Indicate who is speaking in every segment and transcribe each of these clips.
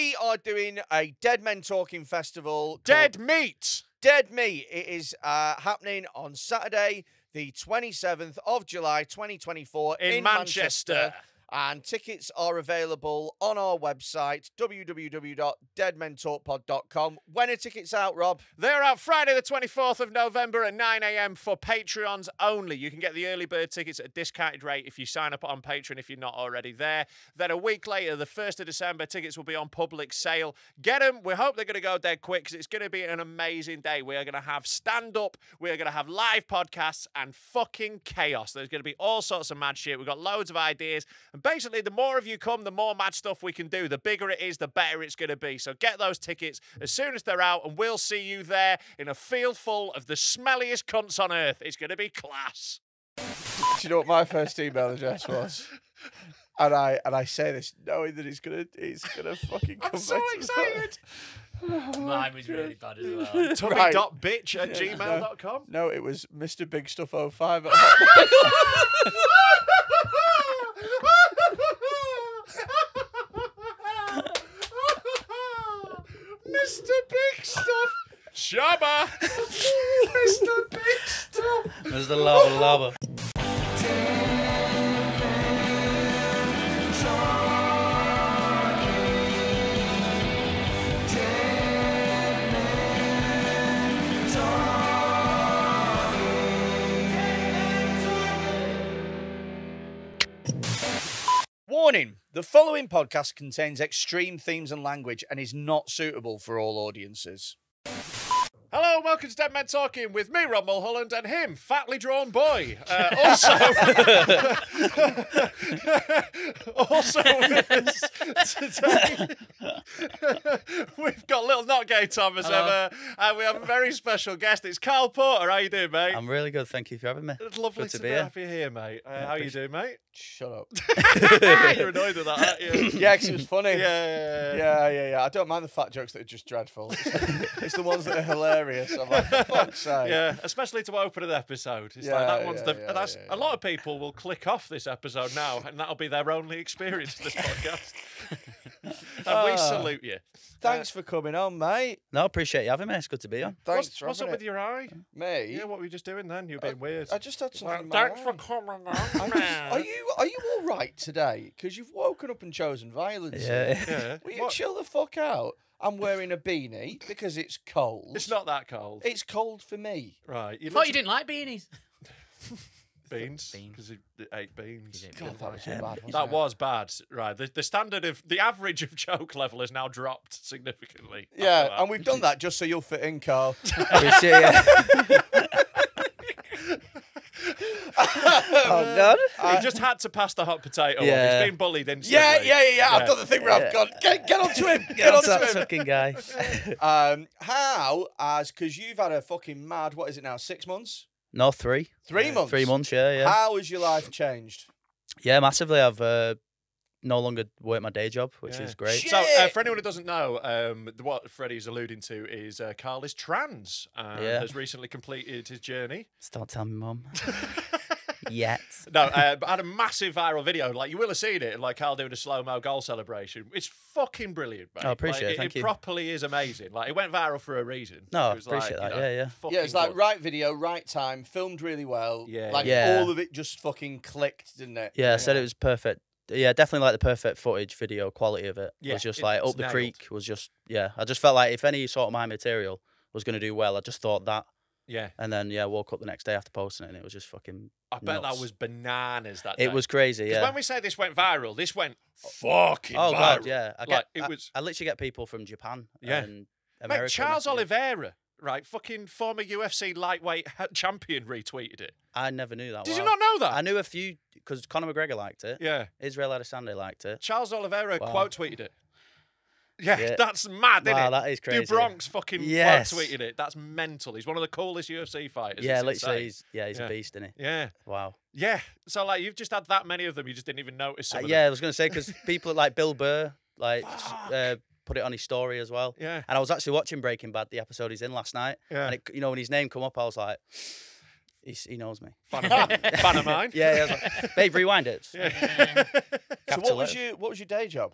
Speaker 1: we are doing a Dead Men Talking Festival.
Speaker 2: Dead Meat.
Speaker 1: Dead Meat. It is happening on Saturday, the 27th of July, 2024
Speaker 2: In Manchester.
Speaker 1: And tickets are available on our website, www.deadmentalkpod.com. When are tickets out, Rob?
Speaker 2: They're out Friday the 24th of November at 9 a.m. for Patreons only. You can get the early bird tickets at a discounted rate if you sign up on Patreon if you're not already there. Then a week later, the 1st of December, tickets will be on public sale. Get them. We hope they're going to go dead quick because it's going to be an amazing day. We are going to have stand-up, we are going to have live podcasts, and fucking chaos. There's going to be all sorts of mad shit. We've got loads of ideas. And basically, the more of you come, the more mad stuff we can do. The bigger it is, the better it's going to be. So get those tickets as soon as they're out, and we'll see you there in a field full of the smelliest cunts on earth. It's going to be class.
Speaker 1: Do you know what my first email address was? And I say this knowing that it's gonna fucking come.
Speaker 2: I'm so excited.
Speaker 3: Mine was really bad as well.
Speaker 2: Tommy.bitch@gmail.com.
Speaker 1: No, it was Mr. Big Stuff 05 at
Speaker 2: Mr. Big Stuff. Shabba. Mr. Big Stuff.
Speaker 3: There's the lava.
Speaker 1: Warning, the following podcast contains extreme themes and language and is not suitable for all audiences.
Speaker 2: Hello, welcome to Dead Men Talking with me, Rob Mulholland, and him, fatly drawn boy. Also with us today, we've got little not gay Tom as ever, and we have a very special guest. It's Carl Porter. How you doing, mate?
Speaker 3: I'm really good. Thank you for having me.
Speaker 2: It's lovely
Speaker 3: Good
Speaker 2: to
Speaker 3: to
Speaker 2: be
Speaker 3: be here.
Speaker 2: have you here, mate. How you doing, mate?
Speaker 1: Shut up.
Speaker 2: You're annoyed with that, aren't you?
Speaker 1: Yeah, because it was funny.
Speaker 2: Yeah.
Speaker 1: I don't mind the fat jokes that are just dreadful. It's the ones that are hilarious. I'm like, for fuck's sake.
Speaker 2: Yeah, especially to open an episode. It's like that one's a lot of people will click off this episode now, and that'll be their only experience of this podcast. And we salute you.
Speaker 1: Thanks for coming on, mate.
Speaker 3: No, appreciate you having me. It's good to be on.
Speaker 1: Thanks for
Speaker 2: What's up
Speaker 1: having
Speaker 2: with
Speaker 1: it.
Speaker 2: your eye?
Speaker 1: Me?
Speaker 2: Yeah, what were you just doing then? You were being weird.
Speaker 1: I just had something in my
Speaker 2: Thanks
Speaker 1: eye.
Speaker 2: for coming on,
Speaker 1: Are
Speaker 2: man.
Speaker 1: you all right today? Because you've woken up and chosen violence.
Speaker 3: Yeah.
Speaker 2: Yeah.
Speaker 1: Will you
Speaker 2: What?
Speaker 1: chill the fuck out? I'm wearing a beanie because it's cold.
Speaker 2: It's not that cold.
Speaker 1: It's cold for me.
Speaker 2: Right.
Speaker 4: I thought you didn't like beanies.
Speaker 2: Beans.
Speaker 4: Beans.
Speaker 2: Because he ate beans.
Speaker 1: God, that was so bad. wasn't
Speaker 2: That
Speaker 1: it?
Speaker 2: was bad. Right. The standard of the average of joke level has now dropped significantly.
Speaker 1: Yeah,
Speaker 2: after that.
Speaker 1: and we've done that just so you'll fit in, Carl.
Speaker 3: Appreciate you. Oh, God.
Speaker 2: He just had to pass the hot potato. on.
Speaker 3: Yeah.
Speaker 2: He's been bullied instantly.
Speaker 1: Yeah. I've done the thing where I've gone, get onto him. Get
Speaker 3: That's
Speaker 1: onto
Speaker 3: that
Speaker 1: him.
Speaker 3: fucking guy.
Speaker 1: Because you've had a fucking mad, what is it now, 6 months?
Speaker 3: No, 3.
Speaker 1: 3 months?
Speaker 3: 3 months, yeah.
Speaker 1: How has your life changed?
Speaker 3: Yeah, massively. I've no longer work my day job, which is great.
Speaker 1: Shit.
Speaker 2: So, for anyone who doesn't know, what Freddie's alluding to is Carl is trans and has recently completed his journey.
Speaker 3: Don't tell me, Mum. Yet.
Speaker 2: No, but had a massive viral video. Like, you will have seen it, like Carl doing a slow-mo goal celebration. It's fucking brilliant, mate.
Speaker 3: Oh, appreciate it,
Speaker 2: Like,
Speaker 3: thank you.
Speaker 2: properly is amazing. Like, it went viral for a reason.
Speaker 3: No,
Speaker 2: It was
Speaker 3: appreciate
Speaker 2: like,
Speaker 3: that,
Speaker 2: you know,
Speaker 3: yeah.
Speaker 2: fucking
Speaker 1: Yeah, it's like
Speaker 2: good.
Speaker 1: right video, right time, filmed really well.
Speaker 2: Yeah.
Speaker 1: Like
Speaker 3: Yeah.
Speaker 1: all of it just fucking clicked, didn't it?
Speaker 3: Yeah, I said it was perfect. Yeah, definitely like the perfect footage, video quality of it.
Speaker 2: Yeah,
Speaker 3: was just
Speaker 2: it's
Speaker 3: like Up the
Speaker 2: nailed.
Speaker 3: Creek was just, yeah. I just felt like if any sort of my material was going to do well, I just thought that.
Speaker 2: Yeah.
Speaker 3: And then, yeah, woke up the next day after posting it and it was just fucking
Speaker 2: I bet
Speaker 3: nuts.
Speaker 2: that was bananas that day.
Speaker 3: It was crazy,
Speaker 2: Because
Speaker 3: yeah.
Speaker 2: when we say this went viral, this went fucking
Speaker 3: Oh,
Speaker 2: viral.
Speaker 3: God, yeah.
Speaker 2: I
Speaker 3: I literally get people from Japan
Speaker 2: Yeah.
Speaker 3: and America.
Speaker 2: Mate, Charles
Speaker 3: messaging.
Speaker 2: Oliveira, right, fucking former UFC lightweight champion, retweeted it.
Speaker 3: I never knew that.
Speaker 2: Did you
Speaker 3: wow.
Speaker 2: not know that?
Speaker 3: I knew a few, because Conor McGregor liked it.
Speaker 2: Yeah.
Speaker 3: Israel Adesanya liked it.
Speaker 2: Charles Oliveira
Speaker 3: Wow.
Speaker 2: quote tweeted it. Yeah,
Speaker 3: Yeah.
Speaker 2: that's mad, isn't
Speaker 3: Wow,
Speaker 2: it?
Speaker 3: that is crazy.
Speaker 2: Du Bronx fucking
Speaker 3: Yes.
Speaker 2: quote tweeted it. That's mental. He's one of the coolest UFC fighters.
Speaker 3: Yeah,
Speaker 2: It's
Speaker 3: literally,
Speaker 2: insane.
Speaker 3: he's
Speaker 2: Yeah.
Speaker 3: a beast, isn't he?
Speaker 2: Yeah.
Speaker 3: Wow.
Speaker 2: Yeah. So, like, you've just had that many of them, you just didn't even notice some of
Speaker 3: Yeah, I
Speaker 2: them.
Speaker 3: was going to say, because people like Bill Burr, like,
Speaker 2: Fuck.
Speaker 3: put it on his story as well.
Speaker 2: Yeah.
Speaker 3: And I was actually watching Breaking Bad, the episode he's in last night.
Speaker 2: Yeah.
Speaker 3: And, when his name come up, I was like, he knows me.
Speaker 2: Fan of mine.
Speaker 3: Yeah, I was like, babe, rewind it.
Speaker 2: Yeah.
Speaker 1: So what was your day job?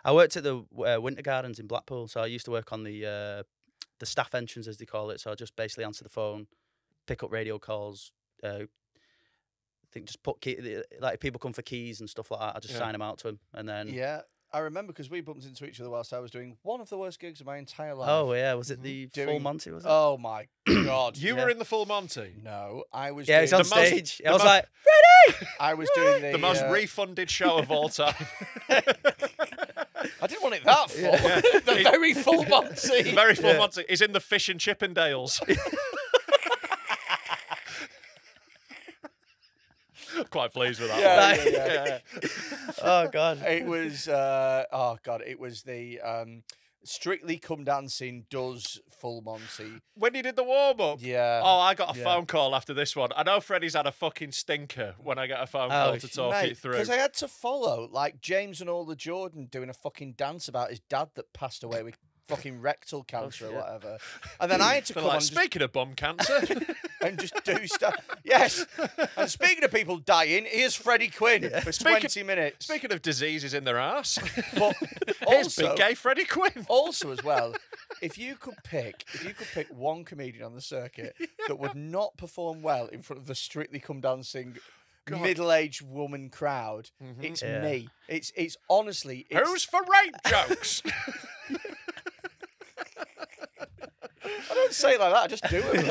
Speaker 3: I worked at the Winter Gardens in Blackpool, so I used to work on the staff entrance, as they call it. So I just basically answer the phone, pick up radio calls. I think just put like if people come for keys and stuff like that, I just sign them out to them, and then
Speaker 1: Yeah, I remember because we bumped into each other whilst I was doing one of the worst gigs of my entire life.
Speaker 3: Oh yeah, was it the Full Monty? Was it?
Speaker 1: Oh my god!
Speaker 2: You were in the Full Monty.
Speaker 1: No, I was.
Speaker 3: Yeah, it's
Speaker 1: doing
Speaker 3: on stage. I was
Speaker 2: most-
Speaker 3: like,
Speaker 1: I was doing
Speaker 2: The most refunded show of all time.
Speaker 1: I didn't want it that full. The very full Monty.
Speaker 2: Very Full Monty. He's in the Fish and Chippendales. Quite pleased with that.
Speaker 1: Yeah.
Speaker 3: oh god.
Speaker 1: It was. It was the Strictly Come Dancing does Full Monty.
Speaker 2: When you did the warm up.
Speaker 1: Yeah.
Speaker 2: Oh, I got a phone call after this one. I know Freddie's had a fucking stinker when I get a phone call to talk it through.
Speaker 1: Because I had to follow like James and All the Jordan doing a fucking dance about his dad that passed away with fucking rectal cancer or whatever, and then I had to
Speaker 2: They're
Speaker 1: come
Speaker 2: like,
Speaker 1: on
Speaker 2: speaking of bum cancer.
Speaker 1: and just do stuff. Yes. And speaking of people dying, here's Freddie Quinn for 20 minutes.
Speaker 2: Speaking of diseases in their ass.
Speaker 1: But
Speaker 2: Here's
Speaker 1: also,
Speaker 2: big gay Freddie Quinn.
Speaker 1: also as well, if you could pick one comedian on the circuit that would not perform well in front of the Strictly Come Dancing middle-aged woman crowd, it's me. It's honestly.
Speaker 2: Who's for rape jokes?
Speaker 1: I don't say it like that. I just do it.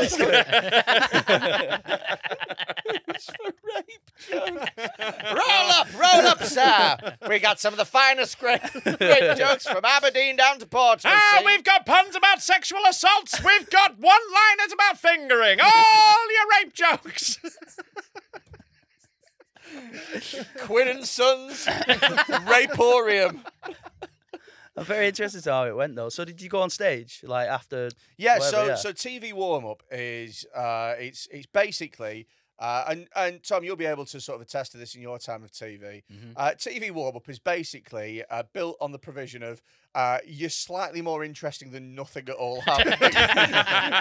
Speaker 1: It's for rape jokes. Roll up, sir. We got some of the finest rape jokes from Aberdeen down to Portsmouth.
Speaker 2: We've got puns about sexual assaults. We've got one-liners about fingering. All your rape jokes.
Speaker 1: Quinn and Sons Raporium.
Speaker 3: I'm very interested to how it went though. So did you go on stage like after?
Speaker 1: Yeah,
Speaker 3: whatever,
Speaker 1: so TV warm up is it's basically and Tom, you'll be able to sort of attest to this in your time of TV. TV warm up is basically built on the provision of you're slightly more interesting than nothing at all happening.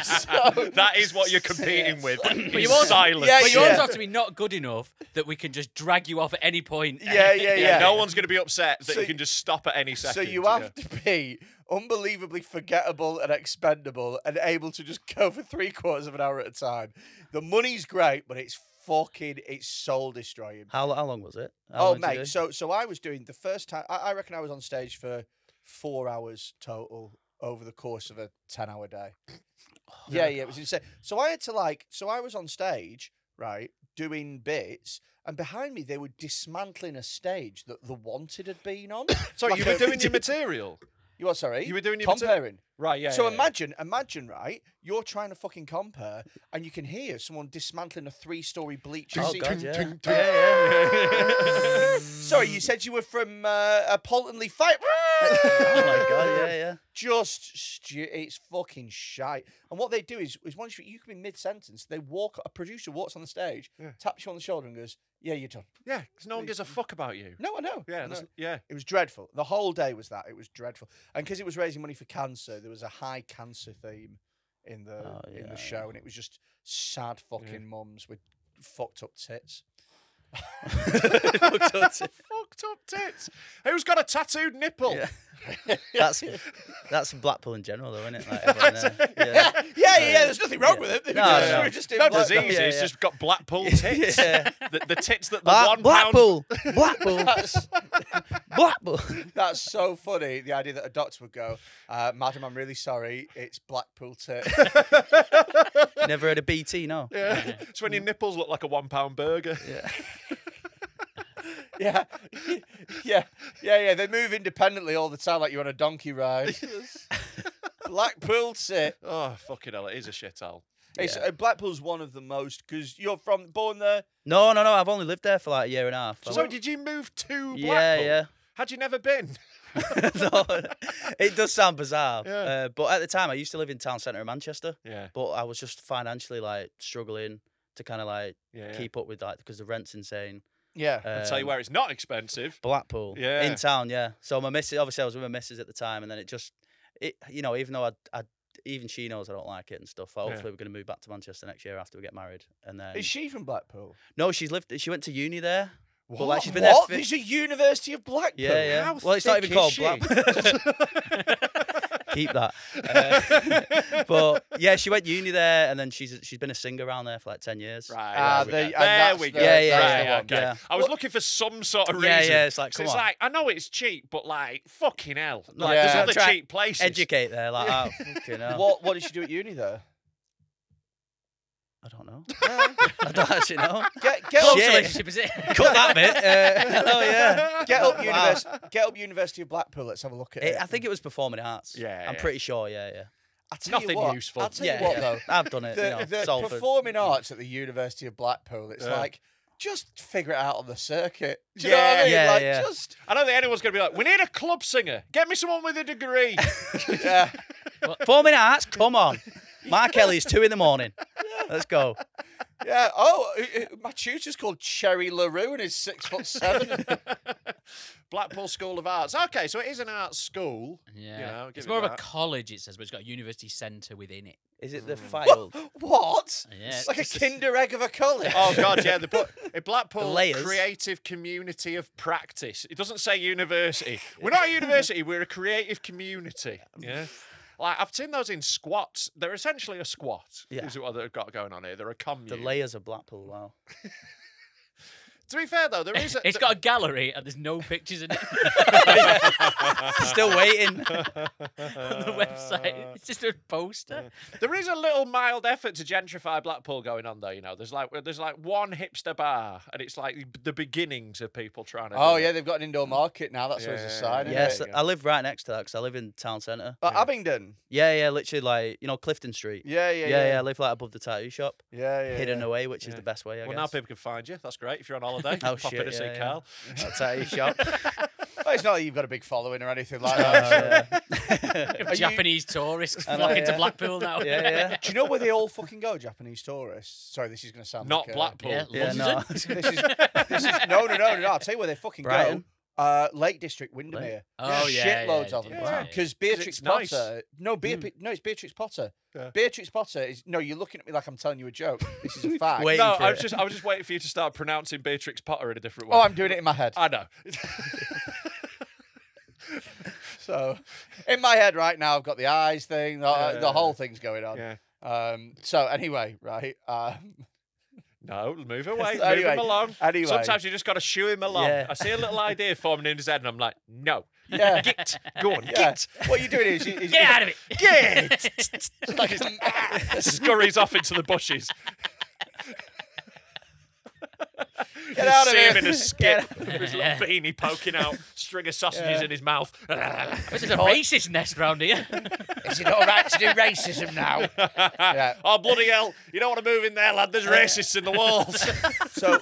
Speaker 1: So,
Speaker 2: That is what you're competing with.
Speaker 4: But
Speaker 2: is
Speaker 4: you also,
Speaker 2: silence.
Speaker 1: Yeah,
Speaker 4: but you
Speaker 1: yeah.
Speaker 4: also have to be not good enough that we can just drag you off at any point.
Speaker 1: yeah.
Speaker 2: No one's going to be upset that
Speaker 1: So-
Speaker 2: you can just stop at any second.
Speaker 1: So you have to be unbelievably forgettable and expendable and able to just go for 3/4 of an hour at a time. The money's great, but it's soul destroying.
Speaker 3: How long was it? How
Speaker 1: Oh
Speaker 3: long did you
Speaker 1: mate,
Speaker 3: do?
Speaker 1: so I was doing the first time. I reckon I was on stage for 4 hours total over the course of a 10-hour day. Yeah, it was insane. So I had to I was on stage, right, doing bits, and behind me they were dismantling a stage that The Wanted had been on.
Speaker 2: Sorry,
Speaker 1: Like
Speaker 2: you were
Speaker 1: a-
Speaker 2: doing your material.
Speaker 1: You what? Sorry,
Speaker 2: You were doing your
Speaker 1: comparing.
Speaker 2: Right, yeah.
Speaker 1: So
Speaker 2: yeah,
Speaker 1: imagine, right? You're trying to fucking compare, and you can hear someone dismantling a 3-story bleacher
Speaker 3: Oh
Speaker 1: seat.
Speaker 3: god, yeah.
Speaker 1: Sorry, you said you were from a Poltonley fight.
Speaker 3: Oh my god, yeah.
Speaker 1: It's fucking shite. And what they do is once you can be mid-sentence, a producer walks on the stage, taps you on the shoulder and goes, "Yeah, you're done."
Speaker 2: Yeah, because no one gives a fuck about you.
Speaker 1: No, I know.
Speaker 2: Yeah,
Speaker 1: I know.
Speaker 2: yeah.
Speaker 1: It was dreadful. The whole day was that. It was dreadful. And because it was raising money for cancer, there was a high cancer theme in the show, and it was just sad fucking mums with fucked up tits.
Speaker 2: Fucked up tits. Who's got a tattooed nipple?
Speaker 3: Yeah. That's Blackpool in general, though, isn't it? Like, everyone there.
Speaker 1: Yeah. There's nothing wrong with it. They
Speaker 3: No,
Speaker 1: were
Speaker 3: no.
Speaker 1: just in
Speaker 2: No
Speaker 1: Blackpool.
Speaker 2: disease.
Speaker 3: Yeah,
Speaker 2: It's
Speaker 3: yeah.
Speaker 2: just got Blackpool tits.
Speaker 3: Yeah.
Speaker 2: The tits that the £1.
Speaker 3: Blackpool, Blackpool,
Speaker 1: That's,
Speaker 3: Blackpool.
Speaker 1: that's so funny. The idea that a doctor would go, "Madam, I'm really sorry. It's Blackpool tit."
Speaker 3: Never heard of BT, no.
Speaker 2: Yeah. It's when your nipples look like a £1 burger.
Speaker 3: Yeah.
Speaker 1: Yeah. They move independently all the time, like you're on a donkey ride. Blackpool tit.
Speaker 2: Oh, fucking hell. It is a shithole.
Speaker 1: It's, Blackpool's one of the most, because you're born there.
Speaker 3: No. I've only lived there for like a year and a half.
Speaker 2: So did you move to Blackpool?
Speaker 3: Yeah.
Speaker 2: Had you never been?
Speaker 3: No, it does sound bizarre.
Speaker 2: Yeah.
Speaker 3: But at the time, I used to live in town centre of Manchester.
Speaker 2: Yeah.
Speaker 3: But I was just financially like struggling to kind of like
Speaker 2: Yeah.
Speaker 3: keep up with that because the rent's insane.
Speaker 1: Yeah.
Speaker 2: I'll tell you where it's not expensive.
Speaker 3: Blackpool.
Speaker 2: Yeah.
Speaker 3: In town, yeah. So my missus, obviously I was with my missus at the time, and then even though even she knows I don't like it and stuff. Hopefully we're going to move back to Manchester next year after we get married. And then
Speaker 1: Is she from Blackpool?
Speaker 3: no, she went to uni there. But like she's been
Speaker 1: What?
Speaker 3: there.
Speaker 1: There's a University of Blackpool.
Speaker 3: Yeah, yeah.
Speaker 2: How
Speaker 3: Well, it's not
Speaker 2: thick
Speaker 3: even called
Speaker 2: is she?
Speaker 3: Blackpool. Keep that. But yeah, she went uni there, and then she's been a singer around there for like 10 years.
Speaker 2: Right.
Speaker 1: Ah,
Speaker 2: there we
Speaker 1: and
Speaker 2: go. There
Speaker 1: that's
Speaker 2: we
Speaker 1: the-
Speaker 2: go.
Speaker 3: Yeah, yeah,
Speaker 2: Right,
Speaker 3: yeah,
Speaker 2: okay.
Speaker 3: yeah.
Speaker 2: I was looking for some sort of reason.
Speaker 3: Yeah, yeah. It's like,
Speaker 2: So
Speaker 3: come
Speaker 2: it's
Speaker 3: on,
Speaker 2: like, I know it's cheap, but like, fucking hell. Like,
Speaker 1: Yeah.
Speaker 2: there's other
Speaker 3: Try-
Speaker 2: cheap places.
Speaker 3: educate there. Like, oh, fucking hell.
Speaker 1: What did she do at uni there?
Speaker 3: I don't know. I don't actually know.
Speaker 1: Get
Speaker 4: Close
Speaker 3: Shit.
Speaker 4: relationship, is it?
Speaker 3: Cut that bit. Oh yeah.
Speaker 1: get up University of Blackpool. Let's have a look at it.
Speaker 3: I think it was performing arts.
Speaker 2: Yeah,
Speaker 3: I'm
Speaker 2: yeah.
Speaker 3: pretty sure. Yeah, yeah.
Speaker 1: I'll tell
Speaker 2: Nothing
Speaker 1: you what,
Speaker 2: useful.
Speaker 1: I'll tell
Speaker 3: Yeah,
Speaker 1: you what
Speaker 3: yeah.
Speaker 1: though.
Speaker 3: I've done it.
Speaker 1: The
Speaker 3: Salford.
Speaker 1: performing arts at the University of Blackpool. It's
Speaker 2: Yeah.
Speaker 1: like just figure it out on the circuit. Do you know what I
Speaker 2: Yeah,
Speaker 1: mean?
Speaker 3: yeah,
Speaker 1: Like
Speaker 3: yeah.
Speaker 1: just
Speaker 2: I don't think anyone's going to be like, we need a club singer. Get me someone with a degree.
Speaker 1: yeah.
Speaker 3: Performing arts. Come on. Mark Kelly's 2 a.m. Let's go.
Speaker 1: Yeah. Oh, my tutor's called Cherry LaRue and he's 6'7".
Speaker 2: Blackpool School of Arts. Okay, so it is an arts school.
Speaker 4: Yeah.
Speaker 2: You know, give
Speaker 4: it's
Speaker 2: it
Speaker 4: more of a
Speaker 2: that.
Speaker 4: college, it says, but it's got a university centre within it.
Speaker 3: Is it the filed?
Speaker 1: What?
Speaker 4: Yeah.
Speaker 1: It's like a Kinder Egg of a college.
Speaker 2: Oh God, yeah. They put a Blackpool
Speaker 3: layers.
Speaker 2: creative community of practice. It doesn't say university. We're not a university. We're a creative community. Yeah. Like I've seen those in squats. They're essentially a squat.
Speaker 3: Yeah.
Speaker 2: Is what they've got going on here. They're a commune.
Speaker 3: The layers of Blackpool. Wow.
Speaker 2: To be fair though, there is.
Speaker 4: It's got a gallery and there's no pictures in it
Speaker 3: Still waiting.
Speaker 4: on the website. It's just a poster.
Speaker 2: There is a little mild effort to gentrify Blackpool going on though. You know, there's like one hipster bar, and it's like the beginnings of people trying to.
Speaker 1: Oh
Speaker 2: do
Speaker 1: yeah,
Speaker 2: it.
Speaker 1: they've got an indoor market now. That's always a sign. isn't
Speaker 3: Yes,
Speaker 1: it?
Speaker 2: you go.
Speaker 3: I live right next to that because I live in town centre.
Speaker 1: Abingdon.
Speaker 3: Yeah, yeah, literally like Clifton Street.
Speaker 1: Yeah, yeah,
Speaker 3: Yeah,
Speaker 1: yeah.
Speaker 3: I live like above the tattoo shop,
Speaker 1: Yeah, yeah.
Speaker 3: hidden
Speaker 1: yeah.
Speaker 3: away, which is
Speaker 2: Yeah.
Speaker 3: the best way. I
Speaker 2: Well,
Speaker 3: guess.
Speaker 2: now people can find you. That's great if you're on holiday.
Speaker 3: Oh,
Speaker 2: Pop
Speaker 3: shit,
Speaker 2: in to see
Speaker 3: yeah, yeah.
Speaker 2: Carl.
Speaker 3: Tattoo shop.
Speaker 1: Well, it's not like you've got a big following or anything like that.
Speaker 3: Yeah.
Speaker 1: Are you-
Speaker 4: Japanese tourists
Speaker 3: I know,
Speaker 4: flocking to
Speaker 3: yeah.
Speaker 4: Blackpool now.
Speaker 3: Yeah, yeah.
Speaker 1: Do you know where they all fucking go, Japanese tourists? Sorry, this is going to sound
Speaker 2: Not
Speaker 1: like
Speaker 2: Blackpool.
Speaker 4: Yeah,
Speaker 3: Yeah,
Speaker 4: London.
Speaker 3: no.
Speaker 1: This is no. I'll tell you where they fucking
Speaker 3: Brighton.
Speaker 1: go. Lake District, Windermere.
Speaker 4: Oh, yeah,
Speaker 1: shitloads
Speaker 4: yeah,
Speaker 1: of them.
Speaker 2: yeah.
Speaker 1: Because Beatrix
Speaker 2: it's nice.
Speaker 1: Potter. No, no, it's Beatrix Potter.
Speaker 2: Yeah.
Speaker 1: Beatrix Potter is. No, you're looking at me like I'm telling you a joke. This is a fact.
Speaker 3: Wait.
Speaker 2: No,
Speaker 3: for
Speaker 2: I
Speaker 3: it.
Speaker 2: was just waiting for you to start pronouncing Beatrix Potter in a different way.
Speaker 1: Oh, I'm doing it in my head.
Speaker 2: I know.
Speaker 1: So, in my head right now, I've got the eyes thing. The whole thing's going on.
Speaker 2: Yeah.
Speaker 1: So anyway, right.
Speaker 2: No, move away.
Speaker 1: So
Speaker 2: move
Speaker 1: anyway-
Speaker 2: him along.
Speaker 1: anyway.
Speaker 2: Sometimes you just got to shoo him along.
Speaker 3: Yeah.
Speaker 2: I see a little idea forming in his head, and I'm like, no.
Speaker 1: Yeah.
Speaker 2: Git. Go on,
Speaker 1: Yeah.
Speaker 2: git.
Speaker 1: What you're doing is
Speaker 4: Get out of it.
Speaker 2: Git. Scurries off into the bushes.
Speaker 1: Get out of
Speaker 2: See him
Speaker 1: here.
Speaker 2: in a skip with his little beanie poking out, string of sausages in his mouth.
Speaker 4: This is a racist nest round here.
Speaker 1: Is it all right to do racism now? Yeah.
Speaker 2: Oh, bloody hell. You don't want to move in there, lad. There's racists in the walls.
Speaker 1: So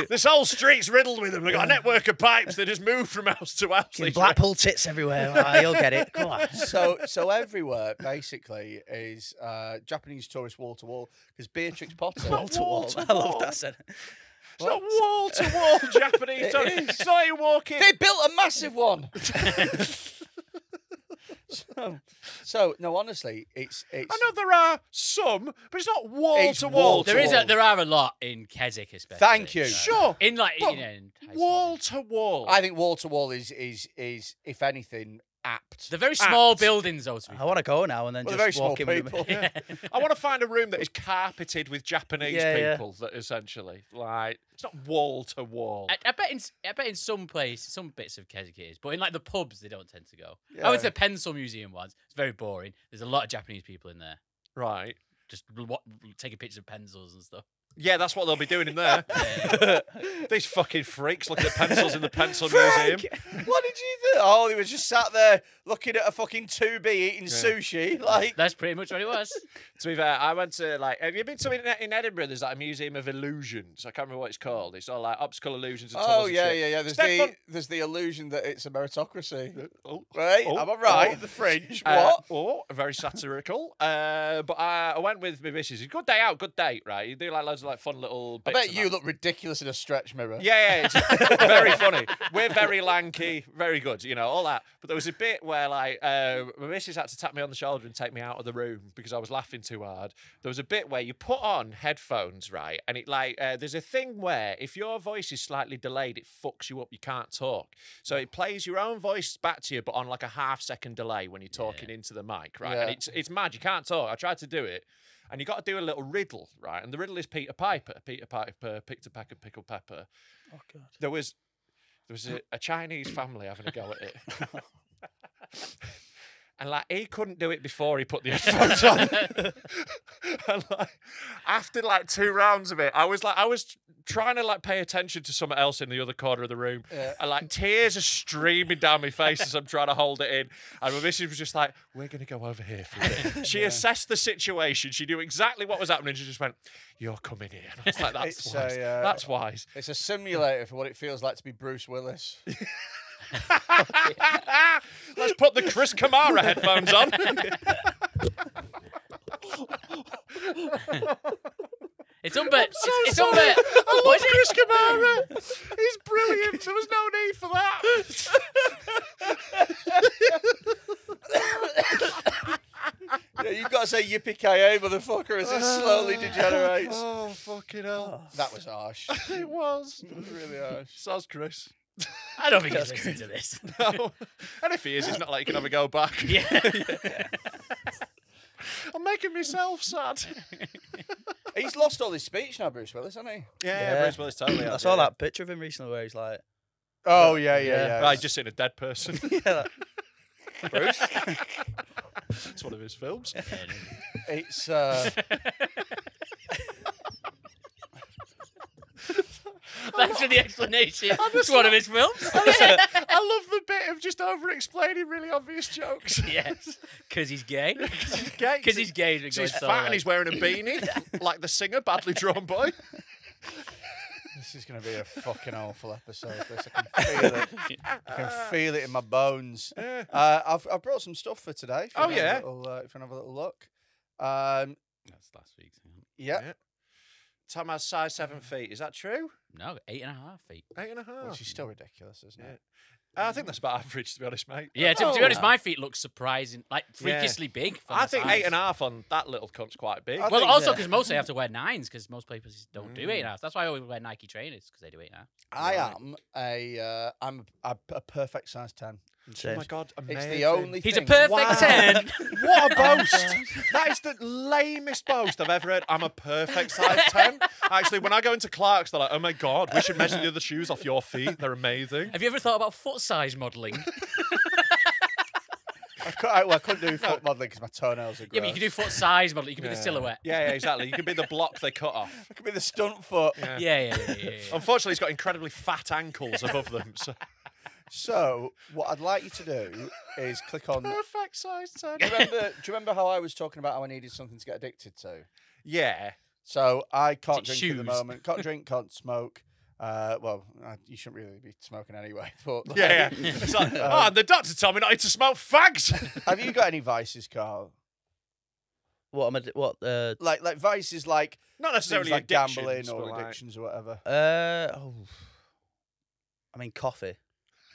Speaker 2: This whole street's riddled with them. They've got a network of pipes. They just move from house to house. These
Speaker 3: Blackpool tits everywhere. Ah, you'll get it. Come on.
Speaker 1: so everywhere basically is Japanese tourist wall to wall because Beatrix Potter.
Speaker 3: Wall to wall. I love that sentence.
Speaker 2: It's not wall to wall Japanese.
Speaker 1: It
Speaker 2: toilet.
Speaker 1: is.
Speaker 2: It's not you walk in.
Speaker 1: They built a massive one. so no, honestly, it's.
Speaker 2: I know there are some, but it's not wall
Speaker 1: It's
Speaker 2: to
Speaker 1: wall
Speaker 2: wall.
Speaker 1: to
Speaker 4: There are a lot in Keswick, especially.
Speaker 1: Thank you.
Speaker 2: Sure.
Speaker 4: In like
Speaker 2: But
Speaker 4: in high
Speaker 2: Wall
Speaker 4: school.
Speaker 2: to wall.
Speaker 1: I think wall to wall is if anything apt.
Speaker 4: They're very small
Speaker 2: Apt.
Speaker 4: buildings, though. To be
Speaker 3: I want to go now and then
Speaker 1: Well, they're very
Speaker 3: just
Speaker 1: small
Speaker 3: walk in with
Speaker 1: people.
Speaker 3: them.
Speaker 2: I want to find a room that is carpeted with Japanese
Speaker 3: Yeah, yeah.
Speaker 2: people. That essentially, like, it's not wall to wall.
Speaker 4: I bet in some place, some bits of Keswick it is, but in like the pubs, they don't tend to go.
Speaker 1: Yeah.
Speaker 4: I went to the Pencil Museum once. It's very boring. There's a lot of Japanese people in there,
Speaker 2: Right.
Speaker 4: just taking pictures of pencils and stuff.
Speaker 2: Yeah, that's what they'll be doing in there.
Speaker 4: Yeah.
Speaker 2: These fucking freaks looking at pencils in the pencil museum.
Speaker 1: What did you think? Oh, he was just sat there looking at a fucking 2B eating sushi. Like,
Speaker 4: That's pretty much what it was.
Speaker 2: To be fair, I went to have you been to in Edinburgh? There's like a museum of illusions. I can't remember what it's called. It's all like optical illusions and tunnels
Speaker 1: oh
Speaker 2: and
Speaker 1: yeah,
Speaker 2: shit.
Speaker 1: yeah, yeah.
Speaker 2: It's dead fun.
Speaker 1: There's the illusion that it's a meritocracy.
Speaker 2: Oh,
Speaker 1: Right?
Speaker 2: oh,
Speaker 1: Am I right?
Speaker 2: oh.
Speaker 1: The fringe.
Speaker 2: What?
Speaker 1: What?
Speaker 2: Very satirical. But I went with my missus. Good day out, good date, right? You do like loads those like fun little
Speaker 1: I
Speaker 2: bits.
Speaker 1: bet
Speaker 2: and
Speaker 1: you
Speaker 2: that.
Speaker 1: look ridiculous in a stretch mirror.
Speaker 2: Yeah, it's very funny. We're very lanky, very good, you know, all that. But there was a bit where, like, my missus had to tap me on the shoulder and take me out of the room because I was laughing too hard. There was a bit where you put on headphones, right? And it, like, there's a thing where if your voice is slightly delayed, it fucks you up. You can't talk. So it plays your own voice back to you, but on like a half-second delay when you're talking into the mic, right?
Speaker 1: Yeah.
Speaker 2: And it's mad. You can't talk. I tried to do it. And you got to do a little riddle, right? And the riddle is Peter Piper. Peter Piper picked a pack of pickled pepper.
Speaker 3: Oh God.
Speaker 2: There was a Chinese family having a go at it. And like he couldn't do it before he put the headphones on. And like after like 2 rounds of it, I was trying to like pay attention to something else in the other corner of the room.
Speaker 1: Yeah.
Speaker 2: And like tears are streaming down my face as I'm trying to hold it in. And my missus was just like, "We're gonna go over here for a bit." She assessed the situation. She knew exactly what was happening. She just went, "You're coming here." And I was like, "That's
Speaker 1: It's
Speaker 2: wise. That's wise."
Speaker 1: It's a simulator for what it feels like to be Bruce Willis.
Speaker 2: Let's put the Chris Kamara headphones on.
Speaker 4: It's unbet. It's
Speaker 2: sorry.
Speaker 4: unbet.
Speaker 2: I love Chris Kamara. He's brilliant. There was no need for that.
Speaker 1: Yeah, you've got to say yippee-ki-yay, motherfucker, as it slowly degenerates.
Speaker 2: Oh, fucking hell.
Speaker 1: That was harsh.
Speaker 2: It was.
Speaker 1: It was really harsh.
Speaker 2: Sounds Chris.
Speaker 4: I don't think he's listening to this.
Speaker 2: No. And if he is, it's not like you can have a go back.
Speaker 4: Yeah.
Speaker 2: I'm making myself sad.
Speaker 1: He's lost all his speech now, Bruce Willis, hasn't he?
Speaker 2: Yeah, Bruce Willis totally.
Speaker 3: I saw that picture of him recently where he's like,
Speaker 1: Oh, yeah.
Speaker 2: Right, just seen a dead person.
Speaker 3: yeah, like, Bruce.
Speaker 2: It's one of his films.
Speaker 1: It's,
Speaker 4: Thanks for the explanation. It's one of his films.
Speaker 2: I love the bit of just over-explaining really obvious jokes.
Speaker 4: Yes, because he's gay.
Speaker 2: Because
Speaker 4: He's gay.
Speaker 2: He's fat and he's wearing a beanie, like the singer, Badly Drawn Boy.
Speaker 1: this is going to be a fucking awful episode. This. I can feel it. I can feel it in my bones. I've brought some stuff for today. If you
Speaker 2: Oh,
Speaker 1: wanna
Speaker 2: yeah?
Speaker 1: have a little, if you want to have a little look.
Speaker 4: That's last week's.
Speaker 1: Yeah.
Speaker 2: Yeah. Tom has size 7 feet. Is that true?
Speaker 4: No, 8.5 feet.
Speaker 2: 8.5.
Speaker 1: Which is still ridiculous, isn't it?
Speaker 2: I think that's about average, to be honest, mate.
Speaker 4: Yeah, to be honest, my feet look surprising, like
Speaker 2: Yeah.
Speaker 4: freakishly big. For
Speaker 2: I
Speaker 4: my
Speaker 2: think
Speaker 4: size.
Speaker 2: 8.5 on that little cunt's quite big.
Speaker 1: I
Speaker 4: Well,
Speaker 1: think,
Speaker 4: also
Speaker 1: yeah.
Speaker 4: because mostly I have to wear 9s because most places don't do 8.5. That's why I always wear Nike trainers because they do 8.5.
Speaker 1: I am I'm a perfect size 10.
Speaker 2: Oh my God, amazing.
Speaker 1: It's the only
Speaker 4: He's a
Speaker 1: thing.
Speaker 4: perfect
Speaker 2: Wow.
Speaker 4: 10.
Speaker 2: What a boast! That is the lamest boast I've ever heard. I'm a perfect size 10. Actually, when I go into Clark's, they're like, "Oh my God, we should measure the other shoes off your feet. They're amazing."
Speaker 4: Have you ever thought about foot size modelling?
Speaker 1: I couldn't do foot modelling because my toenails are gross.
Speaker 4: Yeah, but you can do foot size modelling. You can be the silhouette.
Speaker 2: Yeah, exactly. You can be the block they cut off.
Speaker 1: I could be the stunt foot.
Speaker 4: Yeah.
Speaker 2: Unfortunately, he's got incredibly fat ankles above them. So.
Speaker 1: So, what I'd like you to do is click on. Do
Speaker 2: Perfect size 10.
Speaker 1: you remember how I was talking about how I needed something to get addicted to?
Speaker 2: Yeah.
Speaker 1: So I can't
Speaker 4: Is it
Speaker 1: drink at the
Speaker 4: shoes?
Speaker 1: moment. Can't drink, can't smoke. You shouldn't really be smoking anyway. But like,
Speaker 2: Yeah. It's like, oh, the doctor told me not to smoke fags.
Speaker 1: have you got any vices, Carl?
Speaker 3: What am I?
Speaker 1: Like vices, like
Speaker 2: Not
Speaker 1: things
Speaker 2: necessarily
Speaker 1: like
Speaker 2: addictions,
Speaker 1: gambling
Speaker 2: but
Speaker 1: or
Speaker 2: like-
Speaker 1: addictions or whatever.
Speaker 3: I mean, coffee.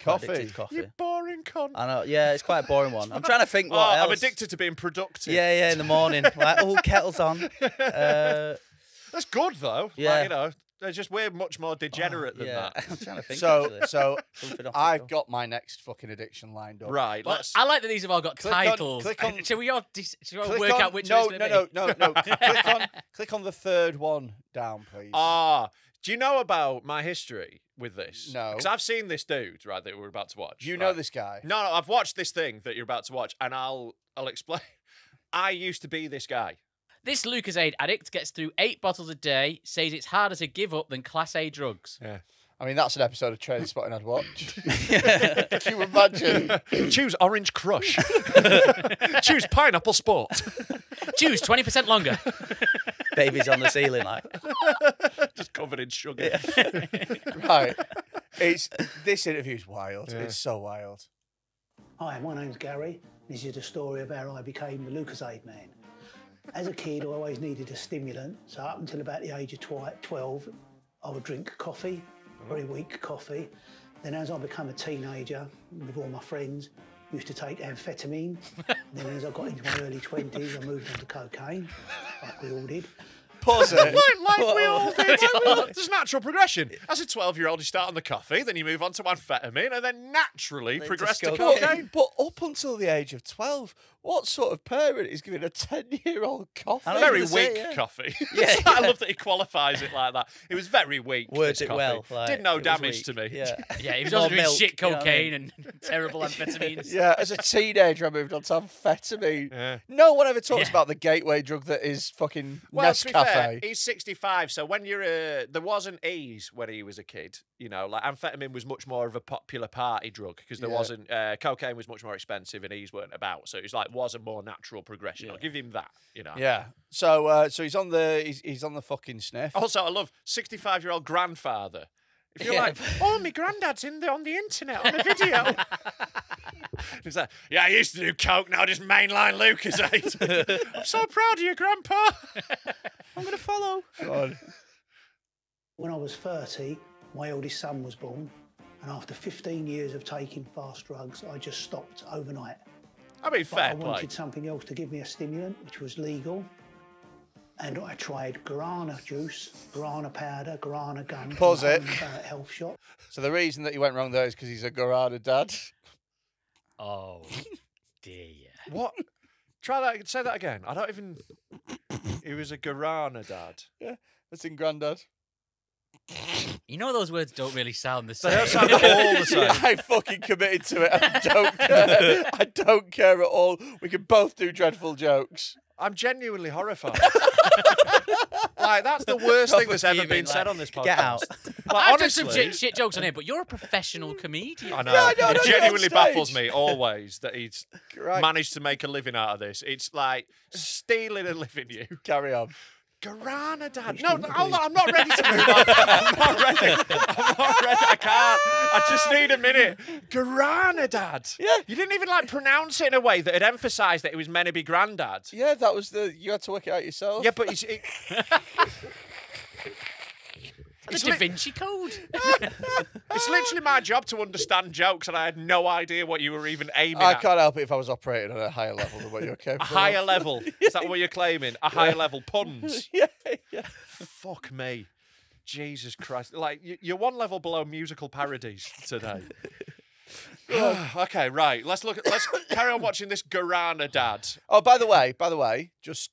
Speaker 1: Coffee.
Speaker 3: Addicted to coffee.
Speaker 2: You boring cunt.
Speaker 3: I know. Yeah, it's quite a boring one. I'm trying to think
Speaker 2: Oh,
Speaker 3: what else.
Speaker 2: I'm addicted to being productive.
Speaker 3: Yeah, in the morning. Like, oh, kettle's on.
Speaker 2: That's good though.
Speaker 3: Yeah.
Speaker 2: Like, you know, they're just we're much more degenerate than
Speaker 3: yeah.
Speaker 2: that.
Speaker 3: I'm trying to think.
Speaker 1: So
Speaker 3: actually. Something off the
Speaker 1: I've
Speaker 3: cuff.
Speaker 1: got my next fucking addiction lined up.
Speaker 2: Right.
Speaker 4: Well,
Speaker 2: Let's.
Speaker 4: I like that these have all got
Speaker 1: Click on-
Speaker 4: titles.
Speaker 1: click on-
Speaker 4: Shall we all
Speaker 1: Click
Speaker 4: work
Speaker 1: on-
Speaker 4: out which
Speaker 1: no,
Speaker 4: one it's gonna be?
Speaker 1: no. click on the third one down, please.
Speaker 2: Do you know about my history with this?
Speaker 1: No.
Speaker 2: Because I've seen this dude, right, that we're about to watch.
Speaker 1: you know
Speaker 2: right?
Speaker 1: this guy.
Speaker 2: No, I've watched this thing that you're about to watch, and I'll explain. I used to be this guy.
Speaker 4: This Lucozade addict gets through 8 bottles a day, says it's harder to give up than Class A drugs.
Speaker 2: Yeah.
Speaker 1: I mean, that's an episode of Train Spotting I'd watch. Can you imagine?
Speaker 2: Choose Orange Crush. Choose Pineapple Sport.
Speaker 4: Choose 20% longer.
Speaker 3: Babies on the ceiling, like.
Speaker 2: Just covered in sugar.
Speaker 1: Right. This interview's wild. It's so wild.
Speaker 5: Hi, my name's Gary. This is the story of how I became the Lucozade man. As a kid, I always needed a stimulant. So up until about the age of 12, I would drink coffee, very weak coffee. Then as I became a teenager, with all my friends, used to take amphetamine. And then as I got into my early 20s, I moved on to cocaine, like we all did.
Speaker 1: Pause it.
Speaker 2: Like we all did. There's natural progression. As a 12-year-old, you start on the coffee, then you move on to amphetamine, and then naturally progress to cocaine.
Speaker 1: But up until the age of 12, what sort of parent is giving a 10-year-old coffee?
Speaker 2: Very
Speaker 3: gonna
Speaker 2: weak
Speaker 3: say, yeah.
Speaker 2: coffee.
Speaker 3: Yeah.
Speaker 2: I love that he qualifies it like that. It was very weak.
Speaker 3: Words
Speaker 2: this
Speaker 3: it well.
Speaker 2: coffee.
Speaker 3: Like,
Speaker 2: Did no
Speaker 3: it was
Speaker 2: damage
Speaker 3: weak.
Speaker 2: to me.
Speaker 3: Yeah.
Speaker 4: Yeah, he was
Speaker 3: More
Speaker 4: also doing
Speaker 3: milk,
Speaker 4: shit
Speaker 3: you know what I
Speaker 4: cocaine
Speaker 3: mean?
Speaker 4: and terrible amphetamines.
Speaker 1: Yeah, as a teenager, I moved on to amphetamine.
Speaker 2: Yeah.
Speaker 1: No one ever talks
Speaker 4: Yeah.
Speaker 1: about the gateway drug that is fucking
Speaker 2: Well, to be fair,
Speaker 1: Nescafe.
Speaker 2: he's 65, so when you're there wasn't ease when he was a kid. You know, like amphetamine was much more of a popular party drug because there
Speaker 1: Yeah.
Speaker 2: wasn't cocaine was much more expensive and ease weren't about. So it was like was a more natural progression. I'll give him that. You know.
Speaker 1: Yeah. So he's on the he's on the fucking sniff.
Speaker 2: Also, I love 65-year-old grandfather. If you're
Speaker 3: Yeah.
Speaker 2: like, oh, my granddad's on the internet on a video. He's like, yeah, I used to do coke, now just mainline Lucozade. I'm so proud of you, Grandpa.
Speaker 3: I'm going to follow.
Speaker 1: God.
Speaker 5: When I was 30, my eldest son was born, and after 15 years of taking fast drugs, I just stopped overnight.
Speaker 2: I mean,
Speaker 5: But I
Speaker 2: fair play.
Speaker 5: wanted something else to give me a stimulant, which was legal. And I tried guarana juice, guarana powder, guarana gum. from
Speaker 1: Pause it.
Speaker 5: Home Barrett Health Shop.
Speaker 1: So the reason that you went wrong there is because he's a Guarana dad.
Speaker 4: Oh, dear.
Speaker 2: What? Try that. Say that again. I don't even. He was a Guarana dad.
Speaker 1: Yeah, that's in Grandad.
Speaker 4: You know those words don't really sound the
Speaker 2: They
Speaker 4: same.
Speaker 2: don't sound all the same.
Speaker 1: I fucking committed to it. I don't care. I don't care at all. We can both do dreadful jokes.
Speaker 2: I'm genuinely horrified. Like, that's the worst thing that's ever
Speaker 4: fuming,
Speaker 2: been said
Speaker 4: like,
Speaker 2: on this podcast.
Speaker 3: Get out.
Speaker 2: Like,
Speaker 4: I've done some
Speaker 2: honestly,
Speaker 4: shit jokes on here, but you're a professional comedian.
Speaker 2: I know.
Speaker 1: Yeah, I know, I
Speaker 2: It
Speaker 1: know,
Speaker 2: genuinely
Speaker 1: on stage.
Speaker 2: baffles me always that he's
Speaker 1: Right.
Speaker 2: managed to make a living out of this. It's like stealing a living, you.
Speaker 1: Carry on.
Speaker 2: Guarana dad. No, hold on. I'm not ready to move on. I'm not ready. I'm not ready. I can't. I just need a minute. Guarana dad.
Speaker 1: Yeah.
Speaker 2: You didn't even like pronounce it in a way that had emphasised that it was meant to be granddad.
Speaker 1: Yeah, that was the. You had to work it out yourself.
Speaker 2: Yeah, but
Speaker 4: The Da Vinci Code.
Speaker 2: it's literally my job to understand jokes, and I had no idea what you were even aiming
Speaker 1: I
Speaker 2: at.
Speaker 1: can't help it if I was operating at a higher level than what you're capable
Speaker 2: A higher
Speaker 1: of.
Speaker 2: level. Is that what you're claiming? A higher level puns?
Speaker 1: Yeah, yeah.
Speaker 2: Fuck me. Jesus Christ. Like, you're one level below musical parodies today. Okay, right. Let's carry on watching this Guarana dad.
Speaker 1: Oh, by the way, just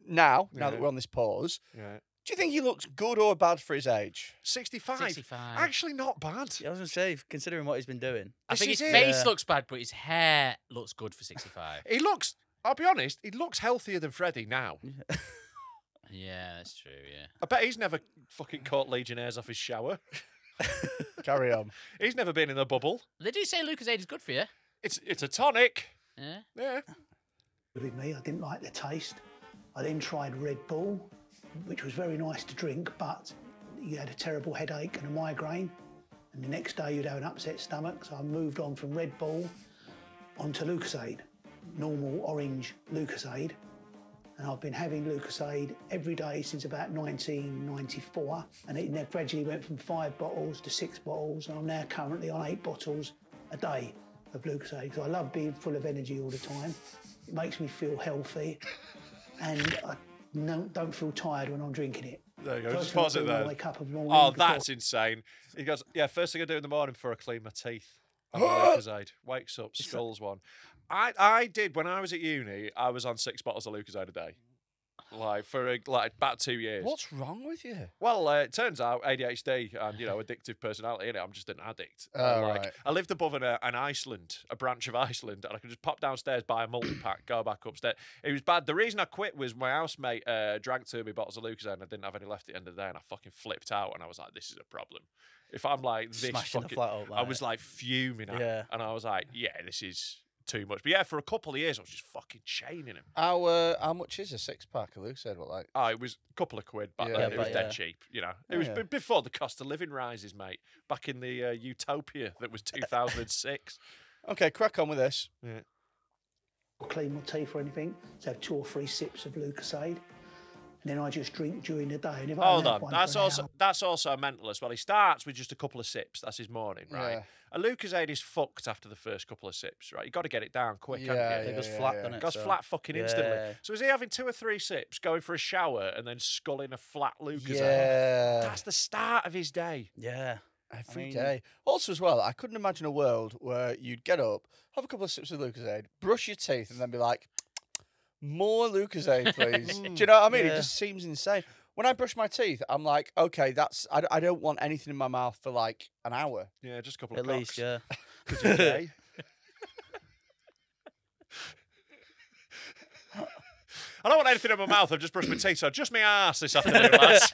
Speaker 1: now
Speaker 2: Yeah.
Speaker 1: that we're on this pause,
Speaker 2: Yeah.
Speaker 1: do you think he looks good or bad for his age?
Speaker 2: 65.
Speaker 4: 65.
Speaker 2: Actually, not bad.
Speaker 3: Yeah, I was going to say, considering what he's been doing.
Speaker 4: I
Speaker 2: This
Speaker 4: think
Speaker 2: is
Speaker 4: his
Speaker 2: it.
Speaker 4: face
Speaker 3: Yeah.
Speaker 4: looks bad, but his hair looks good for 65.
Speaker 2: He looks, I'll be honest, he looks healthier than Freddie now.
Speaker 4: Yeah, that's true, yeah.
Speaker 2: I bet he's never fucking caught Legionnaires off his shower.
Speaker 1: Carry on.
Speaker 2: He's never been in a bubble.
Speaker 4: They do say Lucozade is good for you.
Speaker 2: It's a tonic.
Speaker 4: Yeah.
Speaker 2: Yeah.
Speaker 5: With me, I didn't like the taste. I then tried Red Bull, which was very nice to drink, but you had a terrible headache and a migraine, and the next day you'd have an upset stomach. So I moved on from Red Bull onto Lucozade, normal orange Lucozade. And I've been having Lucozade every day since about 1994, and it gradually went from 5 bottles to 6 bottles, and I'm now currently on 8 bottles a day of Lucozade, because I love being full of energy all the time. It makes me feel healthy, and I don't feel tired when I'm drinking it.
Speaker 2: There you go.
Speaker 5: First
Speaker 2: Just
Speaker 5: thing I
Speaker 2: pause it
Speaker 5: do when I
Speaker 2: there.
Speaker 5: wake up in the morning
Speaker 2: Oh,
Speaker 5: before-
Speaker 2: that's insane. He goes, yeah, first thing I do in the morning before I clean my teeth. I'm on Lucozade. Wakes up, skulls one. I did, when I was at uni, I was on 6 bottles of Lucozade a day. Like, for about 2 years.
Speaker 1: What's wrong with you?
Speaker 2: Well, it turns out ADHD and, addictive personality, innit? I'm just an addict.
Speaker 1: Oh, right.
Speaker 2: I lived above an Iceland, a branch of Iceland, and I could just pop downstairs, buy a multi-pack, go back upstairs. It was bad. The reason I quit was my housemate drank 2 of my bottles of Lucozade and I didn't have any left at the end of the day, and I fucking flipped out, and I was like, this is a problem. If I'm like this
Speaker 3: Smashing the
Speaker 2: fucking...
Speaker 3: flat up,
Speaker 2: I was like fuming at
Speaker 3: Yeah.
Speaker 2: him, and I was like, yeah, this is too much. But yeah, for a couple of years, I was just fucking chaining him.
Speaker 1: How much is a 6-pack of Lucozade? What, like?
Speaker 2: Oh, it was a couple of quid, but
Speaker 1: Yeah,
Speaker 2: it was
Speaker 3: but
Speaker 2: dead
Speaker 3: yeah.
Speaker 2: cheap. It
Speaker 1: Oh,
Speaker 2: was
Speaker 1: yeah.
Speaker 2: before the cost of living rises, mate. Back in the utopia that was 2006.
Speaker 1: Okay, crack on with this.
Speaker 2: Yeah.
Speaker 5: clean my teeth or anything, so have 2 or 3 sips of Lucozade. And then I just drink during the day. And if I
Speaker 2: Hold
Speaker 5: don't
Speaker 2: on,
Speaker 5: have one
Speaker 2: that's
Speaker 5: for an
Speaker 2: also
Speaker 5: hour-
Speaker 2: that's also mental as well. He starts with just a couple of sips. That's his morning, right?
Speaker 1: Yeah.
Speaker 2: A Lucozade is fucked after the first couple of sips, right? You got to get it down quick,
Speaker 1: Yeah,
Speaker 2: haven't you?
Speaker 3: It goes
Speaker 1: yeah,
Speaker 3: flat,
Speaker 1: yeah.
Speaker 3: doesn't it?
Speaker 2: Goes
Speaker 3: So-
Speaker 2: flat fucking instantly.
Speaker 3: Yeah.
Speaker 2: So is he having 2 or 3 sips, going for a shower, and then sculling a flat Lucozade?
Speaker 1: Yeah.
Speaker 2: That's the start of his day.
Speaker 3: Yeah.
Speaker 1: Every
Speaker 3: mean-
Speaker 1: day. Also, as well, I couldn't imagine a world where you'd get up, have a couple of sips of Lucozade, brush your teeth, and then be like, more Lucozade, please. Do you know what I mean? It
Speaker 3: Yeah.
Speaker 1: just seems insane. When I brush my teeth, I'm like, okay, I don't want anything in my mouth for like an hour.
Speaker 2: Yeah, just a couple
Speaker 3: At
Speaker 2: of
Speaker 3: least,
Speaker 2: cocks.
Speaker 3: yeah.
Speaker 2: Could you say? I don't want anything in my mouth. I've just brushed my teeth, so just my ass this afternoon, lads.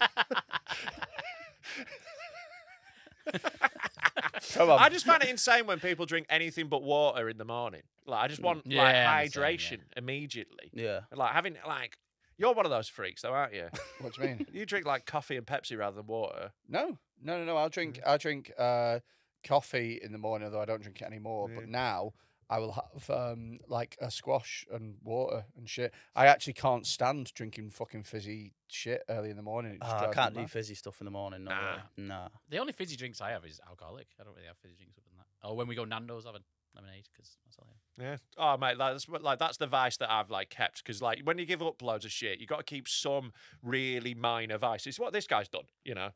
Speaker 1: Come on.
Speaker 2: I just find it insane when people drink anything but water in the morning. Like, I just want
Speaker 4: Yeah,
Speaker 2: like
Speaker 4: I'm the same,
Speaker 2: hydration immediately.
Speaker 3: Yeah.
Speaker 2: Like having like, you're one of those freaks, though, aren't you?
Speaker 1: What do you mean?
Speaker 2: You drink like coffee and Pepsi rather than water.
Speaker 1: No. I'll drink coffee in the morning, although I don't drink it anymore. But now I will have like a squash and water and shit. I actually can't stand drinking fucking fizzy shit early in the morning. It just
Speaker 3: I
Speaker 1: drives
Speaker 3: can't
Speaker 1: me
Speaker 3: do
Speaker 1: mad.
Speaker 3: fizzy stuff in the morning. No,
Speaker 2: Nah.
Speaker 3: way. Nah.
Speaker 4: The only fizzy drinks I have is alcoholic. I don't really have fizzy drinks other than that. Or when we go Nando's, I have a lemonade because that's all I have.
Speaker 2: Yeah. Oh, mate, that's the vice that I've like kept because like when you give up loads of shit, you got to keep some really minor vice. It's what this guy's done. You know,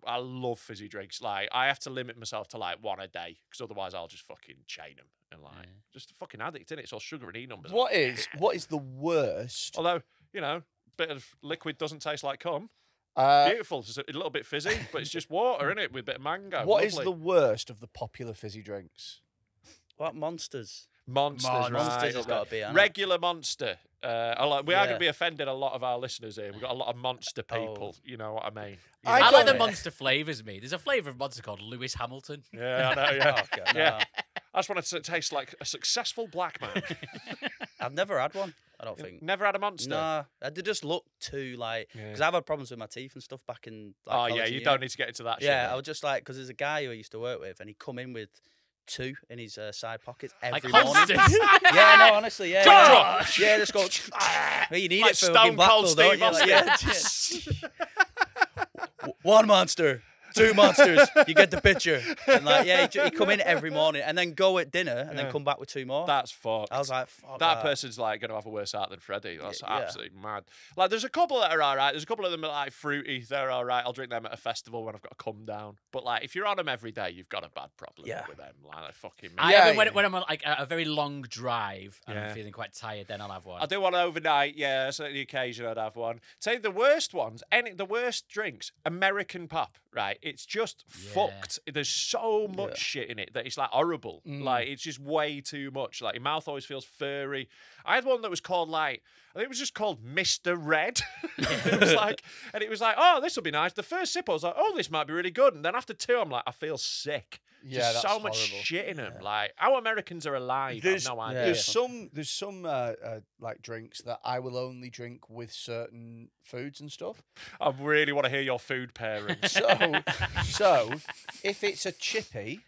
Speaker 2: I love fizzy drinks. Like I have to limit myself to like 1 a day because otherwise I'll just fucking chain them and like just a fucking addict in it. It's all sugar and E numbers.
Speaker 1: What is the worst?
Speaker 2: Although you know, bit of liquid doesn't taste like cum.
Speaker 1: Uh,
Speaker 2: Beautiful. It's a little bit fizzy, but it's just water in it with a bit of mango.
Speaker 1: what is
Speaker 2: Lovely.
Speaker 1: the worst of the popular fizzy drinks?
Speaker 3: What monsters?
Speaker 2: Monsters?
Speaker 3: Monsters
Speaker 2: right,
Speaker 3: has
Speaker 2: okay.
Speaker 3: got to be. hasn't it?
Speaker 2: Regular Monster. We are going
Speaker 3: Yeah.
Speaker 2: to be offending a lot of our listeners here. We've got a lot of Monster people.
Speaker 3: Oh.
Speaker 2: You know what I mean?
Speaker 1: I
Speaker 4: I like the
Speaker 1: don't-
Speaker 4: Monster flavours, me. There's a flavour of Monster called Lewis Hamilton.
Speaker 2: Yeah, I know. Yeah,
Speaker 3: Oh, God,
Speaker 2: yeah.
Speaker 3: no.
Speaker 2: I just want it to taste like a successful black man.
Speaker 3: I've never had one. I don't think.
Speaker 2: Never had a Monster.
Speaker 3: Nah, they just look too like because
Speaker 2: Yeah.
Speaker 3: I've had problems with my teeth and stuff back in. Like,
Speaker 2: Oh
Speaker 3: college
Speaker 2: yeah,
Speaker 3: and
Speaker 2: you
Speaker 3: uni.
Speaker 2: don't need to get into that. shit,
Speaker 3: Yeah, I
Speaker 2: mate.
Speaker 3: was just like because there's a guy who I used to work with, and he'd come in with 2 in his side pockets every
Speaker 4: Like
Speaker 3: morning.
Speaker 4: Constance.
Speaker 3: Yeah, no, honestly, yeah,
Speaker 2: Josh!
Speaker 3: yeah, just go. Well, you need
Speaker 2: Like
Speaker 3: it for
Speaker 2: Stone
Speaker 3: fucking
Speaker 2: Cold
Speaker 3: Blackpool, don't
Speaker 2: Steve
Speaker 3: you? Like,
Speaker 2: Austin.
Speaker 3: yeah. 1 monster, 2 monsters. You get the picture. And like, yeah, he'd come in every morning and then go at dinner and then come back with 2 more.
Speaker 2: That's fucked.
Speaker 3: I was like, fuck
Speaker 2: that person's like going to have a worse heart than Freddie. That's
Speaker 3: Yeah.
Speaker 2: absolutely mad. Like, there's a couple that are all right. There's a couple of them that are like fruity. They're all right. I'll drink them at a festival when I've got to come down. But like, if you're on them every day, you've got a bad problem
Speaker 3: Yeah.
Speaker 2: with them. Like, they're fucking.
Speaker 4: I
Speaker 1: Yeah,
Speaker 4: have it when,
Speaker 1: yeah.
Speaker 4: when I'm on like a very long drive and
Speaker 2: Yeah.
Speaker 4: I'm feeling quite tired, then I'll have one.
Speaker 2: I do one overnight, yeah. So the occasion I'd have one. Say the worst ones, the worst drinks, American pop, right? It's just fucked. There's so much shit in it that it's like horrible. Like it's just way too much. Like your mouth always feels furry. I had one that was called like I think it was just called Mr. Red. It was like, and it was like, oh, this will be nice. The first sip, I was like, oh, this might be really good. And then after 2, I'm like, I feel sick.
Speaker 1: Yeah,
Speaker 2: Just
Speaker 1: that's
Speaker 2: so much
Speaker 1: horrible.
Speaker 2: shit in them. Like how Americans are alive.
Speaker 1: There's,
Speaker 2: I've no idea.
Speaker 1: there's some like drinks that I will only drink with certain foods and stuff.
Speaker 2: I really want to hear your food pairing.
Speaker 1: So if it's a chippy,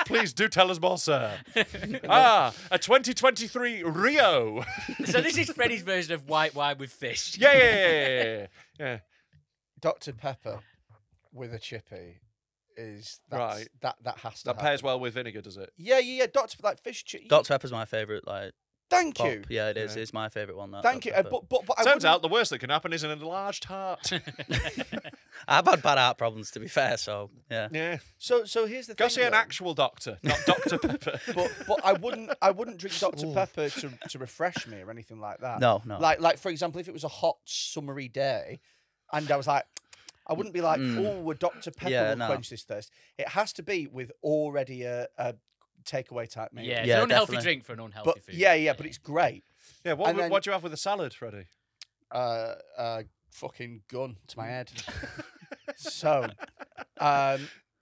Speaker 2: Please do tell us more, sir. A 2023 Rio.
Speaker 4: So this is Freddie's version of white wine with fish.
Speaker 2: Yeah.
Speaker 1: Dr Pepper with a chippy is
Speaker 2: Right.
Speaker 1: that has to
Speaker 2: That
Speaker 1: happen.
Speaker 2: pairs well with vinegar, does it?
Speaker 1: Yeah. Dr like fish chip.
Speaker 3: Dr Pepper's my favourite. Like,
Speaker 1: Thank
Speaker 3: pop.
Speaker 1: you.
Speaker 3: Yeah, it is. It's my favourite one. That,
Speaker 1: Thank you.
Speaker 3: Dr. Pepper.
Speaker 1: But I
Speaker 2: Turns
Speaker 1: wouldn't-
Speaker 2: out the worst that can happen is an enlarged heart.
Speaker 3: I've had bad heart problems, to be fair. So yeah.
Speaker 2: Yeah.
Speaker 1: So here's the
Speaker 2: Go
Speaker 1: thing.
Speaker 2: see an
Speaker 1: though.
Speaker 2: actual doctor, not Dr. Pepper.
Speaker 1: But I wouldn't drink Dr Pepper to refresh me or anything like that.
Speaker 3: No.
Speaker 1: Like for example, if it was a hot summery day, and I was like, I wouldn't be like, oh, a Dr Pepper
Speaker 3: Yeah,
Speaker 1: will
Speaker 3: no.
Speaker 1: quench this thirst. It has to be with already a takeaway type meal.
Speaker 4: Yeah, it's
Speaker 3: Yeah,
Speaker 4: an unhealthy
Speaker 3: definitely.
Speaker 4: drink for an unhealthy
Speaker 1: But
Speaker 4: food.
Speaker 1: but it's great.
Speaker 2: Yeah,
Speaker 1: And
Speaker 2: what
Speaker 1: then-
Speaker 2: do you have with the salad, Freddie?
Speaker 1: Fucking gun to my head. So,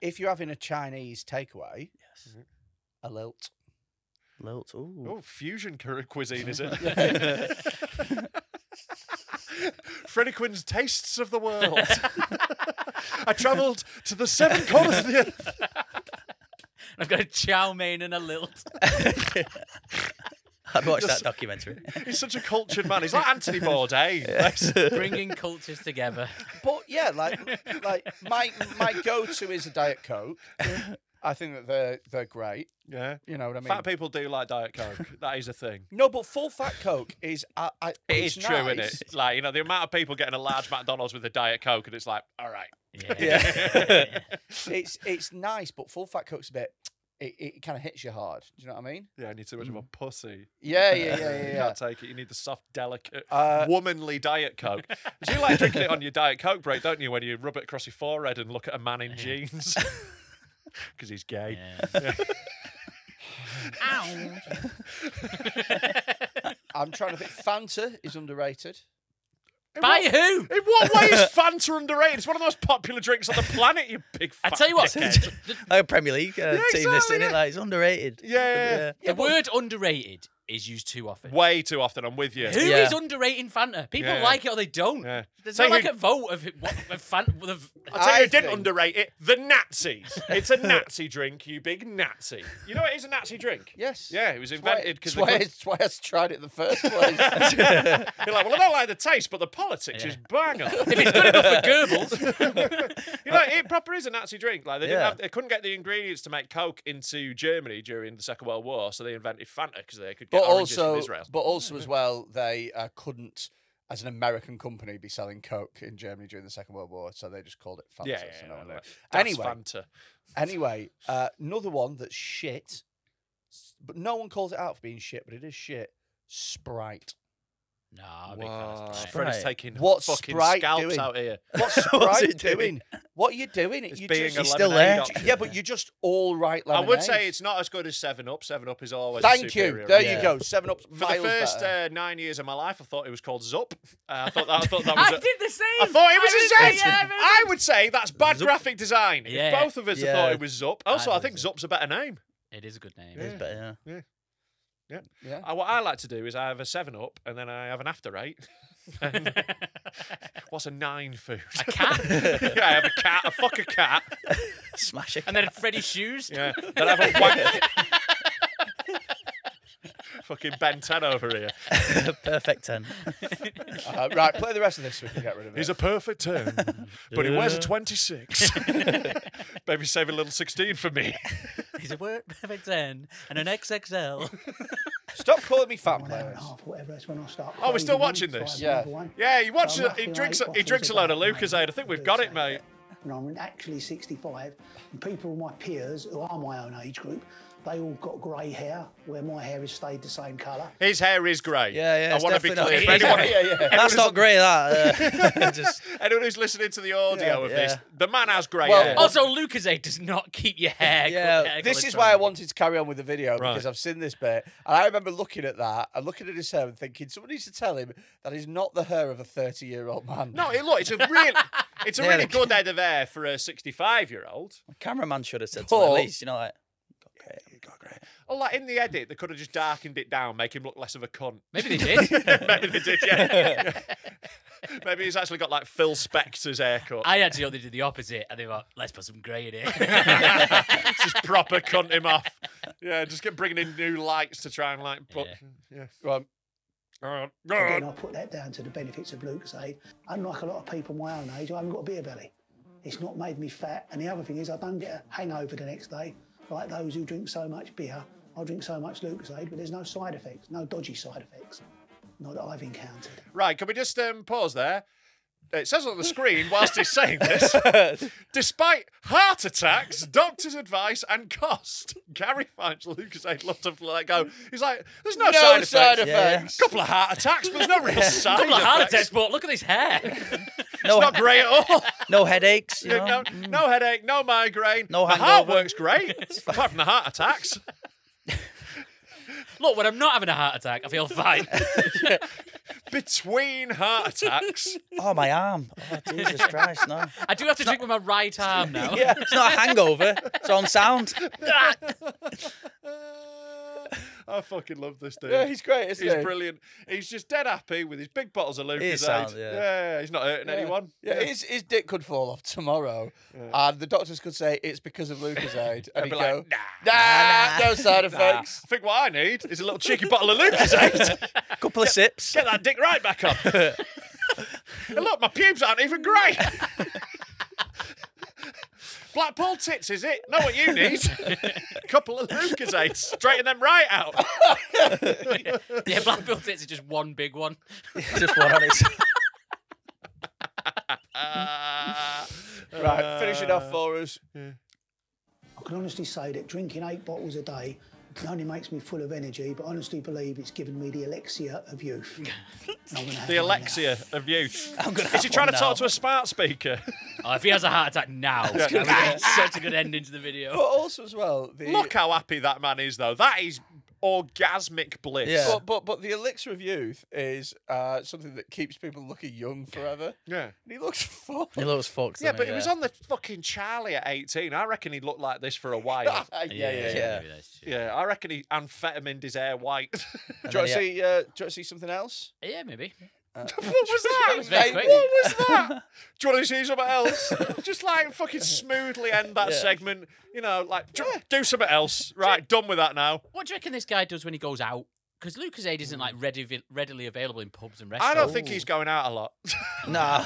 Speaker 1: if you're having a Chinese takeaway, a lilt.
Speaker 3: Lilt. Ooh.
Speaker 2: Oh, fusion cuisine, is it? Freddie Quinn's Tastes of the World. I travelled to the 7 corners of the earth.
Speaker 4: I've got a chow mein and a lilt.
Speaker 3: I'd watch that documentary.
Speaker 2: He's such a cultured man. He's like Anthony Bourdain.
Speaker 4: Bringing cultures together.
Speaker 1: But yeah, like my go-to is a Diet Coke. I think that they're great.
Speaker 2: Yeah.
Speaker 1: You know what I mean?
Speaker 2: Fat people do like Diet Coke. That is a thing.
Speaker 1: No, but full fat Coke is.
Speaker 2: It
Speaker 1: It's
Speaker 2: is true, isn't
Speaker 1: nice.
Speaker 2: it? Like, the amount of people getting a large McDonald's with a Diet Coke, and it's like, all right.
Speaker 4: Yeah.
Speaker 1: It's nice, but full fat Coke's a bit. It kind of hits you hard. Do you know what I mean?
Speaker 2: Yeah, I need too much of a pussy.
Speaker 1: Yeah.
Speaker 2: You can't take it. You need the soft, delicate,
Speaker 1: Uh,
Speaker 2: womanly Diet Coke. Do you like drinking it on your Diet Coke break, don't you, when you rub it across your forehead and look at a man in jeans? Because he's gay.
Speaker 4: Yeah. Ow.
Speaker 1: I'm trying to think. Fanta is underrated.
Speaker 4: By who?
Speaker 2: In what way is Fanta underrated? It's one of the most popular drinks on the planet, you big
Speaker 4: I
Speaker 2: fat
Speaker 4: tell you what,
Speaker 2: dickhead.
Speaker 3: Like a Premier League team, this
Speaker 2: exactly,
Speaker 3: in it, like it's underrated.
Speaker 2: Yeah.
Speaker 4: the word underrated is used too often.
Speaker 2: Way too often, I'm with you.
Speaker 4: Who
Speaker 3: Yeah.
Speaker 4: is underrating Fanta? People
Speaker 2: Yeah.
Speaker 4: like it or they don't.
Speaker 2: Yeah.
Speaker 4: There's
Speaker 2: Say
Speaker 4: not like
Speaker 2: who-
Speaker 4: a vote of Fanta.
Speaker 2: I'll tell you who
Speaker 1: I
Speaker 2: didn't
Speaker 1: think-
Speaker 2: underrate it. The Nazis. It's a Nazi drink, you big Nazi. You know it is a Nazi drink?
Speaker 1: Yes.
Speaker 2: Yeah, it was
Speaker 1: That's why-
Speaker 2: invented because
Speaker 1: That's why I tried it in the first place.
Speaker 2: you're like, well, I don't like the taste, but the politics is bang on.
Speaker 4: If it's good enough for Goebbels.
Speaker 2: It proper is a Nazi drink. Like they couldn't get the ingredients to make Coke into Germany during the Second World War, so they invented Fanta because they could get
Speaker 1: but
Speaker 2: oranges from
Speaker 1: also,
Speaker 2: Israel.
Speaker 1: but also as well, they couldn't, as an American company, be selling Coke in Germany during the Second World War, so they just called it Fanta.
Speaker 2: Yeah,
Speaker 1: so no one knew.
Speaker 2: That's
Speaker 1: Anyway,
Speaker 2: Fanta.
Speaker 1: Anyway, another one that's shit, but no one calls it out for being shit, but it is shit. Sprite.
Speaker 4: Nah, big fan
Speaker 2: Wow.
Speaker 4: of Sprite.
Speaker 2: Freddie's
Speaker 3: Sprite.
Speaker 2: taking
Speaker 1: What's
Speaker 2: fucking
Speaker 1: Sprite
Speaker 2: scalps
Speaker 1: doing?
Speaker 2: out here.
Speaker 1: What's
Speaker 3: What's
Speaker 1: Sprite
Speaker 3: it doing?
Speaker 1: doing? What are you doing?
Speaker 2: It's
Speaker 1: You
Speaker 2: being
Speaker 1: just-
Speaker 2: a
Speaker 3: He's still
Speaker 2: lemonade
Speaker 3: there.
Speaker 2: option.
Speaker 1: yeah, but you're just all right
Speaker 2: I
Speaker 1: lemonade.
Speaker 2: would say it's not as good as 7-Up. 7-Up is always a
Speaker 1: Thank you.
Speaker 2: superior
Speaker 1: There
Speaker 2: option.
Speaker 1: you go. 7 Up.
Speaker 2: For the first 9 years of my life, I thought it was called Zup. I thought that was.
Speaker 4: I did the same.
Speaker 2: I thought it was a
Speaker 4: did
Speaker 2: Z.
Speaker 4: the same.
Speaker 2: I would say that's bad
Speaker 3: Zup.
Speaker 2: graphic design.
Speaker 4: Yeah.
Speaker 2: If both of us had
Speaker 3: Yeah.
Speaker 2: thought it was Zup. Also, I
Speaker 4: thought
Speaker 2: think
Speaker 4: Zup.
Speaker 2: Zup's a better name.
Speaker 4: It is a good name.
Speaker 3: It's better, yeah.
Speaker 1: Yeah.
Speaker 2: What I like to do is I have a 7-Up and then I have an after 8. What's a 9 food?
Speaker 4: A cat.
Speaker 2: Yeah, I have a cat. I fuck a cat.
Speaker 3: Smash it.
Speaker 4: And then Freddie's shoes.
Speaker 2: Yeah. Then I have a wank. Fucking Ben 10 over here.
Speaker 3: Perfect 10.
Speaker 1: Right, play the rest of this so we can get rid of it.
Speaker 2: He's a perfect 10, but he wears a 26. Maybe save a little 16 for me.
Speaker 4: He's a word perfect 10 and an XXL.
Speaker 1: Stop calling me fat
Speaker 5: 1 hour and a
Speaker 1: players.
Speaker 5: half, whatever. That's when I start.
Speaker 2: Oh, we're still
Speaker 5: craving one,
Speaker 2: watching
Speaker 5: so I
Speaker 2: this?
Speaker 5: have
Speaker 1: Yeah.
Speaker 5: another one.
Speaker 2: Yeah, he watches.
Speaker 5: So I'm
Speaker 2: He
Speaker 5: roughly
Speaker 2: drinks.
Speaker 5: like
Speaker 2: He drinks a load of Lucozade. I think we've got it, mate.
Speaker 5: And I'm actually 65, and people, my peers, who are my own age group, they all got grey hair, where my hair has stayed the same colour.
Speaker 2: His hair is grey.
Speaker 3: Yeah, yeah,
Speaker 2: I
Speaker 3: it's
Speaker 2: want to be
Speaker 3: definitely
Speaker 2: clear.
Speaker 3: not-
Speaker 2: For anyone,
Speaker 3: That's not great, that. Just,
Speaker 2: anyone who's listening to the audio of this,
Speaker 3: yeah.
Speaker 2: the man has grey
Speaker 1: Well,
Speaker 2: hair.
Speaker 4: Also, Lucozade does not keep your hair.
Speaker 3: Yeah,
Speaker 4: hair
Speaker 1: This
Speaker 4: colour
Speaker 1: is why I
Speaker 4: strong.
Speaker 1: wanted to carry on with the video because
Speaker 2: Right.
Speaker 1: I've seen this bit and I remember looking at that and looking at his hair and thinking someone needs to tell him that is not the hair of a 30-year-old man.
Speaker 2: No, look, it's a really,
Speaker 3: Yeah,
Speaker 2: really
Speaker 3: the-
Speaker 2: good head of hair for a 65-year-old.
Speaker 3: cameraman should have said to him at
Speaker 1: But-
Speaker 3: least, you know, like, got great.
Speaker 2: Oh, like in the edit, they could have just darkened it down, make him look less of a cunt.
Speaker 4: Maybe they did.
Speaker 2: Maybe they did, yeah. Maybe he's actually got like Phil Spector's haircut.
Speaker 4: I actually thought they did the opposite, and they were, let's put some grey in it.
Speaker 2: Just proper cunt him off. Yeah, just get bringing in new lights to try and like put. Yeah.
Speaker 1: Right.
Speaker 5: Again, I put that down to the benefits of Lucozade. Unlike a lot of people my own age, I haven't got a beer belly. It's not made me fat. And the other thing is I don't get a hangover the next day. Like those who drink so much beer, I'll drink so much Lucozade, but there's no side effects, no dodgy side effects. Not that I've encountered.
Speaker 2: Right, can we just pause there? It says on the screen whilst he's saying this, despite heart attacks, doctor's advice and cost, Gary finds Lucozade loves to let go. He's like, there's no, side
Speaker 1: side
Speaker 2: effects.
Speaker 1: effects.
Speaker 2: Couple of heart attacks, but there's no real side
Speaker 4: Couple of heart
Speaker 2: effects.
Speaker 4: attacks, but look at his hair.
Speaker 3: No,
Speaker 2: Not great at all.
Speaker 3: no headaches, you know.
Speaker 2: No headache, no migraine.
Speaker 3: No
Speaker 2: the heart
Speaker 3: hangover.
Speaker 2: works great, apart from the heart attacks.
Speaker 4: Look, when I'm not having a heart attack, I feel fine.
Speaker 2: Between heart attacks.
Speaker 3: Oh, my arm. Oh, Jesus Christ, no.
Speaker 4: I do have to drink with my right arm now.
Speaker 3: It's not a hangover. It's on sound.
Speaker 2: I fucking love this dude.
Speaker 1: Yeah, he's great, isn't
Speaker 2: He's
Speaker 1: he?
Speaker 2: brilliant. He's just dead happy with his big bottles of
Speaker 3: He is
Speaker 2: Lucozade.
Speaker 3: sound, yeah.
Speaker 2: He's not hurting anyone.
Speaker 1: Yeah, his dick could fall off tomorrow, and the doctors could say it's because of Lucozade, and
Speaker 2: I'd
Speaker 1: he'd
Speaker 2: be
Speaker 1: go,
Speaker 2: like,
Speaker 1: nah, no side
Speaker 2: Nah.
Speaker 1: effects.
Speaker 2: I think what I need is a little cheeky bottle of Lucozade.
Speaker 3: Couple of sips.
Speaker 2: Get that dick right back on. And look, my pubes aren't even grey. Blackpool tits, is it? Know what you need? Couple of Lucozades. Straighten them right out.
Speaker 4: Yeah, Blackpool tits are just one big one.
Speaker 3: Just one on its.
Speaker 1: Right, finish it off for us.
Speaker 5: I can honestly say that drinking 8 bottles a day not only makes me full of energy, but I honestly believe it's given me the elixir of youth. And I'm gonna have
Speaker 2: The
Speaker 5: one now.
Speaker 2: elixir of youth.
Speaker 3: I'm gonna
Speaker 2: Is he
Speaker 3: have
Speaker 2: trying
Speaker 3: one
Speaker 2: to talk
Speaker 3: now.
Speaker 2: to a smart speaker?
Speaker 4: Oh, if he has a heart attack now, that would be such a good ending to the
Speaker 1: But
Speaker 4: video.
Speaker 1: also as well,
Speaker 2: Look how happy that man is, though. That is orgasmic bliss.
Speaker 3: Yeah.
Speaker 1: But the elixir of youth is something that keeps people looking young forever.
Speaker 2: Yeah.
Speaker 1: And he looks full.
Speaker 3: He looks fucked.
Speaker 2: Yeah,
Speaker 3: doesn't
Speaker 2: but
Speaker 3: he?
Speaker 2: he was on the fucking Charlie at 18. I reckon he looked like this for a while.
Speaker 1: yeah.
Speaker 4: Maybe that's true.
Speaker 2: Yeah, I reckon he amphetamine his hair white.
Speaker 1: Do
Speaker 3: And
Speaker 1: you want to
Speaker 3: then
Speaker 1: see? Do you want to see something else?
Speaker 4: Yeah, maybe.
Speaker 2: What was that?
Speaker 4: was very quick.
Speaker 2: What was that? Do you want to see something else? Just like fucking smoothly end that
Speaker 3: Yeah.
Speaker 2: segment. You know, like do something else. Right, done with that now.
Speaker 4: What do you reckon this guy does when he goes out? Because Lucozade isn't like readily available in pubs and
Speaker 2: I
Speaker 4: restaurants.
Speaker 2: don't think he's going out a lot.
Speaker 3: Nah.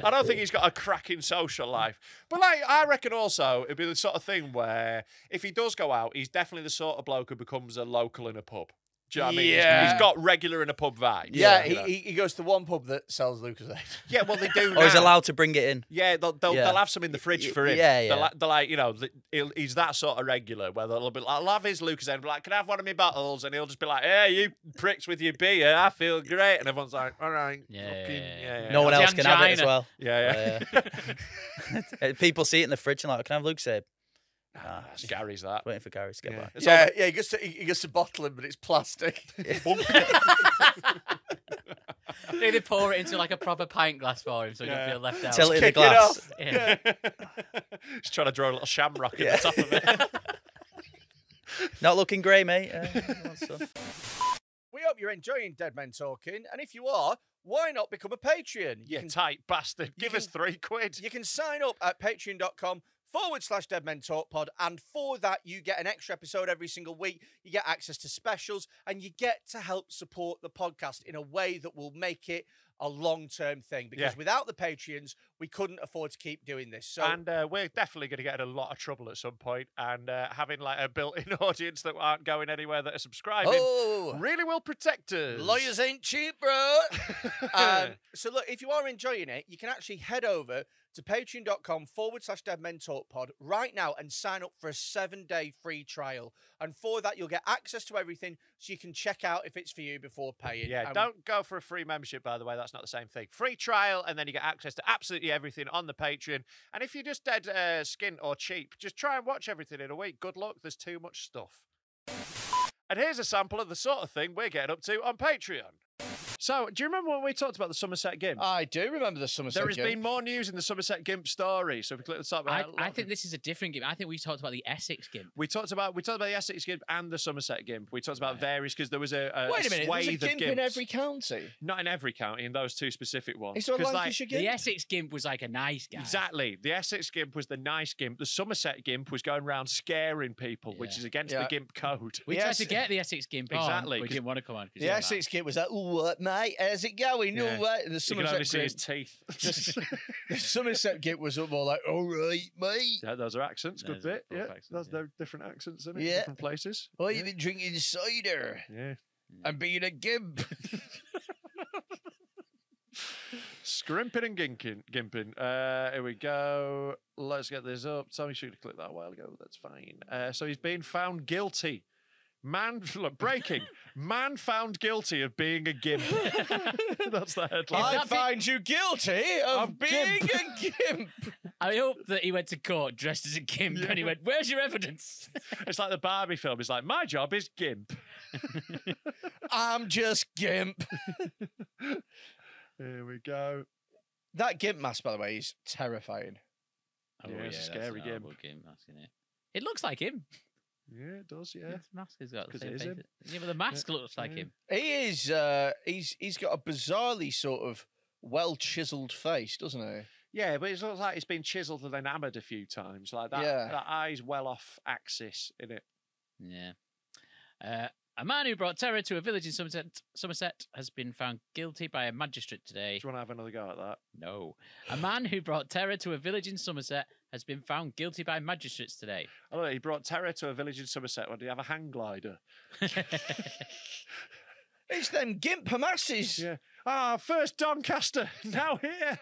Speaker 2: I don't think he's got a cracking social life. But like, I reckon also it'd be the sort of thing where if he does go out, he's definitely the sort of bloke who becomes a local in a pub. Do you know what I mean?
Speaker 1: Yeah.
Speaker 2: He's got regular in a pub vibe.
Speaker 1: Yeah,
Speaker 2: you know?
Speaker 1: he goes to one pub that sells Lucozade.
Speaker 2: Yeah, well, they do
Speaker 3: Or he's
Speaker 2: now.
Speaker 3: allowed to bring it in.
Speaker 2: Yeah, they'll
Speaker 3: Yeah.
Speaker 2: have some in the fridge for him.
Speaker 3: Yeah, yeah.
Speaker 2: They're like, you know, he's that sort of regular where they'll be like, I'll have his Lucas and be like, can I have one of my bottles? And he'll just be like, hey, you pricks with your beer, I feel great. And everyone's like, all right,
Speaker 4: Yeah.
Speaker 3: No one
Speaker 4: What's
Speaker 3: else
Speaker 4: the
Speaker 3: can have it as
Speaker 4: angina?
Speaker 3: well.
Speaker 2: yeah.
Speaker 3: People see it in the fridge and like, can I have Lucozade? Nah,
Speaker 2: It's Gary's that.
Speaker 3: waiting for Gary to get back.
Speaker 2: It's
Speaker 1: Yeah, he gets to bottle him, but it's plastic.
Speaker 4: Maybe they pour it into like a proper pint glass for him so he
Speaker 2: Yeah.
Speaker 4: don't feel left out.
Speaker 3: Tell it in the
Speaker 1: Kick it
Speaker 3: glass.
Speaker 1: off.
Speaker 4: Yeah.
Speaker 2: He's trying to draw a little shamrock
Speaker 3: Yeah.
Speaker 2: at the top of it.
Speaker 3: Not looking grey, mate. So.
Speaker 1: We hope you're enjoying Dead Men Talking, and if you are, why not become a Patreon?
Speaker 2: You tight bastard. Give us £3.
Speaker 1: You can sign up at patreon.com/Dead Men Talk Pod, and for that, you get an extra episode every single week. You get access to specials, and you get to help support the podcast in a way that will make it a long-term thing. Because
Speaker 2: Yeah.
Speaker 1: without the Patreons, we couldn't afford to keep doing this. So
Speaker 2: And we're definitely going to get in a lot of trouble at some point, and having like a built-in audience that aren't going anywhere that are subscribing really will protect us.
Speaker 1: lawyers ain't cheap, bro. So look, if you are enjoying it, you can actually head over to patreon.com/Dead Men Talk Pod right now and sign up for a 7-day free trial. And for that, you'll get access to everything so you can check out if it's for you before paying.
Speaker 2: Yeah,
Speaker 1: And
Speaker 2: don't go for a free membership, by the way. That's not the same thing. Free trial, and then you get access to absolutely everything on the Patreon. And if you're just dead skint or cheap, just try and watch everything in a week. Good luck. There's too much stuff. And here's a sample of the sort of thing we're getting up to on Patreon. So, do you remember when we talked about the Somerset Gimp?
Speaker 1: I do remember the Somerset
Speaker 2: There has been more news in the Somerset Gimp story. So, if we click the top,
Speaker 4: I think this is a different game. I think we talked about the Essex game.
Speaker 2: we talked about the Essex Gimp and the Somerset Gimp. We talked about various because there was a
Speaker 1: Wait a minute, there's a
Speaker 2: swathe of
Speaker 1: gimp in
Speaker 2: gimps.
Speaker 1: every county.
Speaker 2: Not in every county, in those two specific ones.
Speaker 1: Is there a
Speaker 2: 'Cause, like,
Speaker 1: Lancashire gimp?
Speaker 4: The Essex gimp was like a nice guy.
Speaker 2: exactly. The Essex Gimp was the nice gimp. The Somerset Gimp was going around scaring people, which
Speaker 4: Yeah.
Speaker 2: is against
Speaker 1: Yeah.
Speaker 2: the Gimp code.
Speaker 4: We
Speaker 1: The
Speaker 4: tried
Speaker 1: Essex-
Speaker 4: to get the Essex gimp
Speaker 2: Exactly,
Speaker 4: on. We
Speaker 2: 'cause
Speaker 4: didn't want to come on. 'cause
Speaker 1: The
Speaker 4: he was
Speaker 1: Essex gimp was like, "Oh, what, mate? How's it going?
Speaker 2: Yeah.
Speaker 1: No way." The
Speaker 2: You can only
Speaker 1: Somerset
Speaker 2: see his
Speaker 1: gimp,
Speaker 2: teeth.
Speaker 1: the Somerset gimp was more like, "All right, mate.
Speaker 2: Yeah, those are accents. Good
Speaker 4: Those are
Speaker 2: bit.
Speaker 4: both
Speaker 2: Yeah,
Speaker 4: accents,
Speaker 2: those
Speaker 4: yeah.
Speaker 2: they're different accents, isn't it?
Speaker 1: Yeah.
Speaker 2: Different places.
Speaker 1: Well, you've been drinking cider
Speaker 2: Yeah.
Speaker 1: and being a gimp."
Speaker 2: Scrimping and gimping. Here we go. Let's get this up. Tommy should have clicked that a while ago. That's fine. So he's been found guilty. Man, look, breaking. Man found guilty of being a gimp. That's the headline.
Speaker 1: I
Speaker 4: that be-
Speaker 1: find you guilty of
Speaker 2: Of
Speaker 1: being
Speaker 2: gimp.
Speaker 1: a gimp.
Speaker 4: I hope that he went to court dressed as a gimp and he went, "Where's your evidence?"
Speaker 2: It's like the Barbie film. It's like, my job is gimp.
Speaker 1: I'm just gimp.
Speaker 2: Here we go.
Speaker 1: That gimp mask, by the way, is terrifying.
Speaker 2: Yeah, it's a scary
Speaker 4: that's an
Speaker 2: gimp.
Speaker 4: horrible gimp, that's, isn't it? It looks like him.
Speaker 2: Yeah, it does. Yeah.
Speaker 4: His mask has got the
Speaker 2: 'Cause
Speaker 4: same
Speaker 2: it is
Speaker 4: face.
Speaker 2: him.
Speaker 4: Yeah, but the mask looks like
Speaker 2: Yeah.
Speaker 4: him.
Speaker 1: He is. He's got a bizarrely sort of well chiseled face, doesn't he?
Speaker 2: Yeah, but it looks like it's been chiselled and then hammered a few times. Like that.
Speaker 1: Yeah.
Speaker 2: That eye's well off axis in it.
Speaker 4: Yeah. A man who brought terror to a village in Somerset has been found guilty by a magistrate today.
Speaker 2: Do you want to have another go at that?
Speaker 4: No. A man who brought terror to a village in Somerset has been found guilty by magistrates today.
Speaker 2: Oh, he brought terror to a village in Somerset. Did he have a hang glider?
Speaker 1: It's them gimp masses.
Speaker 2: Yeah. Ah, first Doncaster, now here.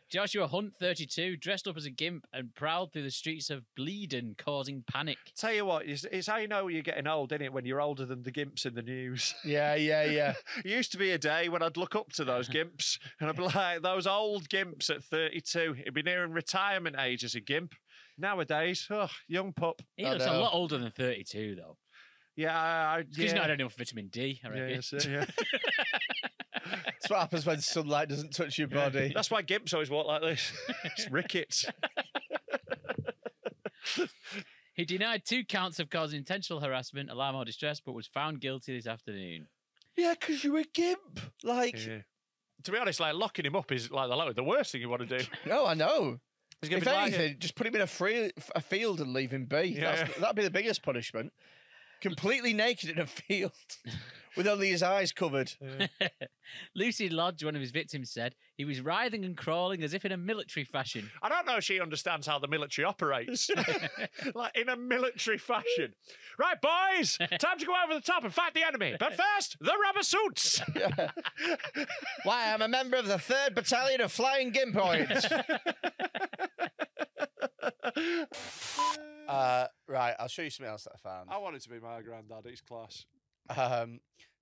Speaker 4: Joshua Hunt, 32, dressed up as a gimp and prowled through the streets of Bleeden, causing panic.
Speaker 2: Tell you what, it's how you know you're getting old, isn't it? When you're older than the gimps in the news.
Speaker 1: Yeah.
Speaker 2: It used to be a day when I'd look up to those gimps and I'd be like, those old gimps at 32. It'd be nearing retirement age as a gimp. Nowadays, young pup.
Speaker 4: He
Speaker 1: I
Speaker 4: looks a
Speaker 1: know.
Speaker 4: lot older than 32, though.
Speaker 2: Yeah,
Speaker 4: He's not had enough vitamin D, I reckon.
Speaker 2: yeah.
Speaker 1: That's what happens when sunlight doesn't touch your body.
Speaker 2: That's why gimps always walk like this. It's rickets.
Speaker 4: He denied 2 counts of causing intentional harassment, alarm, or distress, but was found guilty this afternoon.
Speaker 1: Yeah, because you're a gimp. Like,
Speaker 2: Yeah. To be honest, like locking him up is like the worst thing you want to do.
Speaker 1: no, I know.
Speaker 2: He's gonna
Speaker 1: If
Speaker 2: be like-
Speaker 1: anything, just put him in a field and leave him be.
Speaker 2: Yeah.
Speaker 1: That'd be the biggest punishment. Completely naked in a field with only his eyes covered.
Speaker 4: Lucy Lodge, one of his victims, said he was writhing and crawling as if in a military fashion.
Speaker 2: I don't know if she understands how the military operates. Like in a military fashion. Right, boys, time to go over the top and fight the enemy. But first, the rubber suits.
Speaker 1: Why, I'm a member of the 3rd Battalion of Flying Gimpoids. Right, I'll show you something else that I found.
Speaker 2: I want it to be my granddad. He's class.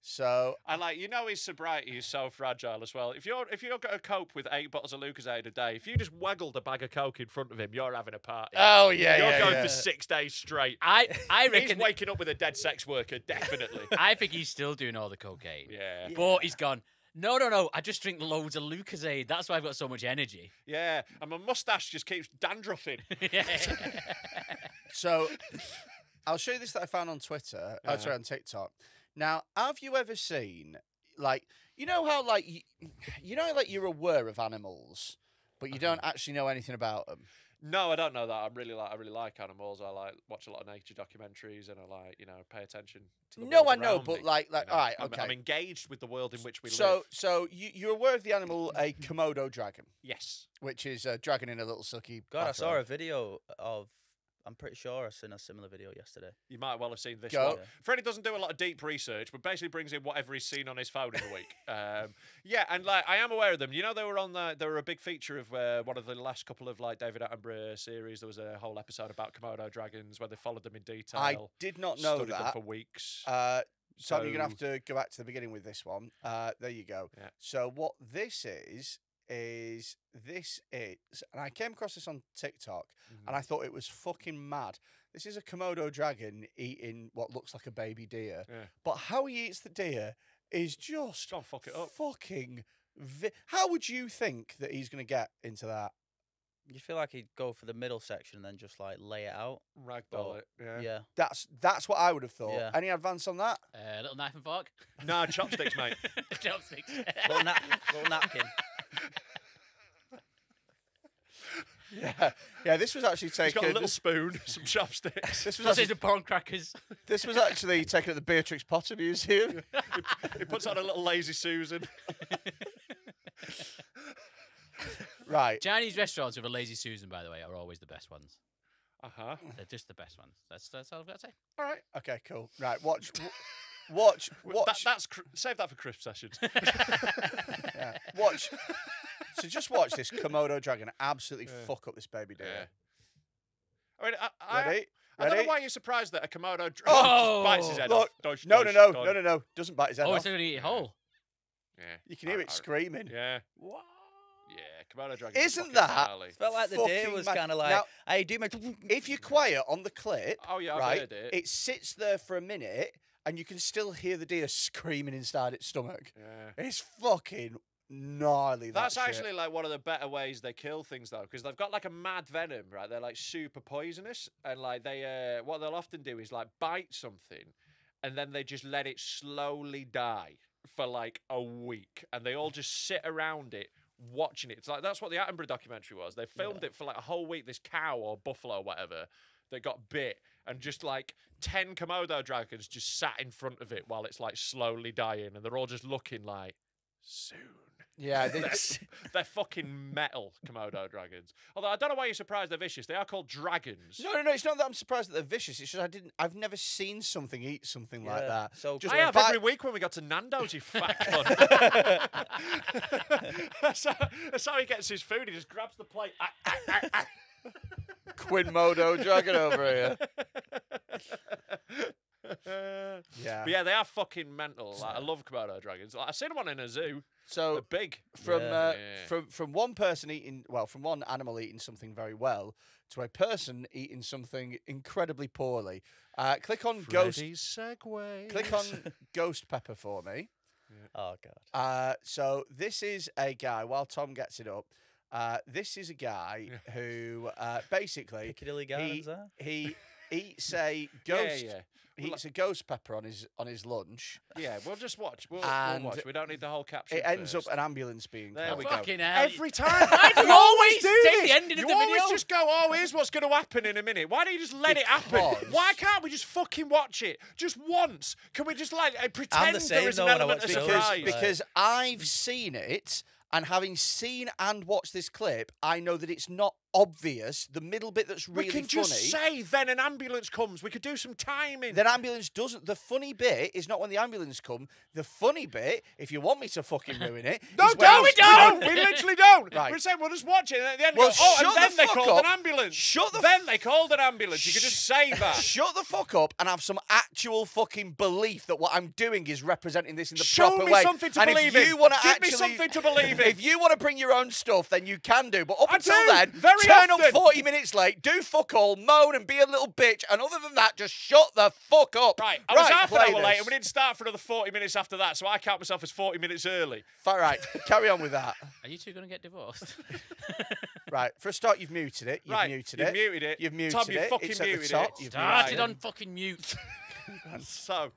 Speaker 1: So
Speaker 2: And like, you know, his sobriety is so fragile as well. If you're going to cope with 8 bottles of Lucozade a day, if you just waggled a bag of coke in front of him, you're having a party.
Speaker 1: oh yeah,
Speaker 2: You're
Speaker 1: yeah,
Speaker 2: going
Speaker 1: yeah.
Speaker 2: for 6 days straight.
Speaker 4: I
Speaker 2: He's
Speaker 4: reckon.
Speaker 2: waking up with a dead sex worker, definitely.
Speaker 4: I think he's still doing all the cocaine.
Speaker 2: Yeah.
Speaker 4: But he's gone, no. I just drink loads of Lucozade. That's why I've got so much energy.
Speaker 2: Yeah. And my mustache just keeps dandruffing.
Speaker 1: So I'll show you this that I found on Twitter. Oh, sorry, on TikTok. Now, have you ever seen, like, you know how, like, like you're aware of animals, but you don't actually know anything about them?
Speaker 2: No, I don't know that. I really like animals. I watch a lot of nature documentaries, and I pay attention to the
Speaker 1: No,
Speaker 2: world
Speaker 1: I know,
Speaker 2: around
Speaker 1: but
Speaker 2: me,
Speaker 1: like,
Speaker 2: you know.
Speaker 1: all right,
Speaker 2: I'm
Speaker 1: okay.
Speaker 2: engaged with the world in which we
Speaker 1: So,
Speaker 2: live.
Speaker 1: so you're aware of the animal a Komodo dragon,
Speaker 2: Yes.
Speaker 1: which is a dragon in a little silky.
Speaker 3: God, I saw
Speaker 1: bathrobe.
Speaker 3: a video of. I'm pretty sure I seen a similar video yesterday.
Speaker 2: You might well have seen this
Speaker 1: Go.
Speaker 2: one. Freddie doesn't do a lot of deep research, but basically brings in whatever he's seen on his phone in the week. Yeah, and like I am aware of them. You know, they were a big feature of one of the last couple of like David Attenborough series. There was a whole episode about Komodo dragons where they followed them in detail.
Speaker 1: I did not know
Speaker 2: studied them
Speaker 1: that.
Speaker 2: for weeks.
Speaker 1: So you're gonna have to go back to the beginning with this one. There you go.
Speaker 2: Yeah.
Speaker 1: So what this is, and I came across this on TikTok, and I thought it was fucking mad. This is a Komodo dragon eating what looks like a baby deer,
Speaker 2: Yeah.
Speaker 1: but how he eats the deer is just
Speaker 2: Don't fuck it up.
Speaker 1: fucking. How would you think that he's gonna get into that?
Speaker 3: You feel like he'd go for the middle section and then just like lay it out.
Speaker 2: Ragdoll it. Yeah.
Speaker 3: Yeah.
Speaker 1: That's what I would have thought.
Speaker 3: Yeah.
Speaker 1: Any advance on that?
Speaker 4: Little knife and fork.
Speaker 2: No, chopsticks, mate.
Speaker 4: Chopsticks.
Speaker 3: Little, little napkin.
Speaker 1: Yeah. This was actually
Speaker 2: He's got a
Speaker 1: taken.
Speaker 2: little spoon, some chopsticks.
Speaker 1: This was
Speaker 4: Sausage
Speaker 1: actually,
Speaker 4: and prawn crackers.
Speaker 1: this was actually taken at the Beatrix Potter Museum.
Speaker 2: He puts on a little lazy Susan.
Speaker 1: Right.
Speaker 4: Chinese restaurants with a lazy Susan, by the way, are always the best ones.
Speaker 2: Uh-huh.
Speaker 4: They're just the best ones. That's all I've got to say.
Speaker 2: All right.
Speaker 1: Okay. Cool. Right. Watch.
Speaker 2: Save that for crisp sessions.
Speaker 1: Yeah. Watch. So just watch this Komodo dragon absolutely fuck up this baby deer.
Speaker 2: I mean,
Speaker 1: Ready?
Speaker 2: I don't know
Speaker 1: Ready?
Speaker 2: why you're surprised that a Komodo dragon
Speaker 1: Oh,
Speaker 2: just bites his head
Speaker 1: Look.
Speaker 2: off. Dosh,
Speaker 1: No.
Speaker 2: dosh,
Speaker 1: No.
Speaker 2: done.
Speaker 1: No. No. No. Doesn't bite his head
Speaker 4: Oh,
Speaker 1: off.
Speaker 4: it's going to eat it whole.
Speaker 2: Yeah.
Speaker 1: You can hear it screaming.
Speaker 2: Yeah.
Speaker 4: What?
Speaker 2: Yeah. Komodo dragon.
Speaker 1: Isn't that-
Speaker 3: Felt like the deer
Speaker 1: Fucking
Speaker 3: was
Speaker 1: mad.
Speaker 3: kind of like,
Speaker 1: Now-
Speaker 3: hey, do my.
Speaker 1: If you're quiet on the clip,
Speaker 2: Oh yeah, I've
Speaker 1: right,
Speaker 2: heard it.
Speaker 1: it sits there for a minute, and you can still hear the deer screaming inside its stomach.
Speaker 2: Yeah.
Speaker 1: It's fucking gnarly.
Speaker 2: That's
Speaker 1: that shit.
Speaker 2: actually like one of the better ways they kill things though, because they've got like a mad venom, right? They're like super poisonous, and like they, what they'll often do is like bite something, and then they just let it slowly die for like a week, and they all just sit around it watching it. It's like that's what the Attenborough documentary was. They filmed it for like a whole week. This cow or buffalo or whatever that got bit, and just like 10 Komodo dragons just sat in front of it while it's like slowly dying, and they're all just looking like soon.
Speaker 1: Yeah,
Speaker 2: They're fucking metal Komodo dragons. Although I don't know why you're surprised they're vicious. They are called dragons.
Speaker 1: no. It's not that I'm surprised that they're vicious. It's just I've never seen something eat something like that.
Speaker 3: So
Speaker 1: Just
Speaker 2: I have
Speaker 1: bite-
Speaker 2: every week when we got to Nando's, you fat cunt. that's how he gets his food. He just grabs the plate.
Speaker 1: Quinmodo dragon over here. Yeah.
Speaker 2: But yeah, they are fucking mental. Like, I love Komodo dragons. Like, I've seen one in a zoo.
Speaker 1: So
Speaker 2: They're big.
Speaker 1: from
Speaker 3: Yeah.
Speaker 1: from one person from one animal eating something very well to a person eating something incredibly poorly. Click on
Speaker 2: Freddy's Segway.
Speaker 1: Click on ghost pepper for me.
Speaker 3: Oh god.
Speaker 1: So this is a guy. While Tom gets it up, this is a guy who basically
Speaker 3: Piccadilly Gardens there.
Speaker 1: he eats a ghost.
Speaker 2: Yeah.
Speaker 1: He eats a ghost pepper on his lunch.
Speaker 2: Yeah, we'll just watch. We'll
Speaker 1: And
Speaker 2: watch. We don't need the whole caption.
Speaker 1: It ends
Speaker 2: first.
Speaker 1: up an ambulance being
Speaker 2: There
Speaker 1: called.
Speaker 2: we go.
Speaker 4: Fucking hell.
Speaker 2: Every time.
Speaker 4: Why do you
Speaker 2: You
Speaker 4: always
Speaker 2: do
Speaker 4: take
Speaker 2: this.
Speaker 4: the ending of
Speaker 2: You
Speaker 4: the
Speaker 2: always
Speaker 4: video?
Speaker 2: just go, oh, here's what's going to happen in a minute. Why don't you just let it happen?
Speaker 1: Because-
Speaker 2: Why can't we just fucking watch it? Just once. Can we just like pretend
Speaker 3: same
Speaker 2: there is
Speaker 3: though
Speaker 2: an
Speaker 3: when I
Speaker 2: element of
Speaker 3: watch videos.
Speaker 2: surprise?
Speaker 1: Because I've seen it, and having seen and watched this clip, I know that it's not obvious. The middle bit that's really
Speaker 2: we can
Speaker 1: funny.
Speaker 2: just say, then an ambulance comes. We could do some timing.
Speaker 1: That ambulance doesn't. The funny bit is not when the ambulance come. The funny bit, if you want me to fucking ruin it,
Speaker 2: No,
Speaker 1: is when
Speaker 2: don't. We
Speaker 1: he's-
Speaker 2: don't. We literally don't.
Speaker 1: Right.
Speaker 2: We're saying we'll just watch it, and at the end,
Speaker 1: Well,
Speaker 2: go, oh,
Speaker 1: shut
Speaker 2: and then
Speaker 1: the
Speaker 2: they
Speaker 1: fuck
Speaker 2: called
Speaker 1: up.
Speaker 2: an ambulance.
Speaker 1: Shut the
Speaker 2: Then they called an ambulance. You could just say that.
Speaker 1: Shut the fuck up and have some actual fucking belief that what I'm doing is representing this in the
Speaker 2: Show
Speaker 1: proper
Speaker 2: me
Speaker 1: way.
Speaker 2: something to
Speaker 1: and
Speaker 2: believe
Speaker 1: if
Speaker 2: in.
Speaker 1: you want to
Speaker 2: Give
Speaker 1: actually,
Speaker 2: me something to believe in.
Speaker 1: If you want to bring your own stuff, then you can do. But up
Speaker 2: I
Speaker 1: until
Speaker 2: do,
Speaker 1: then,
Speaker 2: very
Speaker 1: turn
Speaker 2: often.
Speaker 1: up 40 minutes late, do fuck all, moan and be a little bitch, and other than that, just shut the fuck up.
Speaker 2: Right, I was half an
Speaker 1: play
Speaker 2: hour
Speaker 1: this.
Speaker 2: late, and we didn't start for another 40 minutes after that, so I count myself as 40 minutes early.
Speaker 1: Right, carry on with that.
Speaker 4: Are you two going to get divorced?
Speaker 1: Right, for a start, you've muted it. You've
Speaker 2: Right,
Speaker 1: muted
Speaker 2: you've
Speaker 1: it.
Speaker 2: muted it.
Speaker 1: You've muted
Speaker 2: Tom, you
Speaker 1: it.
Speaker 2: fucking
Speaker 1: It's at
Speaker 2: muted
Speaker 1: the top.
Speaker 2: it.
Speaker 1: You've
Speaker 4: Started
Speaker 1: muted
Speaker 4: on
Speaker 1: it.
Speaker 4: fucking mute.
Speaker 2: So,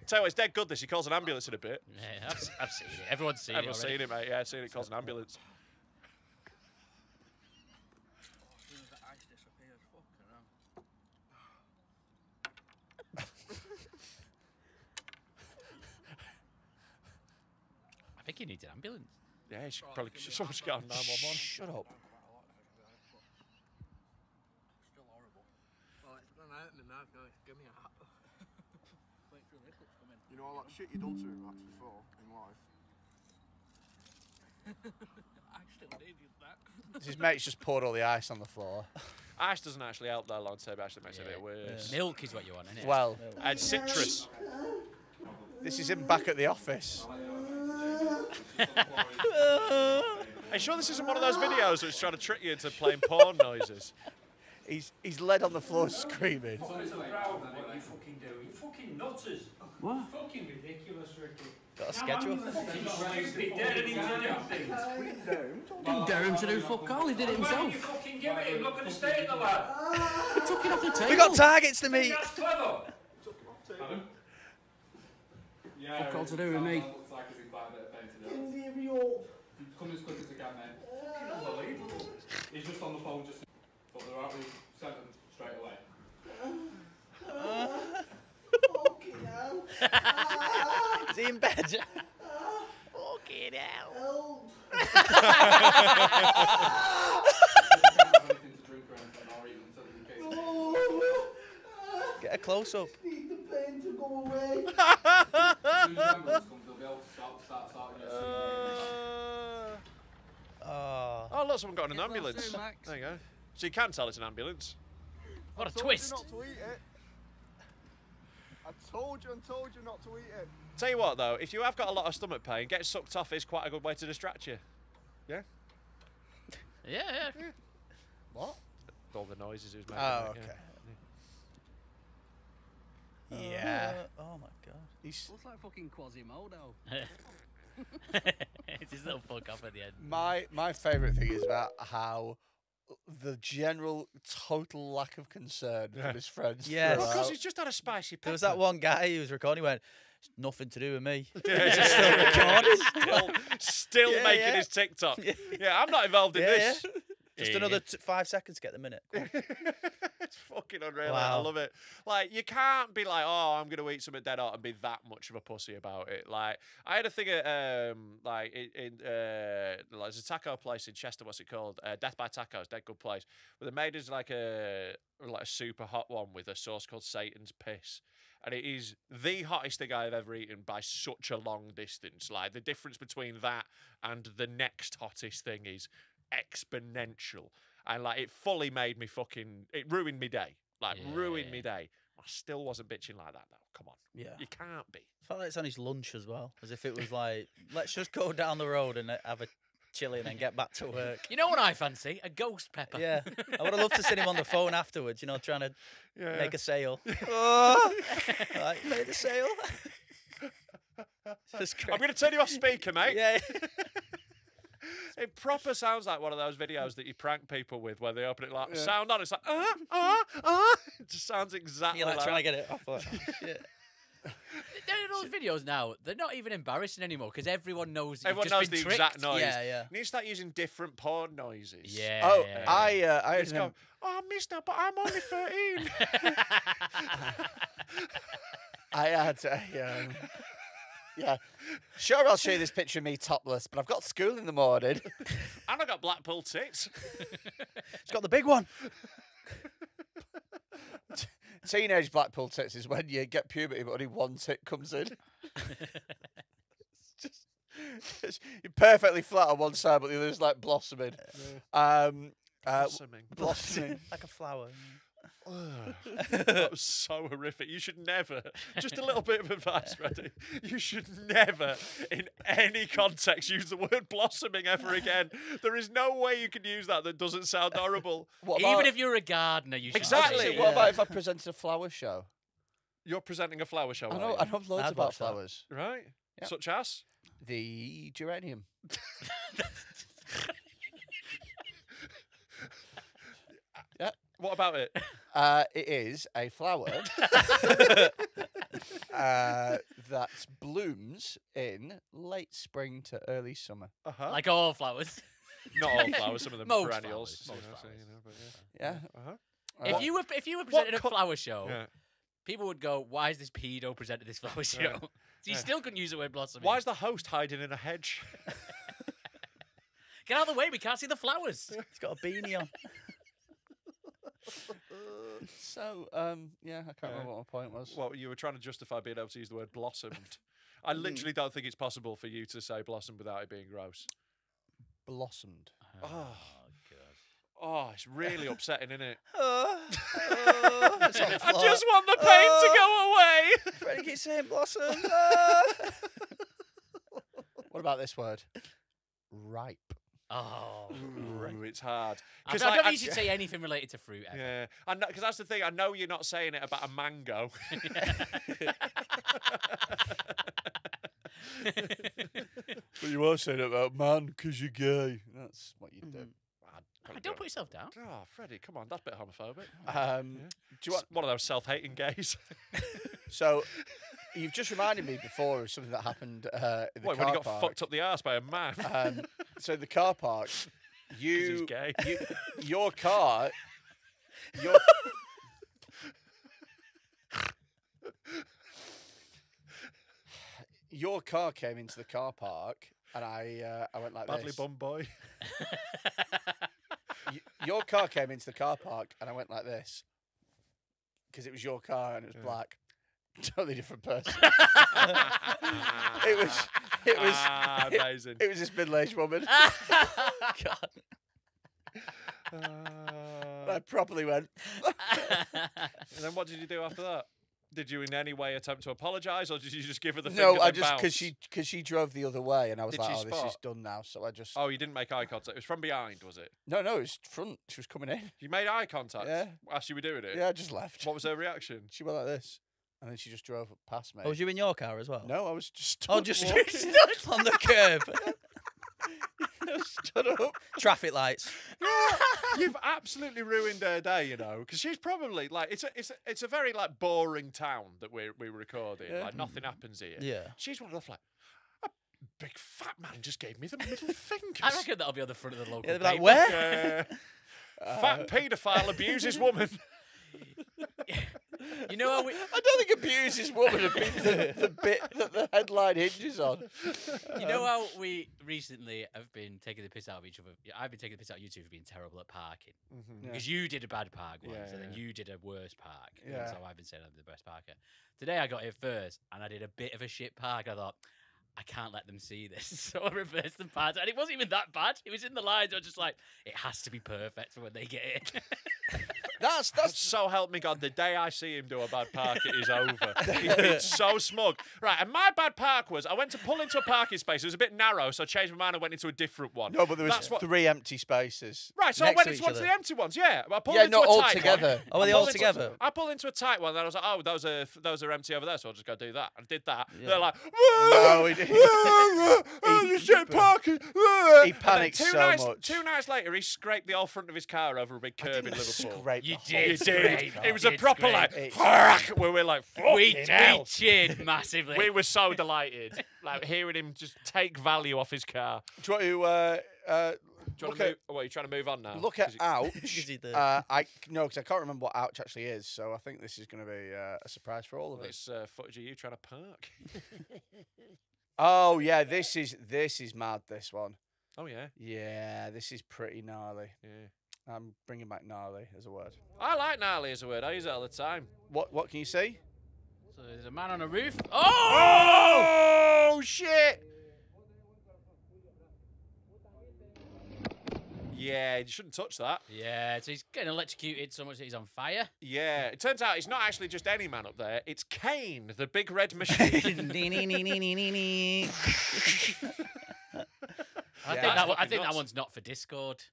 Speaker 2: tell you what, it's dead good this. He calls an ambulance in a bit.
Speaker 4: Yeah, I've seen it. Everyone's seen
Speaker 2: Everyone's
Speaker 4: it already.
Speaker 2: seen it, mate. Yeah, I've seen it calls an ambulance.
Speaker 4: I think he needs an ambulance.
Speaker 2: Yeah, someone should get on 911.
Speaker 1: Shut up.
Speaker 6: Still horrible. Oh, it's gone out in the knife, guys. Give me a hat. Wait for the nipples to come in.
Speaker 7: You know all that shit you done to him, Max, before in life?
Speaker 6: I still did that.
Speaker 1: His mate's just poured all the ice on the floor.
Speaker 2: Ash doesn't actually help that long term. Actually makes it a bit worse.
Speaker 4: Milk is what you want, isn't it?
Speaker 1: Well,
Speaker 2: And citrus.
Speaker 1: this is him back at the office.
Speaker 2: Are you sure this isn't one of those videos that's trying to trick you into playing porn noises?
Speaker 1: He's led on the floor screaming.
Speaker 8: What you fucking do? You fucking nutters. What? Fucking ridiculous, Ricky.
Speaker 3: Got a schedule.
Speaker 8: Fucking stupid. Daring him to do things.
Speaker 6: Didn't dare him to do fuck all, he did it
Speaker 8: Why don't you
Speaker 6: himself.
Speaker 8: fucking give it him? Look at the state of the lad.
Speaker 6: He took it off the table.
Speaker 3: We got targets to meet.
Speaker 8: That's clever.
Speaker 9: Yeah,
Speaker 6: Fuck all to do with me.
Speaker 9: looks like he's in quite a bit of pain to do it. Come as quick as I can, mate. Fucking unbelievable. He's just on the phone, just. But they're out, we sent him straight away.
Speaker 3: Is he in bed?
Speaker 4: Fucking hell.
Speaker 9: Anything to drink or anything, or eat until in case.
Speaker 3: Get a close up.
Speaker 9: As soon as the ambulance comes, they'll be able to start sorting your
Speaker 3: Oh.
Speaker 2: Oh, look, someone got in an
Speaker 6: Get well
Speaker 2: ambulance.
Speaker 6: soon, Max.
Speaker 2: There you go. So you can tell it's an ambulance.
Speaker 4: What a
Speaker 7: Told
Speaker 4: twist.
Speaker 7: you not to eat it. I told you not to eat it.
Speaker 2: Tell you what, though, if you have got a lot of stomach pain, getting sucked off is quite a good way to distract you. Yeah?
Speaker 4: Yeah.
Speaker 1: What?
Speaker 2: All the noises he was making.
Speaker 1: Oh,
Speaker 2: like,
Speaker 1: okay. Yeah.
Speaker 3: Oh my god.
Speaker 1: He's
Speaker 6: Looks like fucking Quasimodo.
Speaker 4: It's his little fuck off at the end.
Speaker 1: My favourite thing is about how the general total lack of concern from his friends.
Speaker 3: Yes.
Speaker 2: Because
Speaker 1: throughout.
Speaker 2: he's just had a spicy pepper.
Speaker 3: There was that one guy who was recording. He went, "It's nothing to do with me."
Speaker 2: Yeah,
Speaker 3: Still recording.
Speaker 2: Still
Speaker 3: Yeah,
Speaker 2: making
Speaker 3: yeah.
Speaker 2: his TikTok.
Speaker 3: Yeah.
Speaker 2: Yeah, I'm not involved in
Speaker 3: Yeah,
Speaker 2: this.
Speaker 3: Just another 5 seconds to get the minute. Go on.
Speaker 2: It's fucking unreal. I
Speaker 3: Wow.
Speaker 2: love it. Like, you can't be like, oh, I'm going to eat something dead hot and be that much of a pussy about it. Like, I had a thing at, like, there's a taco place in Chester, what's it called? Death by Tacos, dead good place. But they made us like a super hot one with a sauce called Satan's Piss. And it is the hottest thing I've ever eaten by such a long distance. Like, the difference between that and the next hottest thing is exponential. And like, it fully made me it ruined me day. Like, ruined me day. I still wasn't bitching like that though. Come on.
Speaker 3: Yeah.
Speaker 2: You can't be.
Speaker 3: I felt like it's on his lunch as well, as if it was like, let's just go down the road and have a chili and then get back to work.
Speaker 4: You know what I fancy? A ghost pepper.
Speaker 3: Yeah, I would have loved to see him on the phone afterwards, you know, trying to
Speaker 2: Yeah.
Speaker 3: make a sale. Oh, like, made a sale. Just
Speaker 2: I'm going to turn you off speaker, mate.
Speaker 3: Yeah.
Speaker 2: It proper sounds like one of those videos that you prank people with where they open it like
Speaker 1: Yeah.
Speaker 2: sound on. It's like, It just sounds exactly
Speaker 3: You're like
Speaker 2: like
Speaker 3: trying
Speaker 2: that.
Speaker 3: to get it off. Like, shit.
Speaker 4: Those videos now, they're not even embarrassing anymore because everyone knows that
Speaker 2: Everyone
Speaker 4: you've
Speaker 2: knows
Speaker 4: just
Speaker 2: the
Speaker 4: been
Speaker 2: exact
Speaker 4: tricked.
Speaker 2: noise.
Speaker 3: Yeah, yeah.
Speaker 2: You need to start using different porn noises.
Speaker 4: Yeah.
Speaker 1: Oh,
Speaker 4: yeah.
Speaker 1: I
Speaker 2: Just go, oh, mister, but I'm only 13.
Speaker 1: I had a yeah. Sure, I'll show you this picture of me topless, but I've got school in the morning.
Speaker 2: And I got Blackpool tits.
Speaker 3: It's got the big one.
Speaker 1: Teenage Blackpool tits is when you get puberty, but only one tit comes in. You're perfectly flat on one side, but the other's like blossoming.
Speaker 2: Blossoming.
Speaker 1: Blossoming.
Speaker 3: Like a flower.
Speaker 2: That was so horrific. You should never, just a little bit of advice, Freddie. You should never, in any context, use the word blossoming ever again. There is no way you can use that doesn't sound horrible.
Speaker 1: What
Speaker 4: Even
Speaker 1: about,
Speaker 4: if you're a gardener, you should
Speaker 2: Exactly.
Speaker 4: say it.
Speaker 1: what about if I presented a flower show?
Speaker 2: You're presenting a flower show,
Speaker 1: I
Speaker 2: are
Speaker 1: know
Speaker 2: you?
Speaker 1: loads
Speaker 3: I'd
Speaker 1: about
Speaker 3: watch that.
Speaker 1: flowers.
Speaker 2: Right?
Speaker 1: Yeah.
Speaker 2: Such as?
Speaker 1: The geranium. Yeah.
Speaker 2: What about it?
Speaker 1: It is a flower that blooms in late spring to early summer.
Speaker 2: Uh-huh.
Speaker 4: Like all flowers.
Speaker 2: Not all flowers, some of them
Speaker 4: Most
Speaker 2: perennials.
Speaker 4: flowers, most
Speaker 2: you know, so,
Speaker 4: flowers.
Speaker 2: you know, but yeah.
Speaker 1: Yeah.
Speaker 2: Uh-huh.
Speaker 4: If you were presenting a
Speaker 2: co-
Speaker 4: flower show,
Speaker 2: Yeah.
Speaker 4: people would go, "Why is this pedo presenting this flower show?"
Speaker 2: Yeah.
Speaker 4: So you
Speaker 2: Yeah.
Speaker 4: still couldn't use the word blossoming.
Speaker 2: Why is the host hiding in a hedge?
Speaker 4: Get out of the way, we can't see the flowers.
Speaker 3: He's got a beanie on.
Speaker 1: So, yeah, I can't remember what my point was.
Speaker 2: Well, you were trying to justify being able to use the word blossomed. I literally don't think it's possible for you to say blossom without it being gross.
Speaker 1: Blossomed.
Speaker 2: Oh,
Speaker 4: God.
Speaker 2: oh, it's really upsetting, isn't it?
Speaker 3: It's on the
Speaker 2: I
Speaker 3: floor.
Speaker 2: just want the pain to go away.
Speaker 3: Freddie keeps saying blossom.
Speaker 1: What about this word? Ripe.
Speaker 4: Oh.
Speaker 2: Ooh, it's hard.
Speaker 4: I don't think you should say anything related to fruit ever.
Speaker 2: Yeah, I know, because that's the thing. I know you're not saying it about a mango.
Speaker 1: But you are saying it about man because you're gay. That's what you do.
Speaker 4: Don't put yourself down.
Speaker 2: Oh, Freddie, come on, that's a bit homophobic.
Speaker 1: Do you want?
Speaker 2: One of those self-hating gays?
Speaker 1: So, you've just reminded me before of something that happened in the
Speaker 2: What,
Speaker 1: car
Speaker 2: when he got
Speaker 1: park.
Speaker 2: fucked up the arse by a man?
Speaker 1: So the car park,
Speaker 2: 'Cause he's
Speaker 1: you,
Speaker 2: gay.
Speaker 1: your car, your car came into the car park, and I went like
Speaker 2: Badly
Speaker 1: this.
Speaker 2: bum boy.
Speaker 1: Your car came into the car park, and I went like this because it was your car and it was black. Totally different person. It was
Speaker 2: amazing.
Speaker 1: It was this middle-aged woman.
Speaker 3: God.
Speaker 1: I properly went.
Speaker 2: And then what did you do after that? Did you in any way attempt to apologise, or did you just give her the
Speaker 1: No,
Speaker 2: finger
Speaker 1: I
Speaker 2: and
Speaker 1: just
Speaker 2: bounce?
Speaker 1: because she drove the other way, and I was
Speaker 2: Did
Speaker 1: like,
Speaker 2: she
Speaker 1: "Oh, this is
Speaker 2: spot?
Speaker 1: done now." So I just
Speaker 2: Oh, you didn't make eye contact. It was from behind, was it?
Speaker 1: no, it was front. She was coming in.
Speaker 2: You made eye contact
Speaker 1: Yeah.
Speaker 2: as you were doing it?
Speaker 1: Yeah, I just left.
Speaker 2: What was her reaction?
Speaker 1: She went like this. and then she just drove past me.
Speaker 3: Oh, was you in your car as well?
Speaker 1: No, I was just
Speaker 3: Oh,
Speaker 1: stood
Speaker 3: just
Speaker 1: walking.
Speaker 3: on the curb.
Speaker 1: stood up.
Speaker 3: Traffic lights.
Speaker 2: You've absolutely ruined her day, you know, because she's probably like it's a very like boring town that we're recording.
Speaker 1: Yeah.
Speaker 2: Like nothing happens here.
Speaker 3: Yeah.
Speaker 2: She's one of the like a big fat man just gave me the middle fingers.
Speaker 4: I reckon that'll be on the front of the local
Speaker 3: Yeah, they'll be like,
Speaker 4: paper.
Speaker 3: where?
Speaker 2: Fat paedophile abuses woman.
Speaker 4: You know how we...
Speaker 1: I don't think abuses woman would be the bit that the headline hinges on.
Speaker 4: You know how we recently have been taking the piss out of each other? I've been taking the piss out of you two for being terrible at parking. Because you did a bad park once,
Speaker 2: Yeah,
Speaker 4: and then
Speaker 2: yeah.
Speaker 4: you did a worse park.
Speaker 1: Yeah.
Speaker 4: And so I've been saying I'm the best parker. Today I got here first, and I did a bit of a shit park. I thought, I can't let them see this. So I reversed the parts. And it wasn't even that bad. It was in the lines. I was just like, it has to be perfect for when they get in.
Speaker 1: That's
Speaker 2: So help me God, the day I see him do a bad park, it is over. He's been so smug. Right, and my bad park was I went to pull into a parking space. It was a bit narrow, so I changed my mind and went into a different one.
Speaker 1: no, but there was
Speaker 2: That's what-
Speaker 1: 3 empty spaces.
Speaker 2: Right, so
Speaker 3: next
Speaker 2: I went
Speaker 3: to
Speaker 2: into
Speaker 3: each
Speaker 2: one of
Speaker 3: other.
Speaker 2: the empty ones, yeah. I pulled
Speaker 1: Yeah,
Speaker 2: into
Speaker 1: not
Speaker 2: a
Speaker 1: all
Speaker 2: tight
Speaker 1: together.
Speaker 2: One.
Speaker 3: Oh, were they
Speaker 2: I
Speaker 3: all
Speaker 2: pulled into-
Speaker 3: together?
Speaker 2: I pulled into a tight one, and I was like, oh, those are empty over there, so I'll just go do that. I did that.
Speaker 3: Yeah.
Speaker 2: They're like,
Speaker 1: No, he didn't.
Speaker 2: you said parking.
Speaker 1: He panicked so much.
Speaker 2: 2 nights later, he scraped the whole front of his car over a big curb in Liverpool.
Speaker 1: Scrape
Speaker 4: You
Speaker 1: the
Speaker 4: did.
Speaker 2: You
Speaker 1: whole
Speaker 2: did.
Speaker 4: Scrape.
Speaker 2: It was a
Speaker 4: Did
Speaker 2: proper
Speaker 4: scrape.
Speaker 2: like, where we're like,
Speaker 4: we
Speaker 2: fucking hell.
Speaker 4: cheered massively.
Speaker 2: We were so delighted, like hearing him just take value off his car.
Speaker 1: Do you want to
Speaker 2: Do you
Speaker 1: look
Speaker 2: want to
Speaker 1: at
Speaker 2: move? What, are you trying to move on now?
Speaker 1: look at
Speaker 2: 'Cause
Speaker 1: ouch?
Speaker 3: Is he the-
Speaker 1: Because I can't remember what ouch actually is, so I think this is going to be a surprise for all of us.
Speaker 2: It's footage of you trying to park.
Speaker 1: Oh yeah, this is mad. This one.
Speaker 2: Oh yeah,
Speaker 1: Yeah, this is pretty gnarly.
Speaker 2: yeah.
Speaker 1: I'm bringing back gnarly as a word.
Speaker 2: I like gnarly as a word. I use it all the time.
Speaker 1: What can you see?
Speaker 4: So there's a man on a roof. Oh!
Speaker 2: Oh shit! Yeah, you shouldn't touch that.
Speaker 4: Yeah, so he's getting electrocuted so much that he's on fire.
Speaker 2: Yeah, it turns out it's not actually just any man up there. It's Kane, the big red machine.
Speaker 4: I
Speaker 1: Yeah.
Speaker 2: fucking
Speaker 4: think that
Speaker 2: nuts.
Speaker 4: one's not for Discord.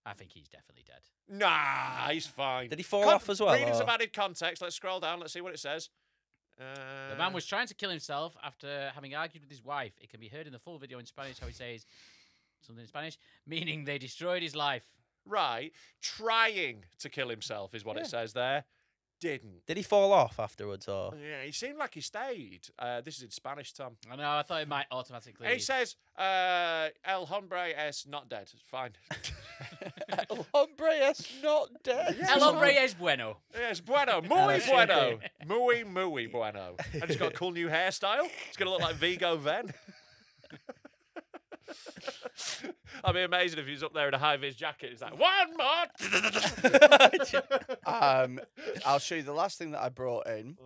Speaker 4: I think he's definitely dead.
Speaker 2: Nah, he's fine.
Speaker 3: Did he fall off as well?
Speaker 2: Readers
Speaker 3: or-
Speaker 2: have added context. Let's scroll down. Let's see what it says.
Speaker 4: The man was trying to kill himself after having argued with his wife. It can be heard in the full video in Spanish how he says something in Spanish, meaning they destroyed his life.
Speaker 2: right. Trying to kill himself is what it says there. Didn't.
Speaker 3: Did he fall off afterwards, or?
Speaker 2: Yeah, he seemed like he stayed. This is in Spanish, Tom.
Speaker 4: I know, I thought it might automatically.
Speaker 2: And he says, El hombre es not dead. It's fine.
Speaker 1: El hombre es not dead.
Speaker 4: El hombre es bueno.
Speaker 2: Yes, bueno. Muy bueno. Muy bueno. And he's got a cool new hairstyle. It's going to look like Vigo Ven. I'd be amazed if he's up there in a high-vis jacket. It's like, one more.
Speaker 1: I'll show you the last thing that I brought in,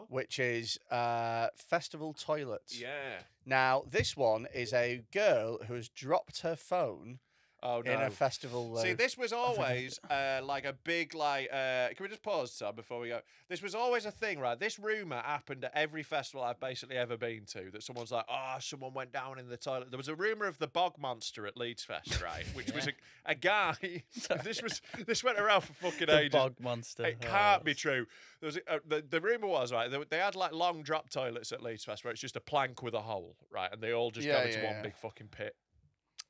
Speaker 1: which is festival toilets.
Speaker 2: Yeah.
Speaker 1: Now, this one is a girl who has dropped her phone
Speaker 2: Oh, no.
Speaker 1: in a festival.
Speaker 2: See, this was always like a big, like, can we just pause, Tom, before we go? This was always a thing, right? This rumour happened at every festival I've basically ever been to, that someone's like, oh, someone went down in the toilet. There was a rumour of the bog monster at Leeds Fest, right? Which was a guy, this went around for fucking
Speaker 3: The
Speaker 2: ages.
Speaker 3: bog monster.
Speaker 2: It can't be true. There was the rumour was, right, they had like long drop toilets at Leeds Fest where it's just a plank with a hole, right? And they all just go
Speaker 1: Yeah,
Speaker 2: into
Speaker 1: yeah,
Speaker 2: one
Speaker 1: yeah.
Speaker 2: big fucking pit.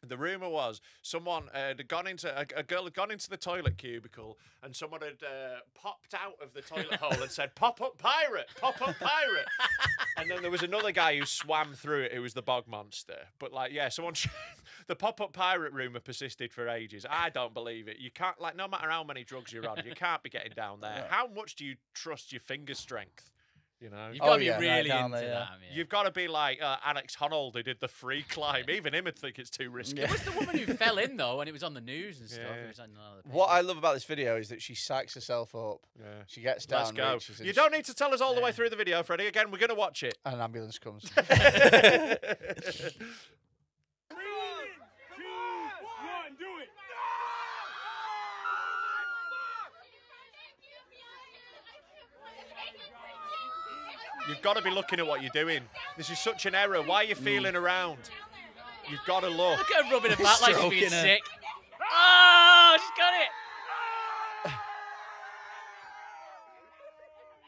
Speaker 2: The rumor was someone had gone into a girl had gone into the toilet cubicle and someone had popped out of the toilet hole and said, "Pop up pirate, pop up pirate," and then there was another guy who swam through it who was the bog monster. But like, yeah, someone the pop up pirate rumor persisted for ages. I don't believe it. You can't, like, no matter how many drugs you're on, you can't be getting down there. How much do you trust your finger strength? You know,
Speaker 4: You've got to
Speaker 1: Oh,
Speaker 4: be
Speaker 1: yeah,
Speaker 4: really
Speaker 3: down
Speaker 4: into
Speaker 3: there, yeah.
Speaker 4: that. Yeah.
Speaker 2: you've got to be like Alex Honnold who did the free climb. Even him would think it's too risky.
Speaker 4: It was the woman who fell in though, and it was on the news and stuff.
Speaker 2: Yeah.
Speaker 4: It was on the
Speaker 1: What I
Speaker 4: paper.
Speaker 1: love about this video is that she psychs herself up.
Speaker 2: Yeah.
Speaker 1: She gets down.
Speaker 2: Let's go.
Speaker 1: reaches and
Speaker 2: You don't need to tell us all the way through the video, Freddie. Again, we're going to watch it.
Speaker 1: and an ambulance comes.
Speaker 2: You've got to be looking at what you're doing. This is such an error. Why are you feeling around? You've got to look.
Speaker 4: Look at her rubbing her back like she's being
Speaker 3: Stroking her.
Speaker 4: sick. Oh, she's got it.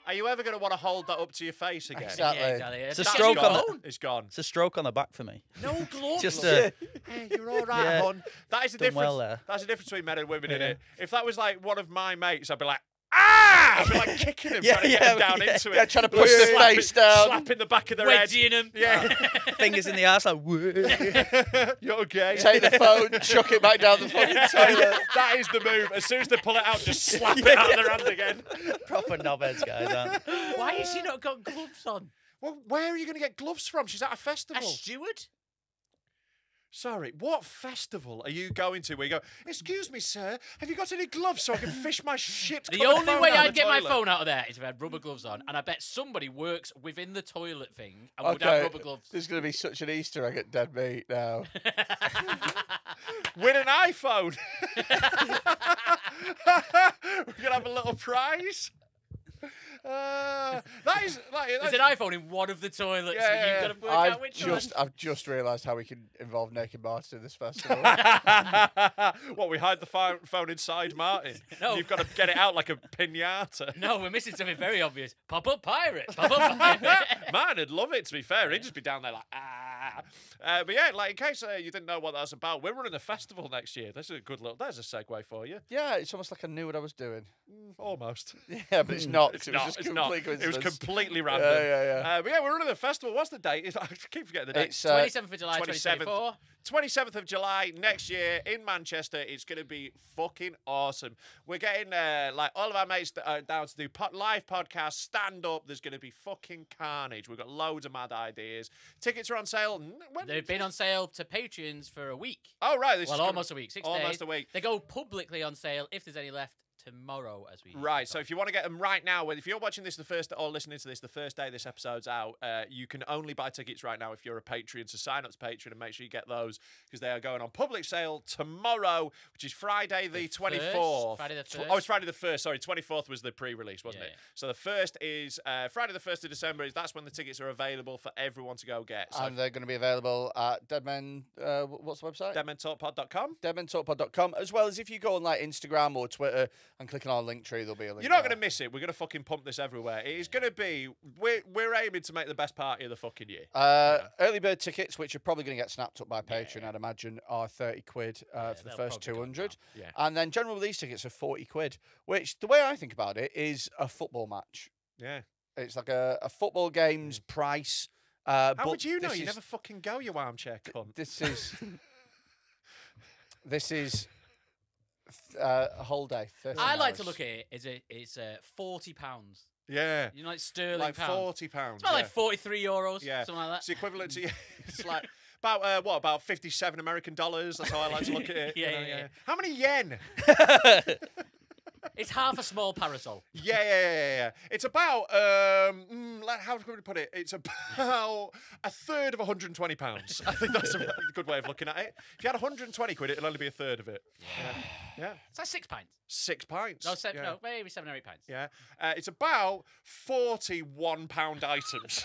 Speaker 2: Are you ever going to want to hold that up to your face again?
Speaker 1: Exactly.
Speaker 4: Yeah, exactly.
Speaker 3: It's a
Speaker 4: That's
Speaker 3: stroke
Speaker 4: your
Speaker 3: on the-
Speaker 4: phone.
Speaker 2: It's gone.
Speaker 3: It's a stroke on the back for me.
Speaker 4: No gloves.
Speaker 3: Just
Speaker 2: Hey, you're all right,
Speaker 3: Yeah.
Speaker 2: hon. That is the
Speaker 3: Done
Speaker 2: difference.
Speaker 3: well there.
Speaker 2: That's the difference between men and women,
Speaker 3: Yeah.
Speaker 2: innit? If that was like one of my mates, I'd be like, ah! I'd be like kicking him, trying to get him down into it.
Speaker 1: Yeah, trying to push the
Speaker 2: Slapping-
Speaker 1: face down.
Speaker 2: Slapping the back of their head.
Speaker 4: Wedging him.
Speaker 2: Yeah.
Speaker 3: Fingers in the ass like, whoa.
Speaker 2: You're okay.
Speaker 1: Take the phone, chuck it back down the fucking toilet.
Speaker 2: That is the move. As soon as they pull it out, just slap it out of their hand again.
Speaker 3: Proper knobheads, guys, aren't they?
Speaker 4: Why has she not got gloves on?
Speaker 2: Well, where are you going to get gloves from? She's at a
Speaker 4: A
Speaker 2: festival.
Speaker 4: steward?
Speaker 2: Sorry, what festival are you going to where you go, excuse me, sir, have you got any gloves so I can fish my shit?
Speaker 4: The only way I'd get my phone out of there is if I had rubber gloves on, and I bet somebody works within the toilet thing and would have
Speaker 1: Okay,
Speaker 4: rubber gloves.
Speaker 1: there's going to be such an Easter egg at Dead Meat now.
Speaker 2: Win an iPhone. We're going to have a little prize. That is like
Speaker 4: There's an iPhone in one of the toilets,
Speaker 2: Yeah,
Speaker 4: and
Speaker 2: yeah,
Speaker 4: you've got to work out which
Speaker 1: I've just realised how we can involve Naked Martin in this festival.
Speaker 2: What, we hide the phone inside Martin?
Speaker 4: No.
Speaker 2: You've got to get it out like a pinata.
Speaker 4: one. No, we're missing something very obvious. Pop-up pirate. Pop-up pirate.
Speaker 2: Man, I'd love it, to be fair. He'd just be down there like, ah. But yeah, like, in case you didn't know what that's about, we're running a festival next year. This is a good little, there's a segue for you.
Speaker 1: Yeah, it's almost like I knew what I was doing.
Speaker 2: Almost.
Speaker 1: Yeah, but it's not.
Speaker 2: It's
Speaker 1: It was
Speaker 2: not.
Speaker 1: just
Speaker 2: It's
Speaker 1: complete
Speaker 2: not. It was
Speaker 1: coincidence.
Speaker 2: completely random.
Speaker 1: Yeah.
Speaker 2: But yeah, we're running a festival. What's the date? I keep forgetting the date.
Speaker 1: It's
Speaker 4: 27th of July,
Speaker 2: 27th.
Speaker 4: 2024.
Speaker 2: 27th of July next year in Manchester. It's going to be fucking awesome. We're getting like all of our mates down to do live podcasts, stand up. There's going to be fucking carnage. We've got loads of mad ideas. Tickets are on sale.
Speaker 4: They've been on sale to Patreons for a week.
Speaker 2: Oh right, this
Speaker 4: Well,
Speaker 2: is gonna-
Speaker 4: almost a week. 6 days.
Speaker 2: almost a week.
Speaker 4: They go publicly on sale if there's any left tomorrow, as we
Speaker 2: Right, so if you want to get them right now, if you're watching this the first or listening to this the first day this episode's out, you can only buy tickets right now if you're a Patreon. So sign up to Patreon and make sure you get those because they are going on public sale tomorrow, which is Friday the 24th.
Speaker 4: Friday the 1st.
Speaker 2: Oh, it's Friday the 1st. Sorry, 24th was the pre-release, wasn't
Speaker 4: Yeah,
Speaker 2: it?
Speaker 4: yeah.
Speaker 2: So the 1st is Friday the 1st of December. That's when the tickets are available for everyone to go get. So
Speaker 1: And they're going to be available at Deadmen. What's the website?
Speaker 2: deadmentalkpod.com.
Speaker 1: Deadmentalkpod.com, as well as if you go on like Instagram or Twitter and click on our link tree, there'll be a link.
Speaker 2: You're not
Speaker 1: there.
Speaker 2: going to miss it. We're going to fucking pump this everywhere. It is going to be. We're aiming to make the best party of the fucking year.
Speaker 1: Early bird tickets, which are probably going to get snapped up by Patreon, I'd imagine, are 30 quid for the
Speaker 4: they'll
Speaker 1: first
Speaker 4: probably go
Speaker 1: 200.
Speaker 4: down.
Speaker 2: Yeah.
Speaker 1: And then general release tickets are 40 quid, which the way I think about it is a football match.
Speaker 2: Yeah.
Speaker 1: It's like a football game's price.
Speaker 2: How
Speaker 1: but
Speaker 2: would you know?
Speaker 1: this
Speaker 2: You
Speaker 1: is-
Speaker 2: never fucking go, you armchair cunt.
Speaker 1: This is. This is a whole day. 30
Speaker 4: I like to
Speaker 1: hours.
Speaker 4: look at it as it's £40.
Speaker 2: Yeah.
Speaker 4: You know, like sterling
Speaker 2: Like
Speaker 4: pound.
Speaker 2: £40.
Speaker 4: It's about like 43 euros.
Speaker 2: Yeah.
Speaker 4: Something like
Speaker 2: It's the equivalent to it's like about what? About $57 American. That's how I like to look at it.
Speaker 4: Yeah,
Speaker 2: you know,
Speaker 4: yeah.
Speaker 2: How many yen?
Speaker 4: that. It's half a small parasol.
Speaker 2: Yeah. It's about how can we put it? It's about a third of £120. I think that's a good way of looking at it. If you had 120 quid, it'll only be a third of it. Yeah.
Speaker 4: It's like £6.
Speaker 2: 6 pints.
Speaker 4: No,
Speaker 2: yeah.
Speaker 4: no, maybe 7 or 8 pints.
Speaker 2: Yeah. It's about 41 pound items.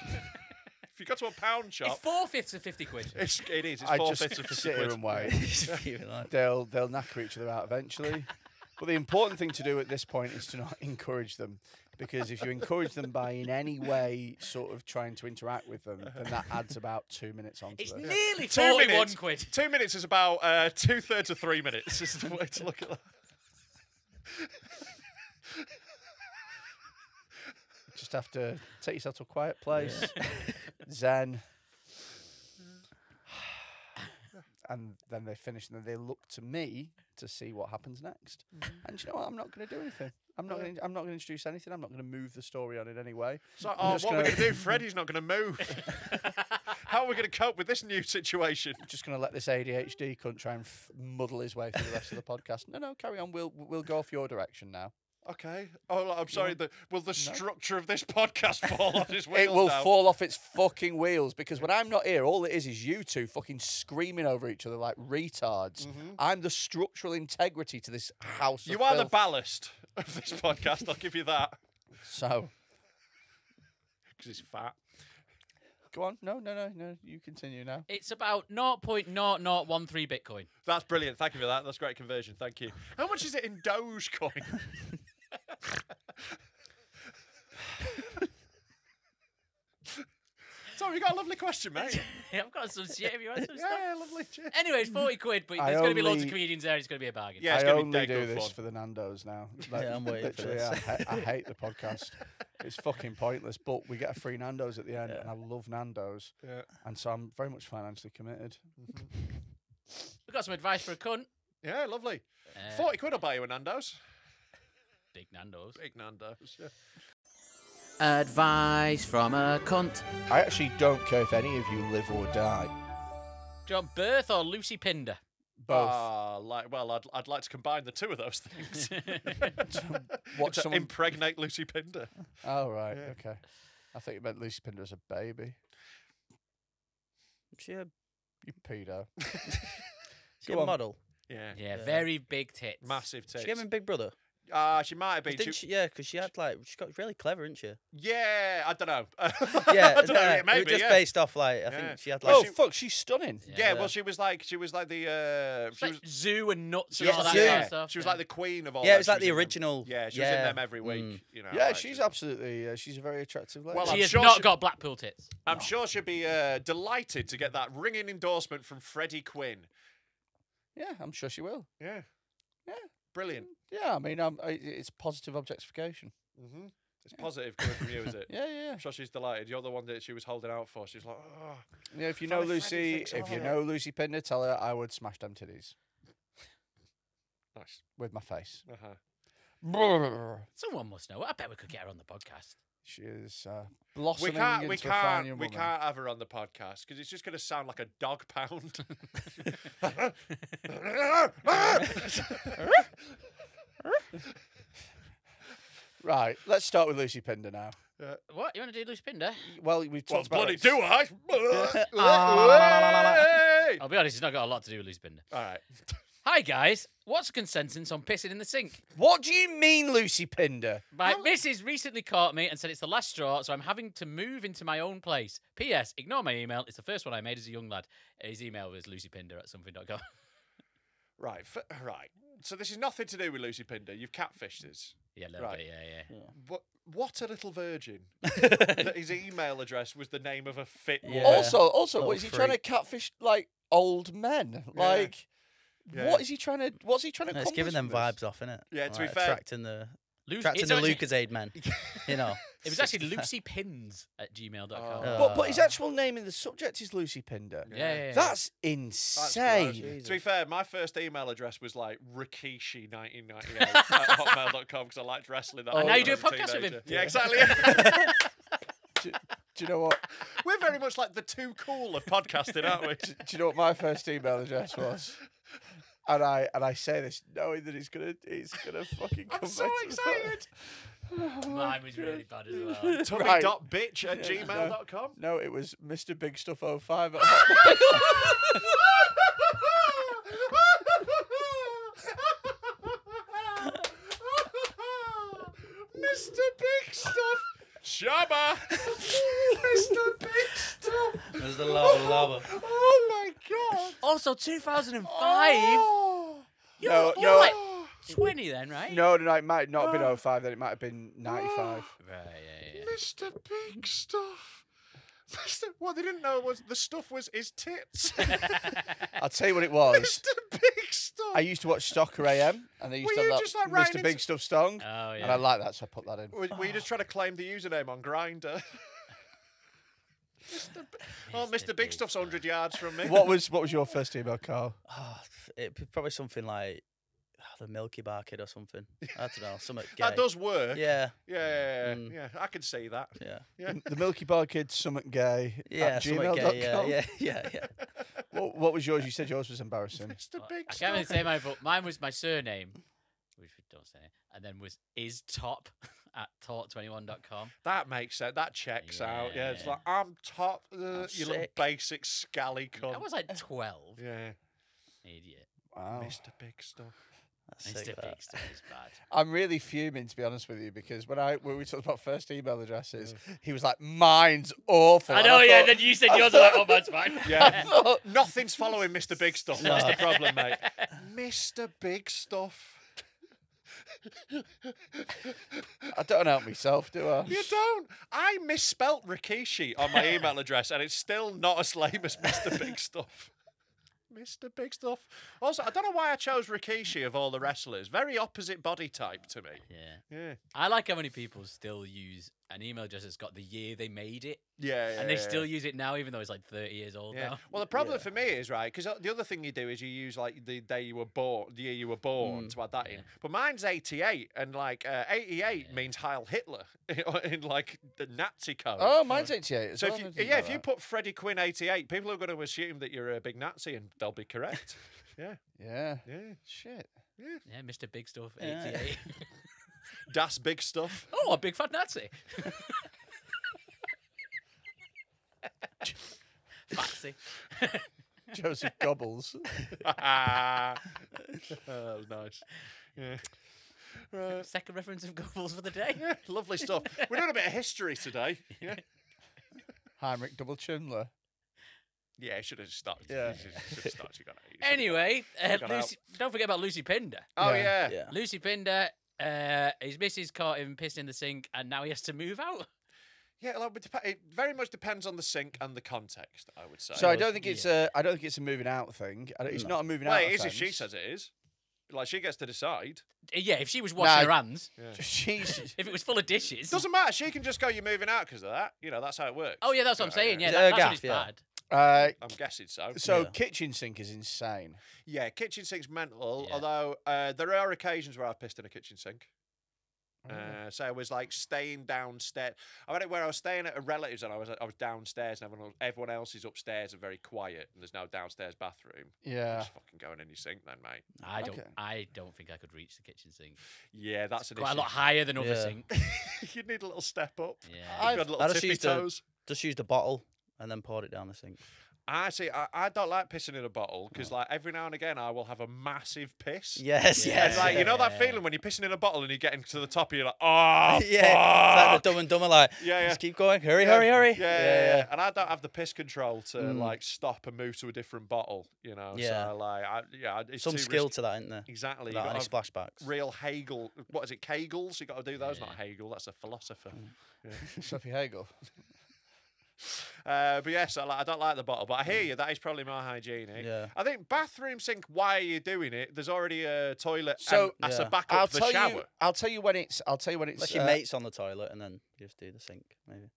Speaker 2: If you go to a pound shop,
Speaker 4: It's 4/5 of 50 quid.
Speaker 2: it is. It's
Speaker 1: I
Speaker 2: 4/5
Speaker 1: just
Speaker 2: of 50
Speaker 1: sit here
Speaker 2: quid.
Speaker 1: and wait.
Speaker 3: Feeling like-
Speaker 1: They'll knacker each other out eventually. But the important thing to do at this point is to not encourage them, because if you encourage them by in any way sort of trying to interact with them, then that adds about 2 minutes onto
Speaker 4: It's
Speaker 1: it.
Speaker 4: nearly
Speaker 2: 2
Speaker 4: 41
Speaker 2: minutes.
Speaker 4: quid.
Speaker 2: 2 minutes is about 2/3 of 3 minutes. Is the way to look at that.
Speaker 1: Just have to take yourself to a quiet place, zen, and then they finish, and then they look to me to see what happens next. And you know what? I'm not going to do anything. I'm not going to introduce anything. I'm not going to move the story on in any way.
Speaker 2: So,
Speaker 1: I'm
Speaker 2: what
Speaker 1: just
Speaker 2: are we
Speaker 1: gonna-
Speaker 2: going to do? Freddie's not going to move. How are we going to cope with this new situation?
Speaker 1: Just going to let this ADHD cunt try and muddle his way through the rest of the podcast. No, carry on. We'll go off your direction now.
Speaker 2: Okay. Oh, I'm sorry. Will the structure of this podcast fall off his wheels
Speaker 1: It will
Speaker 2: now?
Speaker 1: fall off its fucking wheels, because when I'm not here, all it is you two fucking screaming over each other like retards. I'm the structural integrity to this house.
Speaker 2: You
Speaker 1: of
Speaker 2: are the
Speaker 1: filth.
Speaker 2: ballast of this podcast. I'll give you that.
Speaker 1: So
Speaker 2: Because it's fat.
Speaker 1: go on. No. You continue now.
Speaker 4: It's about 0.0013 Bitcoin.
Speaker 2: That's brilliant. Thank you for that. That's great conversion. Thank you. How much is it in Dogecoin? Tom, you got a lovely question, mate.
Speaker 4: I've got some shit if you want some stuff.
Speaker 2: Yeah, lovely. Cheers.
Speaker 4: Anyway, it's 40 quid, but
Speaker 1: I
Speaker 4: there's going to be loads of
Speaker 1: only-
Speaker 4: comedians there. It's going to be a bargain.
Speaker 2: Yeah, it's
Speaker 1: I
Speaker 2: gonna be
Speaker 1: only
Speaker 2: dead
Speaker 1: do
Speaker 2: good
Speaker 1: this
Speaker 2: fun.
Speaker 1: for the Nando's now.
Speaker 3: Yeah, I'm waiting for
Speaker 1: literally,
Speaker 3: this.
Speaker 1: I hate the podcast. It's fucking pointless, but we get a free Nando's at the end,
Speaker 3: Yeah.
Speaker 1: and I love Nando's,
Speaker 2: Yeah.
Speaker 1: and so I'm very much financially committed.
Speaker 4: We've got some advice for a cunt.
Speaker 2: Yeah, lovely.
Speaker 4: Uh,
Speaker 2: 40 quid will buy you a Nando's.
Speaker 4: Big Nando's.
Speaker 2: Big Nando's. Yeah.
Speaker 4: Advice from a cunt.
Speaker 1: I actually don't care if any of you live or die.
Speaker 4: Do you want Birth or Lucy Pinder?
Speaker 1: Both.
Speaker 2: I'd like to combine the two of those things.
Speaker 1: Watch
Speaker 2: To
Speaker 1: someone.
Speaker 2: impregnate Lucy Pinder.
Speaker 1: Oh right,
Speaker 2: Yeah.
Speaker 1: okay. I think you meant Lucy Pinder as a baby.
Speaker 3: She a,
Speaker 1: You pedo.
Speaker 3: she
Speaker 1: Go
Speaker 3: a
Speaker 1: on.
Speaker 3: model.
Speaker 2: Yeah.
Speaker 4: Yeah, very big tits.
Speaker 2: Massive tits.
Speaker 3: She gave him Big Brother.
Speaker 2: She might have been.
Speaker 3: Didn't she? Yeah, because she got really clever, didn't she?
Speaker 2: Yeah, I don't know.
Speaker 3: Yeah,
Speaker 2: I don't know.
Speaker 3: it
Speaker 2: Maybe,
Speaker 3: was just
Speaker 2: yeah.
Speaker 3: based off like I
Speaker 2: Yeah.
Speaker 3: think she had like.
Speaker 1: Oh fuck, she's stunning.
Speaker 2: Yeah, well, she was like the.
Speaker 4: It's like Zoo and Nuts and
Speaker 3: Yeah,
Speaker 4: all that
Speaker 3: Zoo.
Speaker 4: kind of stuff.
Speaker 2: She was like the queen of all.
Speaker 3: Yeah,
Speaker 2: that.
Speaker 3: it was like
Speaker 2: She
Speaker 3: the
Speaker 2: in them.
Speaker 3: original.
Speaker 2: Yeah, she was in them every week. You know.
Speaker 1: Yeah,
Speaker 2: like,
Speaker 1: she's absolutely. She's a very attractive lady.
Speaker 2: Well,
Speaker 4: She
Speaker 2: I'm
Speaker 4: has
Speaker 2: sure
Speaker 4: not
Speaker 2: she-
Speaker 4: got Blackpool tits.
Speaker 2: I'm sure she'd be delighted to get that ringing endorsement from Freddie Quinn.
Speaker 1: yeah, I'm sure she will.
Speaker 2: Yeah.
Speaker 1: Yeah.
Speaker 2: Brilliant.
Speaker 1: Yeah, I mean, it's positive objectification.
Speaker 2: Mm-hmm. It's positive coming from you, is it?
Speaker 1: Yeah, yeah.
Speaker 2: I'm sure she's delighted. You're the one that she was holding out for. She's like, oh.
Speaker 1: Yeah, if you
Speaker 2: Funny
Speaker 1: know
Speaker 2: Freddie
Speaker 1: Lucy,
Speaker 2: thinks
Speaker 1: if
Speaker 2: I'm
Speaker 1: you
Speaker 2: hot.
Speaker 1: know Lucy Pinder, tell her I would smash them titties
Speaker 2: Nice.
Speaker 1: with my face.
Speaker 2: Uh-huh.
Speaker 4: Someone must know. I bet we could get her on the podcast.
Speaker 1: She is
Speaker 2: We
Speaker 1: blossoming
Speaker 2: can't,
Speaker 1: into
Speaker 2: we
Speaker 1: a fine
Speaker 2: can't,
Speaker 1: young
Speaker 2: we
Speaker 1: woman.
Speaker 2: can't have her on the podcast because it's just going to sound like a dog pound.
Speaker 1: Right, let's start with Lucy Pinder now.
Speaker 4: What? You want to do Lucy Pinder?
Speaker 1: Well, we've
Speaker 2: Well,
Speaker 1: talked about
Speaker 2: bloody
Speaker 1: it.
Speaker 2: do I? Hey!
Speaker 4: I'll be honest, it's not got a lot to do with Lucy Pinder.
Speaker 2: All right.
Speaker 4: Hi, guys. What's the consensus on pissing in the sink?
Speaker 1: What do you mean, Lucy Pinder?
Speaker 4: My missus recently caught me and said it's the last straw, so I'm having to move into my own place. P.S. Ignore my email. It's the first one I made as a young lad. His email was lucypinder@something.com.
Speaker 2: Right. Right. So this is nothing to do with Lucy Pinder. You've catfished us.
Speaker 4: Yeah, a little
Speaker 2: Right.
Speaker 4: bit, yeah.
Speaker 2: What a little virgin. That his email address was the name of a fit
Speaker 3: Yeah.
Speaker 2: woman.
Speaker 1: Also,
Speaker 3: Little
Speaker 1: what is he trying to
Speaker 3: freak.
Speaker 1: catfish like old men?
Speaker 2: Yeah.
Speaker 1: Like,
Speaker 2: Yeah.
Speaker 1: what is he trying to? What's he trying to?
Speaker 3: No, it's giving them
Speaker 1: accomplish
Speaker 3: vibes off, innit?
Speaker 2: Yeah, to be
Speaker 3: Like,
Speaker 2: fair-
Speaker 3: attracting the
Speaker 4: Lucy,
Speaker 3: attracting
Speaker 4: it's
Speaker 3: the
Speaker 4: actually-
Speaker 3: Lucasade men. You know,
Speaker 4: It was actually lucypins@gmail.com.
Speaker 2: Oh.
Speaker 1: But his actual name in the subject is Lucy Pinder.
Speaker 4: Yeah.
Speaker 1: That's
Speaker 2: That's
Speaker 1: insane.
Speaker 2: gross. To be fair, my first email address was like Rikishi1998 at hotmail.com because I liked wrestling. That
Speaker 1: And now
Speaker 2: much
Speaker 1: you do a
Speaker 2: when I was
Speaker 4: podcast with him.
Speaker 2: teenager. Yeah, exactly.
Speaker 1: do you know what?
Speaker 2: We're very much like the too cool of podcasting, aren't we?
Speaker 1: Do you know what my first email address was? And I say this knowing that he's gonna fucking come
Speaker 2: I'm so
Speaker 1: back to me.
Speaker 2: excited.
Speaker 4: Mine was really bad as well.
Speaker 2: Tommy.bitch@gmail.com.
Speaker 1: No, it was Mr. Big Stuff 05 at
Speaker 2: Mr. Big Stuff. Shabba. Mr. Big Stuff.
Speaker 3: there's the lava.
Speaker 2: Oh my god.
Speaker 4: Also, 2005.
Speaker 1: No,
Speaker 4: You're
Speaker 1: no,
Speaker 4: like 20 then, right?
Speaker 1: no, it might not have been 05 then, it might have been 95.
Speaker 4: Right, yeah.
Speaker 2: Mr. Big Stuff. What they didn't know was the stuff was his tits.
Speaker 1: I'll tell you what it was.
Speaker 2: Mr. Big Stuff.
Speaker 1: I used to watch Stalker AM, and they used
Speaker 2: Were
Speaker 1: to
Speaker 2: you
Speaker 1: have
Speaker 2: just,
Speaker 1: that
Speaker 2: like, writing
Speaker 1: Mr.
Speaker 2: into-
Speaker 1: Big Stuff song,
Speaker 4: Oh, yeah.
Speaker 1: and I like that, so I put that in.
Speaker 2: Were you just trying to claim the username on Grindr? Mr. Big Stuff's 100 yards from me.
Speaker 1: What was your first email, Carl?
Speaker 3: Oh, it'd be probably something like the Milky Bar Kid or something. I don't know, something gay.
Speaker 2: That does work.
Speaker 3: Yeah,
Speaker 2: Yeah,
Speaker 3: Mm.
Speaker 2: yeah, I can see that.
Speaker 3: yeah,
Speaker 2: Yeah.
Speaker 1: The Milky Bar Kid, Summit Gay
Speaker 3: yeah,
Speaker 1: at
Speaker 3: something
Speaker 1: gmail.com.
Speaker 3: gay. Yeah.
Speaker 1: What was yours? You said yours was embarrassing.
Speaker 2: Mr.
Speaker 4: Well,
Speaker 2: Big
Speaker 4: I can't really
Speaker 2: Stuff.
Speaker 4: say mine, but mine was my surname, which we don't say, and then was istop at talk21.com.
Speaker 2: That makes sense. That checks out. Yeah, it's
Speaker 4: Yeah.
Speaker 2: like, I'm top. You little
Speaker 3: sick.
Speaker 2: basic scally cunt.
Speaker 4: I was like 12.
Speaker 2: Yeah.
Speaker 4: Idiot.
Speaker 1: Wow.
Speaker 2: Mr. Big Stuff.
Speaker 3: That's
Speaker 4: Mr.
Speaker 3: sick, that.
Speaker 4: Big Stuff is bad.
Speaker 1: I'm really fuming, to be honest with you, because when we talked about first email addresses, he was like, "Mine's awful."
Speaker 4: I
Speaker 1: And
Speaker 4: know, yeah,
Speaker 1: thought-
Speaker 4: then you said yours, I'm like, oh, that's fine.
Speaker 2: Yeah.
Speaker 1: thought,
Speaker 2: Nothing's following Mr. Big Stuff. That's the problem, mate. Mr. Big Stuff.
Speaker 1: I don't help myself, do I?
Speaker 2: You don't. I misspelt Rikishi on my email address, and it's still not as lame as Mr. Big Stuff. Mr. Big Stuff. Also, I don't know why I chose Rikishi of all the wrestlers. Very opposite body type to me.
Speaker 4: Yeah.
Speaker 2: Yeah.
Speaker 4: I like how many people still use an email address that's got the year they made it.
Speaker 2: Yeah,
Speaker 4: And they still use it now, even though it's like 30 years old
Speaker 2: Yeah.
Speaker 4: now.
Speaker 2: Well, the problem for me is, right, because the other thing you do is you use, like, the day you were born, the year you were born to add that in. But mine's 88, and, like, 88 means Heil Hitler in, like, the Nazi code.
Speaker 1: Oh, mine's 88.
Speaker 2: So, if you put Freddie Quinn 88, people are going to assume that you're a big Nazi, and they'll be correct. Yeah.
Speaker 1: Yeah.
Speaker 2: Yeah.
Speaker 1: Shit.
Speaker 4: Yeah, Mr. Big Stuff,
Speaker 3: Yeah.
Speaker 4: 88.
Speaker 2: Das Big Stuff.
Speaker 4: Oh, a big fat Nazi. Fatsy.
Speaker 1: Joseph Gobbles.
Speaker 2: That was nice. Yeah. Right.
Speaker 4: Second reference of Goebbels for the day.
Speaker 2: Yeah, lovely stuff. We're doing a bit of history today. Yeah.
Speaker 1: Heinrich Double Chinler.
Speaker 2: Yeah, I should have started.
Speaker 1: Yeah.
Speaker 2: Should have started.
Speaker 4: Anyway,
Speaker 2: got out.
Speaker 4: Lucy, don't forget about Lucy Pinder.
Speaker 2: Oh,
Speaker 1: Yeah.
Speaker 2: yeah.
Speaker 4: Lucy Pinder, his missus caught him pissing in the sink, and now he has to move out.
Speaker 2: Yeah, like, it very much depends on the sink and the context, I would say.
Speaker 1: So I don't think it's a moving out thing. It's not a moving
Speaker 2: well,
Speaker 1: out.
Speaker 2: it is if she
Speaker 1: offence.
Speaker 2: says it is. Like, she gets to decide.
Speaker 4: Yeah, if she was washing
Speaker 1: Nah.
Speaker 4: her hands,
Speaker 1: She's
Speaker 4: if it was full of dishes.
Speaker 2: Doesn't matter. She can just go, you're moving out because of that. You know, that's how it works.
Speaker 4: Oh, yeah, that's what I'm saying. Yeah,
Speaker 3: Yeah,
Speaker 4: that's
Speaker 3: gaff,
Speaker 4: when it's
Speaker 3: yeah.
Speaker 4: bad.
Speaker 2: I'm guessing so.
Speaker 1: so
Speaker 3: Yeah.
Speaker 1: kitchen sink is insane.
Speaker 2: Yeah, kitchen sink's mental,
Speaker 4: Yeah.
Speaker 2: although there are occasions where I've pissed in a kitchen sink. So I was like staying downstairs. I went where I was staying at a relative's, and I was downstairs, and everyone else is upstairs and very quiet, and there's no downstairs bathroom.
Speaker 1: Yeah.
Speaker 2: Just fucking going in your sink, then, mate.
Speaker 1: Okay.
Speaker 4: I don't think I could reach the kitchen sink.
Speaker 2: Yeah, that's an
Speaker 4: Quite a
Speaker 2: issue.
Speaker 4: lot higher than other
Speaker 3: Yeah.
Speaker 4: sinks.
Speaker 2: You'd need a little step up.
Speaker 4: Yeah.
Speaker 2: You've got a
Speaker 3: I
Speaker 2: little
Speaker 3: just
Speaker 2: tippy
Speaker 3: used to-
Speaker 2: toes.
Speaker 3: Just used a bottle and then poured it down the sink.
Speaker 2: I see. I don't like pissing in a bottle because, like, every now and again, I will have a massive piss.
Speaker 3: Yes,
Speaker 4: Yeah.
Speaker 2: And
Speaker 3: yes.
Speaker 2: like, you know that
Speaker 4: Yeah.
Speaker 2: feeling when you're pissing in a bottle and you're getting to the top, and you're like, oh,
Speaker 3: yeah, it's like
Speaker 2: fuck.
Speaker 3: the Dumb and Dumber, like,
Speaker 2: Yeah, yeah.
Speaker 3: just keep going, hurry,
Speaker 2: Yeah.
Speaker 3: hurry, hurry.
Speaker 2: Yeah. And I don't have the piss control to like stop and move to a different bottle. You know.
Speaker 3: Yeah.
Speaker 2: So like, it's
Speaker 3: Some
Speaker 2: too
Speaker 3: skill
Speaker 2: risky.
Speaker 3: to that, isn't there?
Speaker 2: Exactly.
Speaker 3: Without
Speaker 2: You've
Speaker 3: any
Speaker 2: got to have
Speaker 3: splashbacks.
Speaker 2: real Hegel. What is it? Kegels. You got to do those. Not Hegel. That's a philosopher.
Speaker 1: Sophie Hagel.
Speaker 2: But yes, I don't like the bottle. But I hear you. That is probably more hygienic.
Speaker 3: Yeah.
Speaker 2: I think bathroom sink. Why are you doing it? There's already a toilet.
Speaker 1: So,
Speaker 2: and as a
Speaker 3: yeah.
Speaker 2: backup, the shower.
Speaker 1: I'll tell you when it's.
Speaker 3: Unless your mate's on the toilet and then you just do the sink, maybe.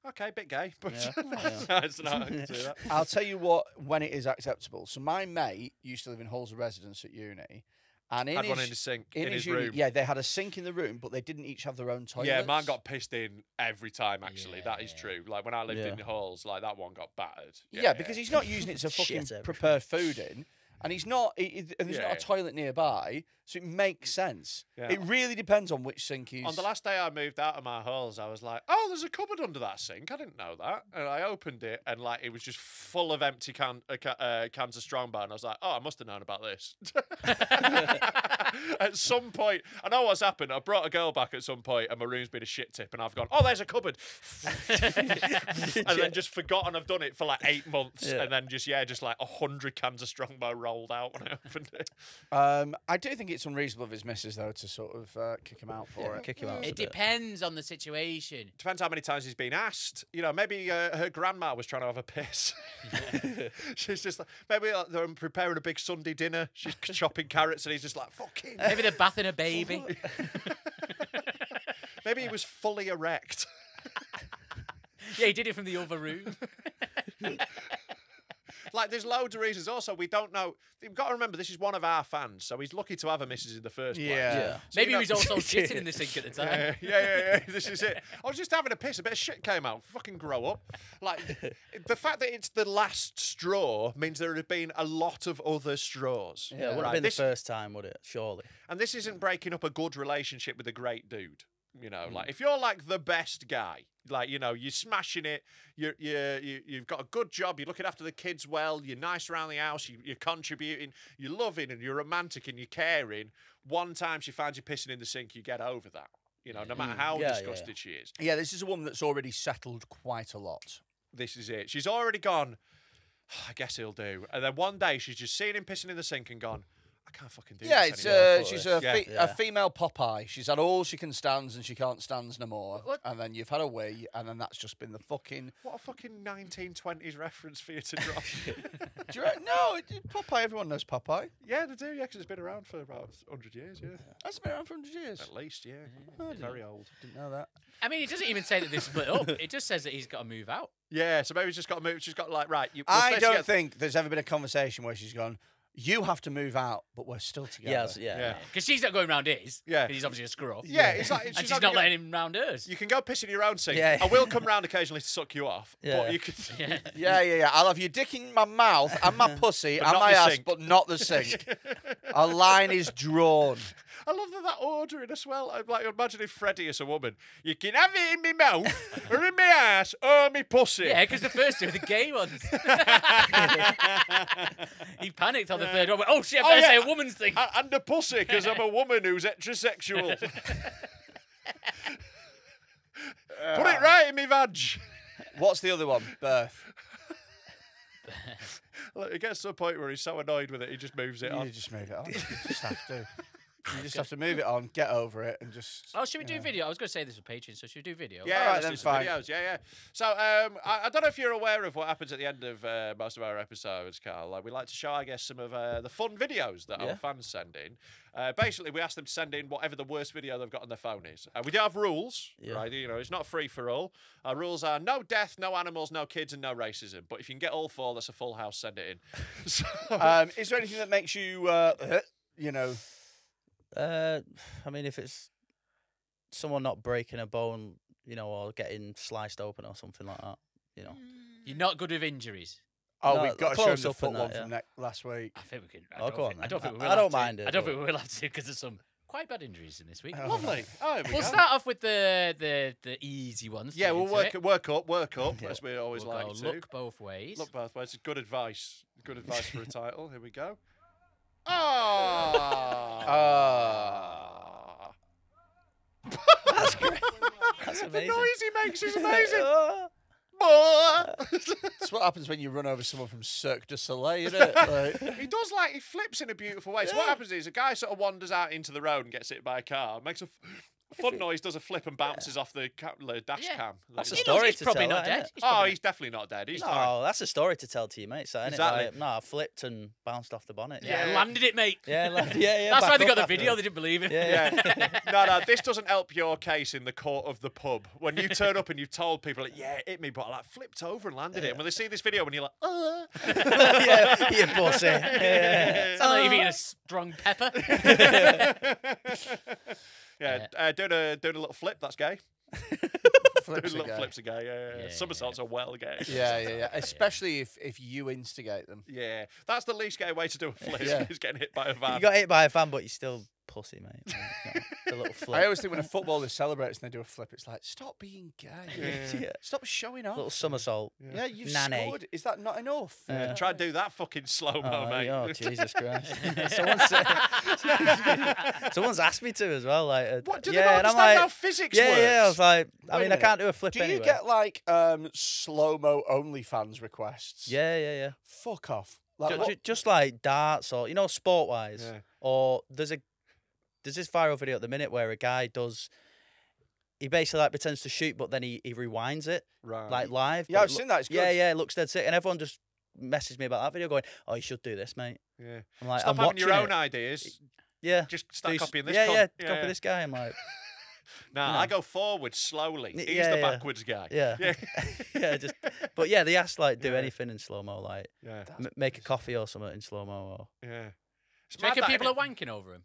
Speaker 2: Okay, bit gay, but
Speaker 3: Yeah.
Speaker 2: it's not to do that.
Speaker 1: I'll tell you what when it is acceptable. So my mate used to live in halls of residence at uni, and in
Speaker 2: Had
Speaker 1: his,
Speaker 2: one in his sink in his
Speaker 1: uni,
Speaker 2: room.
Speaker 1: yeah, they had a sink in the room, but they didn't each have their own toilet.
Speaker 2: Yeah, mine got pissed in every time. Actually, that is
Speaker 4: Yeah.
Speaker 2: true. Like when I lived in
Speaker 3: Yeah.
Speaker 2: halls, like that one got battered.
Speaker 1: Yeah, because he's not using it to fucking
Speaker 3: Shit everywhere.
Speaker 1: prepare food in, and he's not. And there's
Speaker 2: Yeah.
Speaker 1: not a toilet nearby, so it makes sense.
Speaker 2: Yeah.
Speaker 1: It really depends on which sink he's.
Speaker 2: On the last day I moved out of my halls, I was like, "Oh, there's a cupboard under that sink. I didn't know that." And I opened it, and like it was just full of empty cans of Strongbow. And I was like, "Oh, I must have known about this." At some point, I know what's happened. I brought a girl back at some point, and my room's been a shit tip, and I've gone, "Oh, there's a cupboard," and then just forgotten I've done it for like 8 months,
Speaker 3: Yeah.
Speaker 2: and then just like 100 cans of Strongbow rolled out when I opened it.
Speaker 1: I do think it's unreasonable of his missus though to sort of kick him out for it.
Speaker 3: Kick him out.
Speaker 4: It depends on the situation.
Speaker 2: Depends how many times he's been asked. You know, maybe her grandma was trying to have a piss. She's just like, maybe like, they're preparing a big Sunday dinner. She's chopping carrots, and he's just like, fucking.
Speaker 4: Maybe they're bathing a baby.
Speaker 2: Maybe he was fully erect.
Speaker 4: Yeah, he did it from the other room.
Speaker 2: Like, there's loads of reasons. Also, we don't know. You've got to remember, this is one of our fans, so he's lucky to have a missus in the first place.
Speaker 1: Yeah.
Speaker 2: So,
Speaker 4: Maybe
Speaker 2: you
Speaker 4: he
Speaker 2: know-
Speaker 4: was also shitting in the sink at the time.
Speaker 2: Yeah. This is it. I was just having a piss. A bit of shit came out. Fucking grow up. Like, the fact that it's the last straw means there have been a lot of other straws.
Speaker 3: Yeah, it wouldn't
Speaker 2: Right,
Speaker 3: have been
Speaker 2: this-
Speaker 3: the first time, would it? Surely.
Speaker 2: And this isn't breaking up a good relationship with a great dude. You know, like if you're like the best guy, like, you know, you're smashing it, you've got a good job, you're looking after the kids well, you're nice around the house, you're contributing, you're loving and you're romantic and you're caring. One time she finds you pissing in the sink, you get over that. You know, no matter how
Speaker 3: Yeah, yeah,
Speaker 2: disgusted she is.
Speaker 1: Yeah, this is a woman that's already settled quite a lot.
Speaker 2: This is it. She's already gone, "Oh, I guess he'll do." And then one day she's just seen him pissing in the sink and gone, "I can't fucking do
Speaker 1: Yeah,
Speaker 2: this
Speaker 1: it's
Speaker 2: anymore.
Speaker 1: she's
Speaker 2: Yeah.
Speaker 1: a female Popeye. She's had all she can stands and she can't stands no more.
Speaker 4: What?
Speaker 1: And then you've had a wee, and then that's just been the fucking.
Speaker 2: What a fucking 1920s reference for you to drop.
Speaker 1: Do you no, Popeye. Everyone knows Popeye.
Speaker 2: Yeah, they do, yeah, because it's been around for about 100 years, yeah.
Speaker 1: That's been around for 100 years.
Speaker 2: At least, yeah.
Speaker 1: Oh,
Speaker 2: Very old.
Speaker 1: Didn't know that.
Speaker 4: I mean, it doesn't even say that they split up. It just says that he's got to move out.
Speaker 2: Yeah, so maybe she's just got to move. She's got like, right. We're
Speaker 1: I
Speaker 2: supposed to
Speaker 1: don't
Speaker 2: get-
Speaker 1: think there's ever been a conversation where she's gone, you have to move out, but we're still together.
Speaker 3: Yeah.
Speaker 4: Because she's not going round his.
Speaker 2: Yeah.
Speaker 4: 'cause he's obviously a screw off.
Speaker 2: Yeah, it's like
Speaker 4: And she's not
Speaker 2: gonna-
Speaker 4: letting him round hers.
Speaker 2: You can go piss in your own sink.
Speaker 3: Yeah.
Speaker 2: I will come round occasionally to suck you off.
Speaker 3: Yeah.
Speaker 2: But you can.
Speaker 4: Yeah.
Speaker 1: Yeah. I'll have your dick in my mouth and my pussy
Speaker 2: But
Speaker 1: and
Speaker 2: not
Speaker 1: my
Speaker 2: the
Speaker 1: ass,
Speaker 2: sink.
Speaker 1: but not the sink. A line is drawn.
Speaker 2: I love that ordering as well. I'm like, imagine if Freddie is a woman. You can have it in my mouth, or in my ass, or my pussy.
Speaker 4: Yeah, because the first two are the gay ones. He panicked on the third one. Went, oh shit, I better say a woman's thing.
Speaker 2: And the pussy, because I'm a woman who's heterosexual. Put it right in me vag.
Speaker 1: What's the other one? Birth.
Speaker 2: Look, it gets to a point where he's so annoyed with it, he just moves it
Speaker 1: You
Speaker 2: on.
Speaker 1: just move it on. You just have to. You just have to move it on, get over it, and just.
Speaker 4: Oh, should we do video? I was going to say this for Patreon, so should we do video?
Speaker 2: Yeah,
Speaker 1: All right,
Speaker 2: let's
Speaker 1: then,
Speaker 2: do some
Speaker 1: fine.
Speaker 2: videos. Yeah. So, I don't know if you're aware of what happens at the end of most of our episodes, Carl. Like, we like to show, I guess, some of the fun videos that our fans send in. Basically, we ask them to send in whatever the worst video they've got on their phone is. We do have rules, right? You know, it's not free for all. Our rules are no death, no animals, no kids, and no racism. But if you can get all four, that's a full house. Send it in. So,
Speaker 1: Is there anything that makes you, you know?
Speaker 3: I mean, if it's someone not breaking a bone, you know, or getting sliced open or something like that, you know.
Speaker 4: You're not good with injuries.
Speaker 1: Oh,
Speaker 3: No,
Speaker 1: we've got to show
Speaker 3: close
Speaker 1: the
Speaker 3: up
Speaker 1: foot
Speaker 3: in
Speaker 1: one
Speaker 3: that,
Speaker 1: from last week.
Speaker 4: I think we can.
Speaker 3: Oh, go on
Speaker 4: I don't
Speaker 3: then.
Speaker 4: think we will.
Speaker 3: I don't
Speaker 4: have to.
Speaker 3: mind it,
Speaker 4: I don't
Speaker 3: but-
Speaker 4: think we will have to because there's some quite bad injuries in this week.
Speaker 2: lovely. Oh, here we
Speaker 4: We'll
Speaker 2: go.
Speaker 4: start off with the easy ones.
Speaker 2: Yeah,
Speaker 4: to
Speaker 2: we'll
Speaker 4: get into
Speaker 2: work
Speaker 4: it.
Speaker 2: up, as we always
Speaker 4: We'll
Speaker 2: like
Speaker 4: go
Speaker 2: to.
Speaker 4: look both ways.
Speaker 2: Look both ways. Good advice. Good advice for a title. Here we go. Ah.
Speaker 3: That's great. That's
Speaker 2: The
Speaker 3: amazing.
Speaker 2: noise he makes is amazing.
Speaker 3: Oh.
Speaker 1: That's what happens when you run over someone from Cirque du Soleil, isn't it? Like,
Speaker 2: He does he flips in a beautiful way. So what happens is a guy sort of wanders out into the road and gets hit by a car, makes a fun noise, does a flip and bounces off the dash
Speaker 4: Yeah.
Speaker 2: cam.
Speaker 3: That's a
Speaker 4: He knows
Speaker 3: story
Speaker 4: he's
Speaker 3: to
Speaker 4: probably
Speaker 3: tell,
Speaker 4: not
Speaker 3: that,
Speaker 4: dead.
Speaker 3: innit?
Speaker 4: He's
Speaker 2: Oh,
Speaker 4: probably
Speaker 2: he's definitely not dead. He's
Speaker 3: No,
Speaker 2: fine.
Speaker 3: that's a story to tell to your mates, that, innit?
Speaker 2: Exactly.
Speaker 3: Like, no, I flipped and bounced off the bonnet.
Speaker 4: yeah,
Speaker 2: Yeah.
Speaker 4: landed it, mate.
Speaker 3: Yeah, yeah.
Speaker 4: That's
Speaker 3: back
Speaker 4: why they
Speaker 3: up
Speaker 4: got the
Speaker 3: after.
Speaker 4: video. They didn't believe it.
Speaker 3: Yeah.
Speaker 2: No, this doesn't help your case in the court of the pub. When you turn up and you've told people, like, yeah, it hit me, but I flipped over and landed it. And when they see this video, when you're like,
Speaker 3: Yeah, you pussy. Yeah.
Speaker 4: Sound like you've eaten a strong pepper.
Speaker 2: doing a little flip, that's gay.
Speaker 1: flips
Speaker 2: Doing little
Speaker 1: again.
Speaker 2: flips are gay. Yeah. Somersaults are well gay.
Speaker 1: Yeah. Especially if you instigate them.
Speaker 2: Yeah, that's the least gay way to do a flip.
Speaker 1: Yeah.
Speaker 2: Is getting hit by a van.
Speaker 3: You got hit by a fan, but you're still pussy, mate. Like, the little flip.
Speaker 1: I always think when a footballer celebrates and they do a flip, it's like, stop being gay.
Speaker 3: Yeah.
Speaker 1: Stop showing off.
Speaker 3: Little somersault.
Speaker 1: Yeah, you've
Speaker 3: Nanny.
Speaker 1: scored. Is that not enough?
Speaker 2: Yeah, try and do that fucking slow mo,
Speaker 3: Oh,
Speaker 2: mate.
Speaker 3: oh, Jesus Christ! Someone's asked me to as well. Like,
Speaker 2: What, do
Speaker 3: yeah,
Speaker 2: they not
Speaker 3: and I'm
Speaker 2: understand
Speaker 3: like,
Speaker 2: how physics
Speaker 3: yeah,
Speaker 2: works?
Speaker 3: yeah. I was like,
Speaker 1: Wait
Speaker 3: I
Speaker 1: a
Speaker 3: mean, I
Speaker 1: minute.
Speaker 3: can't do a flip
Speaker 1: Do you
Speaker 3: anyway.
Speaker 1: get like slow mo OnlyFans requests?
Speaker 3: Yeah.
Speaker 1: Fuck off. Like,
Speaker 3: Ju-
Speaker 1: what-
Speaker 3: ju- just like darts or sport wise.
Speaker 2: Yeah.
Speaker 3: Or there's this viral video at the minute where a guy he basically like pretends to shoot, but then he rewinds it
Speaker 2: Right.
Speaker 3: like live.
Speaker 1: Yeah,
Speaker 3: but
Speaker 1: I've
Speaker 3: it
Speaker 1: seen that, it's
Speaker 3: Yeah,
Speaker 1: good.
Speaker 3: yeah, it looks dead sick, and everyone just messaged me about that video, going, "Oh, you should do this, mate."
Speaker 2: Yeah.
Speaker 3: I'm like,
Speaker 2: Stop
Speaker 3: I'm
Speaker 2: having
Speaker 3: watching
Speaker 2: your own
Speaker 3: it.
Speaker 2: ideas.
Speaker 3: Yeah,
Speaker 2: Just start
Speaker 3: Do s-
Speaker 2: copying this.
Speaker 3: Yeah,
Speaker 2: cunt.
Speaker 3: yeah, copy this guy. I'm like,
Speaker 2: Nah,
Speaker 3: you know.
Speaker 2: I go forward slowly. He's
Speaker 3: Yeah,
Speaker 2: the
Speaker 3: yeah.
Speaker 2: backwards guy.
Speaker 3: yeah,
Speaker 2: Yeah.
Speaker 3: yeah, just. But yeah, they asked like do
Speaker 2: Yeah.
Speaker 3: anything in slow mo, like
Speaker 2: Yeah.
Speaker 3: make a coffee or something in slow mo, or
Speaker 2: Yeah. It's
Speaker 4: Do you
Speaker 2: mad
Speaker 4: reckon
Speaker 2: that,
Speaker 4: people are
Speaker 2: innit?
Speaker 4: wanking over him?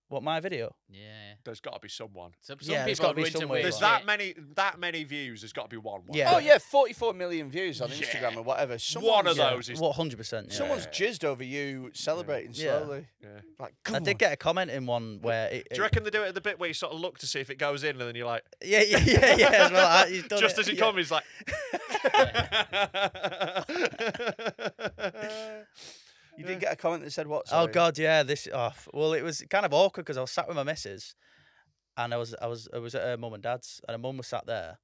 Speaker 3: what my video.
Speaker 4: Yeah.
Speaker 2: There's got to be someone.
Speaker 4: Some
Speaker 3: Yeah, there's
Speaker 4: people
Speaker 3: gotta be
Speaker 4: are into
Speaker 3: some
Speaker 4: weird
Speaker 3: way
Speaker 2: There's
Speaker 3: like-
Speaker 4: shit.
Speaker 2: that many views. There's got to be one.
Speaker 3: Yeah.
Speaker 1: Oh yeah, 44 million views on
Speaker 2: Yeah.
Speaker 1: Instagram or whatever.
Speaker 2: One
Speaker 1: Someone's-
Speaker 2: of those is.
Speaker 3: What 100%? Yeah.
Speaker 1: Someone's jizzed over you celebrating
Speaker 3: Yeah.
Speaker 1: slowly.
Speaker 2: Yeah.
Speaker 1: Like,
Speaker 3: I
Speaker 1: come
Speaker 3: did
Speaker 1: on.
Speaker 3: get a comment in one where
Speaker 2: Do you reckon they do it at the bit where you sort of look to see if it goes in, and then you're like,
Speaker 3: yeah, as well. He's done
Speaker 2: just
Speaker 3: it,
Speaker 2: as he
Speaker 3: yeah.
Speaker 2: comes, he's like.
Speaker 1: You did get a comment that said what?
Speaker 3: Oh
Speaker 1: sorry?
Speaker 3: God, yeah. Well, it was kind of awkward because I was sat with my missus, and I was at her mum and dad's, and her mum was sat there,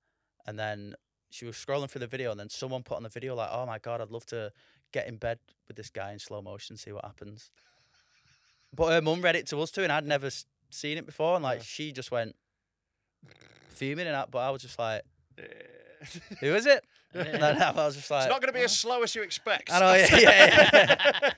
Speaker 3: and then she was scrolling through the video, and then someone put on the video like, "Oh my God, I'd love to get in bed with this guy in slow motion, see what happens." But her mum read it to us too, and I'd never seen it before, and like she just went fuming and that. But I was just like, who is it? And then I was just like,
Speaker 2: It's not going to be as slow as you expect.
Speaker 3: I know, yeah.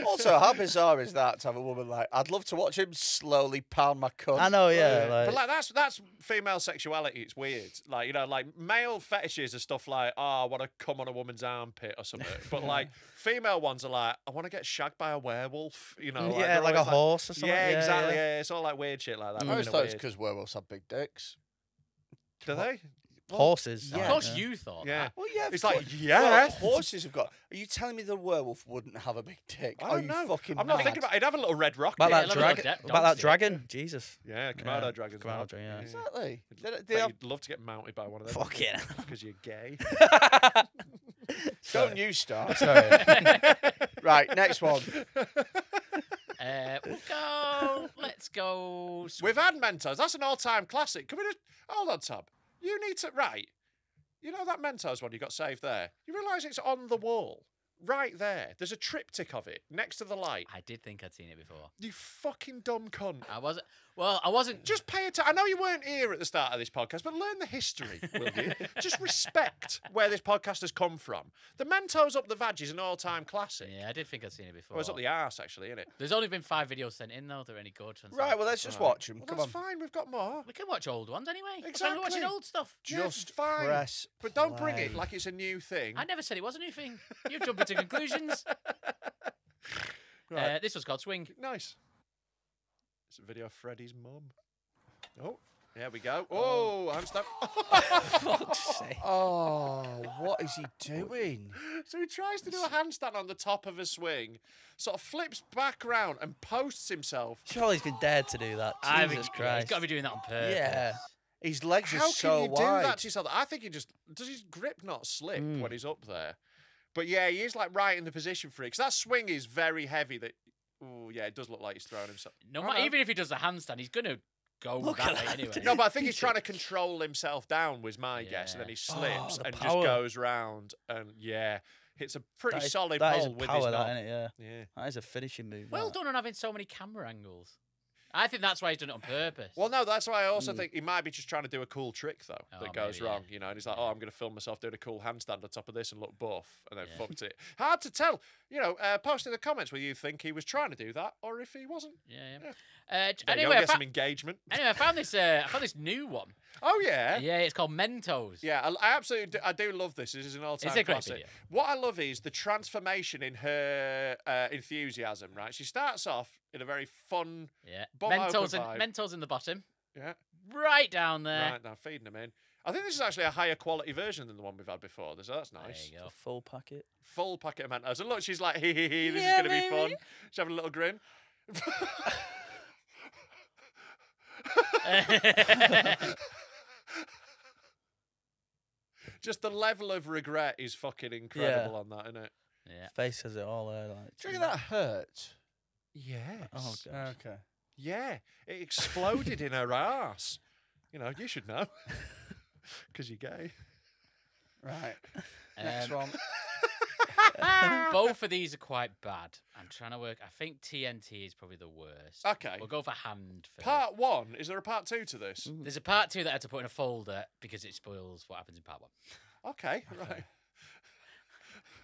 Speaker 1: Also, how bizarre is that to have a woman like? I'd love to watch him slowly pound my cunt.
Speaker 3: I know, yeah.
Speaker 2: But like that's female sexuality. It's weird. Like, you know, like male fetishes are stuff like, oh, I want to come on a woman's armpit or something. But like female ones are like, I want to get shagged by a werewolf. You know,
Speaker 3: Yeah,
Speaker 2: they're
Speaker 3: like a
Speaker 2: always
Speaker 3: horse or something.
Speaker 2: Yeah,
Speaker 3: Yeah,
Speaker 2: exactly.
Speaker 3: yeah.
Speaker 2: Yeah, it's all like weird shit like that.
Speaker 1: I always
Speaker 2: Women are
Speaker 1: thought it's
Speaker 2: weird.
Speaker 1: because werewolves have big dicks.
Speaker 2: Do they?
Speaker 3: Horses.
Speaker 4: Of
Speaker 3: like,
Speaker 4: course,
Speaker 3: yeah.
Speaker 4: you thought.
Speaker 2: Yeah.
Speaker 4: that.
Speaker 1: Well, yeah.
Speaker 2: It's
Speaker 1: of
Speaker 2: like,
Speaker 1: course.
Speaker 2: yes.
Speaker 1: Well, horses have got. Are you telling me the werewolf wouldn't have a big dick?
Speaker 2: I
Speaker 1: Are
Speaker 2: don't
Speaker 1: you
Speaker 2: know.
Speaker 1: fucking
Speaker 2: I'm not
Speaker 1: mad?
Speaker 2: thinking about. It'd have a little red rocket.
Speaker 3: About that
Speaker 4: let me
Speaker 3: dragon.
Speaker 4: look at
Speaker 3: About that
Speaker 4: dogs, yeah.
Speaker 3: dragon. Jesus.
Speaker 2: Yeah, Komodo
Speaker 3: Yeah,
Speaker 2: dragons.
Speaker 3: Komodo
Speaker 2: well.
Speaker 3: dragon, yeah.
Speaker 1: Exactly.
Speaker 2: Bet
Speaker 1: They have-
Speaker 2: you'd love to get mounted by one of them.
Speaker 3: Fuck it.
Speaker 2: Because you're gay.
Speaker 1: Don't you start.
Speaker 3: Sorry.
Speaker 1: Right, next one.
Speaker 4: We'll go. Let's go.
Speaker 2: We've had Mentos. That's an all-time classic. Can we just hold on, Tab? You need to You know that Mentos one you got saved there? You realise it's on the wall, right there. There's a triptych of it next to the light.
Speaker 4: I did think I'd seen it before.
Speaker 2: You fucking dumb cunt.
Speaker 4: I wasn't. Well, I wasn't.
Speaker 2: Just pay attention. I know you weren't here at the start of this podcast, but learn the history, will you? Just respect where this podcast has come from. The Mentos up the vag is an all-time classic.
Speaker 4: Yeah, I did think I'd seen it before.
Speaker 2: Well, it's up the arse, actually, isn't it?
Speaker 4: There's only been 5 videos sent in though. They're any good. and so-
Speaker 1: Right, well, let's just watch them.
Speaker 2: Well,
Speaker 1: Come
Speaker 2: that's
Speaker 1: on.
Speaker 2: fine. We've got more.
Speaker 4: We can watch old ones anyway.
Speaker 2: Exactly.
Speaker 4: We're watching old stuff.
Speaker 1: Just
Speaker 2: fine.
Speaker 1: press
Speaker 2: But don't bring
Speaker 1: play.
Speaker 2: it like it's a new thing.
Speaker 4: I never said it was a new thing. You're jumping to conclusions.
Speaker 2: Right.
Speaker 4: This was called Swing.
Speaker 2: Nice. It's a video of Freddie's mum. Oh, there we go. Oh, I'm stuck.
Speaker 1: Oh, what is he doing?
Speaker 2: So he tries to do a handstand on the top of a swing, sort of flips back around and posts himself.
Speaker 3: Surely he's been dared to do that.
Speaker 4: I
Speaker 3: Jesus
Speaker 4: think
Speaker 3: Christ.
Speaker 4: he's got to be doing that on purpose.
Speaker 3: Yeah.
Speaker 1: His legs are
Speaker 2: How
Speaker 1: so
Speaker 2: can you
Speaker 1: wide.
Speaker 2: do that to yourself? I think he just does his grip not slip when he's up there. But yeah, he is like right in the position for it because that swing is very heavy. That yeah, it does look like he's throwing himself.
Speaker 4: No
Speaker 2: I
Speaker 4: matter,
Speaker 2: know.
Speaker 4: even if he does a handstand, he's going to go
Speaker 3: Look
Speaker 4: that
Speaker 3: at
Speaker 4: way
Speaker 3: that.
Speaker 4: anyway.
Speaker 2: No, but I think he's trying to control himself down, was my guess, and then he
Speaker 3: Oh,
Speaker 2: slips
Speaker 3: the
Speaker 2: and just
Speaker 3: power.
Speaker 2: goes round and hits a pretty
Speaker 3: That is-
Speaker 2: solid
Speaker 3: that is
Speaker 2: pole
Speaker 3: a
Speaker 2: with
Speaker 3: power,
Speaker 2: his
Speaker 3: that,
Speaker 2: knob.
Speaker 3: innit? Yeah.
Speaker 2: Yeah.
Speaker 3: That is a finishing move.
Speaker 4: Well
Speaker 3: that.
Speaker 4: done on having so many camera angles. I think that's why he's done it on purpose.
Speaker 2: Well, no, that's why I also think he might be just trying to do a cool trick though
Speaker 4: Oh,
Speaker 2: that goes
Speaker 4: maybe, yeah.
Speaker 2: wrong, you know. And he's like, "Oh, I'm going to film myself doing a cool handstand on top of this and look buff," and then fucked it. Hard to tell, you know. Post in the comments whether you think he was trying to do that or if he wasn't.
Speaker 4: yeah.
Speaker 2: There
Speaker 4: Anyway,
Speaker 2: you go,
Speaker 4: I
Speaker 2: get some
Speaker 4: fa-
Speaker 2: engagement.
Speaker 4: anyway, I found this new one.
Speaker 2: Oh yeah.
Speaker 4: Yeah, it's called Mentos.
Speaker 2: Yeah, I absolutely I do love this. This is an all-time
Speaker 4: It's a great
Speaker 2: classic.
Speaker 4: video.
Speaker 2: What I love is the transformation in her enthusiasm. Right, she starts off in a very fun,
Speaker 4: Yeah.
Speaker 2: bum
Speaker 4: Mentos
Speaker 2: open vibe.
Speaker 4: Mentos in the bottom.
Speaker 2: Yeah,
Speaker 4: Right down there.
Speaker 2: right now feeding them in. I think this is actually a higher quality version than the one we've had before. So that's
Speaker 4: There
Speaker 2: nice.
Speaker 4: you go.
Speaker 3: A full packet.
Speaker 2: Full packet of Mentos. And look, she's like, hee hee hee, this
Speaker 4: Yeah,
Speaker 2: is going to be fun.
Speaker 4: baby.
Speaker 2: She's having a little grin. Just the level of regret is fucking incredible on that, isn't it?
Speaker 4: Yeah.
Speaker 3: Face has it all there. Like,
Speaker 1: Do you think that hurt?
Speaker 2: Yes.
Speaker 3: Oh, God.
Speaker 1: Okay.
Speaker 2: Yeah, it exploded in her ass. You know, you should know. Because you're gay.
Speaker 1: Right. Next
Speaker 4: Um,
Speaker 1: one.
Speaker 4: Both of these are quite bad. I'm trying to work. I think TNT is probably the worst.
Speaker 2: Okay.
Speaker 4: We'll go for hand first.
Speaker 2: Part 1, is there a part 2 to this?
Speaker 4: There's a part 2 that I had to put in a folder because it spoils what happens in part 1.
Speaker 2: Okay, right.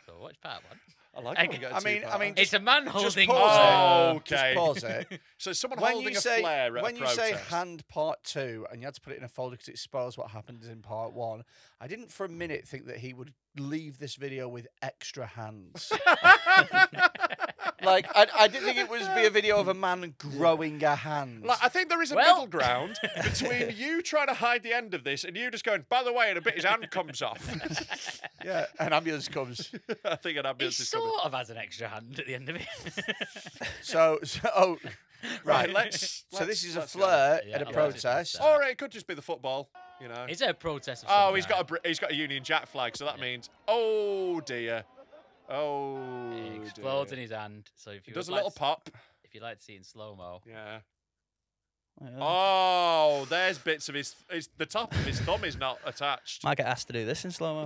Speaker 4: So watch part 1.
Speaker 2: I like
Speaker 4: I
Speaker 2: it. when we get a
Speaker 1: I mean,
Speaker 2: two-parter.
Speaker 4: It's a man
Speaker 1: Just
Speaker 4: holding.
Speaker 1: pause it.
Speaker 2: Okay.
Speaker 1: Just pause it.
Speaker 2: So someone
Speaker 1: When
Speaker 2: holding
Speaker 1: you
Speaker 2: a
Speaker 1: say
Speaker 2: flare at
Speaker 1: when
Speaker 2: a
Speaker 1: you say
Speaker 2: protest.
Speaker 1: hand part 2 and you had to put it in a folder because it spoils what happens in part 1, I didn't for a minute think that he would leave this video with extra hands. Like I didn't think it would be a video of a man growing a hand.
Speaker 2: Like, I think there is a
Speaker 4: Well-
Speaker 2: middle ground between you trying to hide the end of this and you just going, by the way, in a bit his hand comes off.
Speaker 1: Yeah, an ambulance comes.
Speaker 2: I think an
Speaker 4: He
Speaker 2: ambulance is coming.
Speaker 4: sort of has an extra hand at the end of it.
Speaker 1: So oh,
Speaker 2: Right,
Speaker 1: right.
Speaker 2: let's.
Speaker 1: So this is a
Speaker 2: let's go.
Speaker 1: flirt
Speaker 4: Yeah,
Speaker 1: at a
Speaker 4: I'll watch it
Speaker 1: protest.
Speaker 4: myself.
Speaker 2: Or it could just be the football, you know.
Speaker 4: Is there a protest? Of
Speaker 2: Oh,
Speaker 4: some
Speaker 2: he's
Speaker 4: kind?
Speaker 2: got a Union Jack flag, so that means oh dear, oh
Speaker 4: It explodes in
Speaker 2: dear.
Speaker 4: his hand. So if you
Speaker 2: It does a
Speaker 4: would
Speaker 2: little
Speaker 4: like to-
Speaker 2: pop.
Speaker 4: if you like to see it in slow mo,
Speaker 2: Yeah.
Speaker 3: Yeah.
Speaker 2: Oh, there's bits of his. The top of his thumb is not attached.
Speaker 3: Might get asked to do this in slow mo.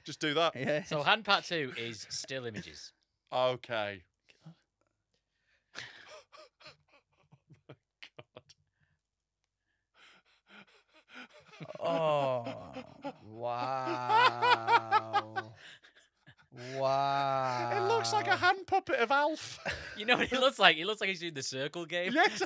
Speaker 2: Just do that.
Speaker 3: Yeah.
Speaker 4: so hand part 2 is still images.
Speaker 2: Okay.
Speaker 3: Oh.
Speaker 1: Wow. Wow.
Speaker 2: It looks like a hand puppet of Alf.
Speaker 4: You know what he looks like? He looks like he's doing the circle game.
Speaker 2: Yes.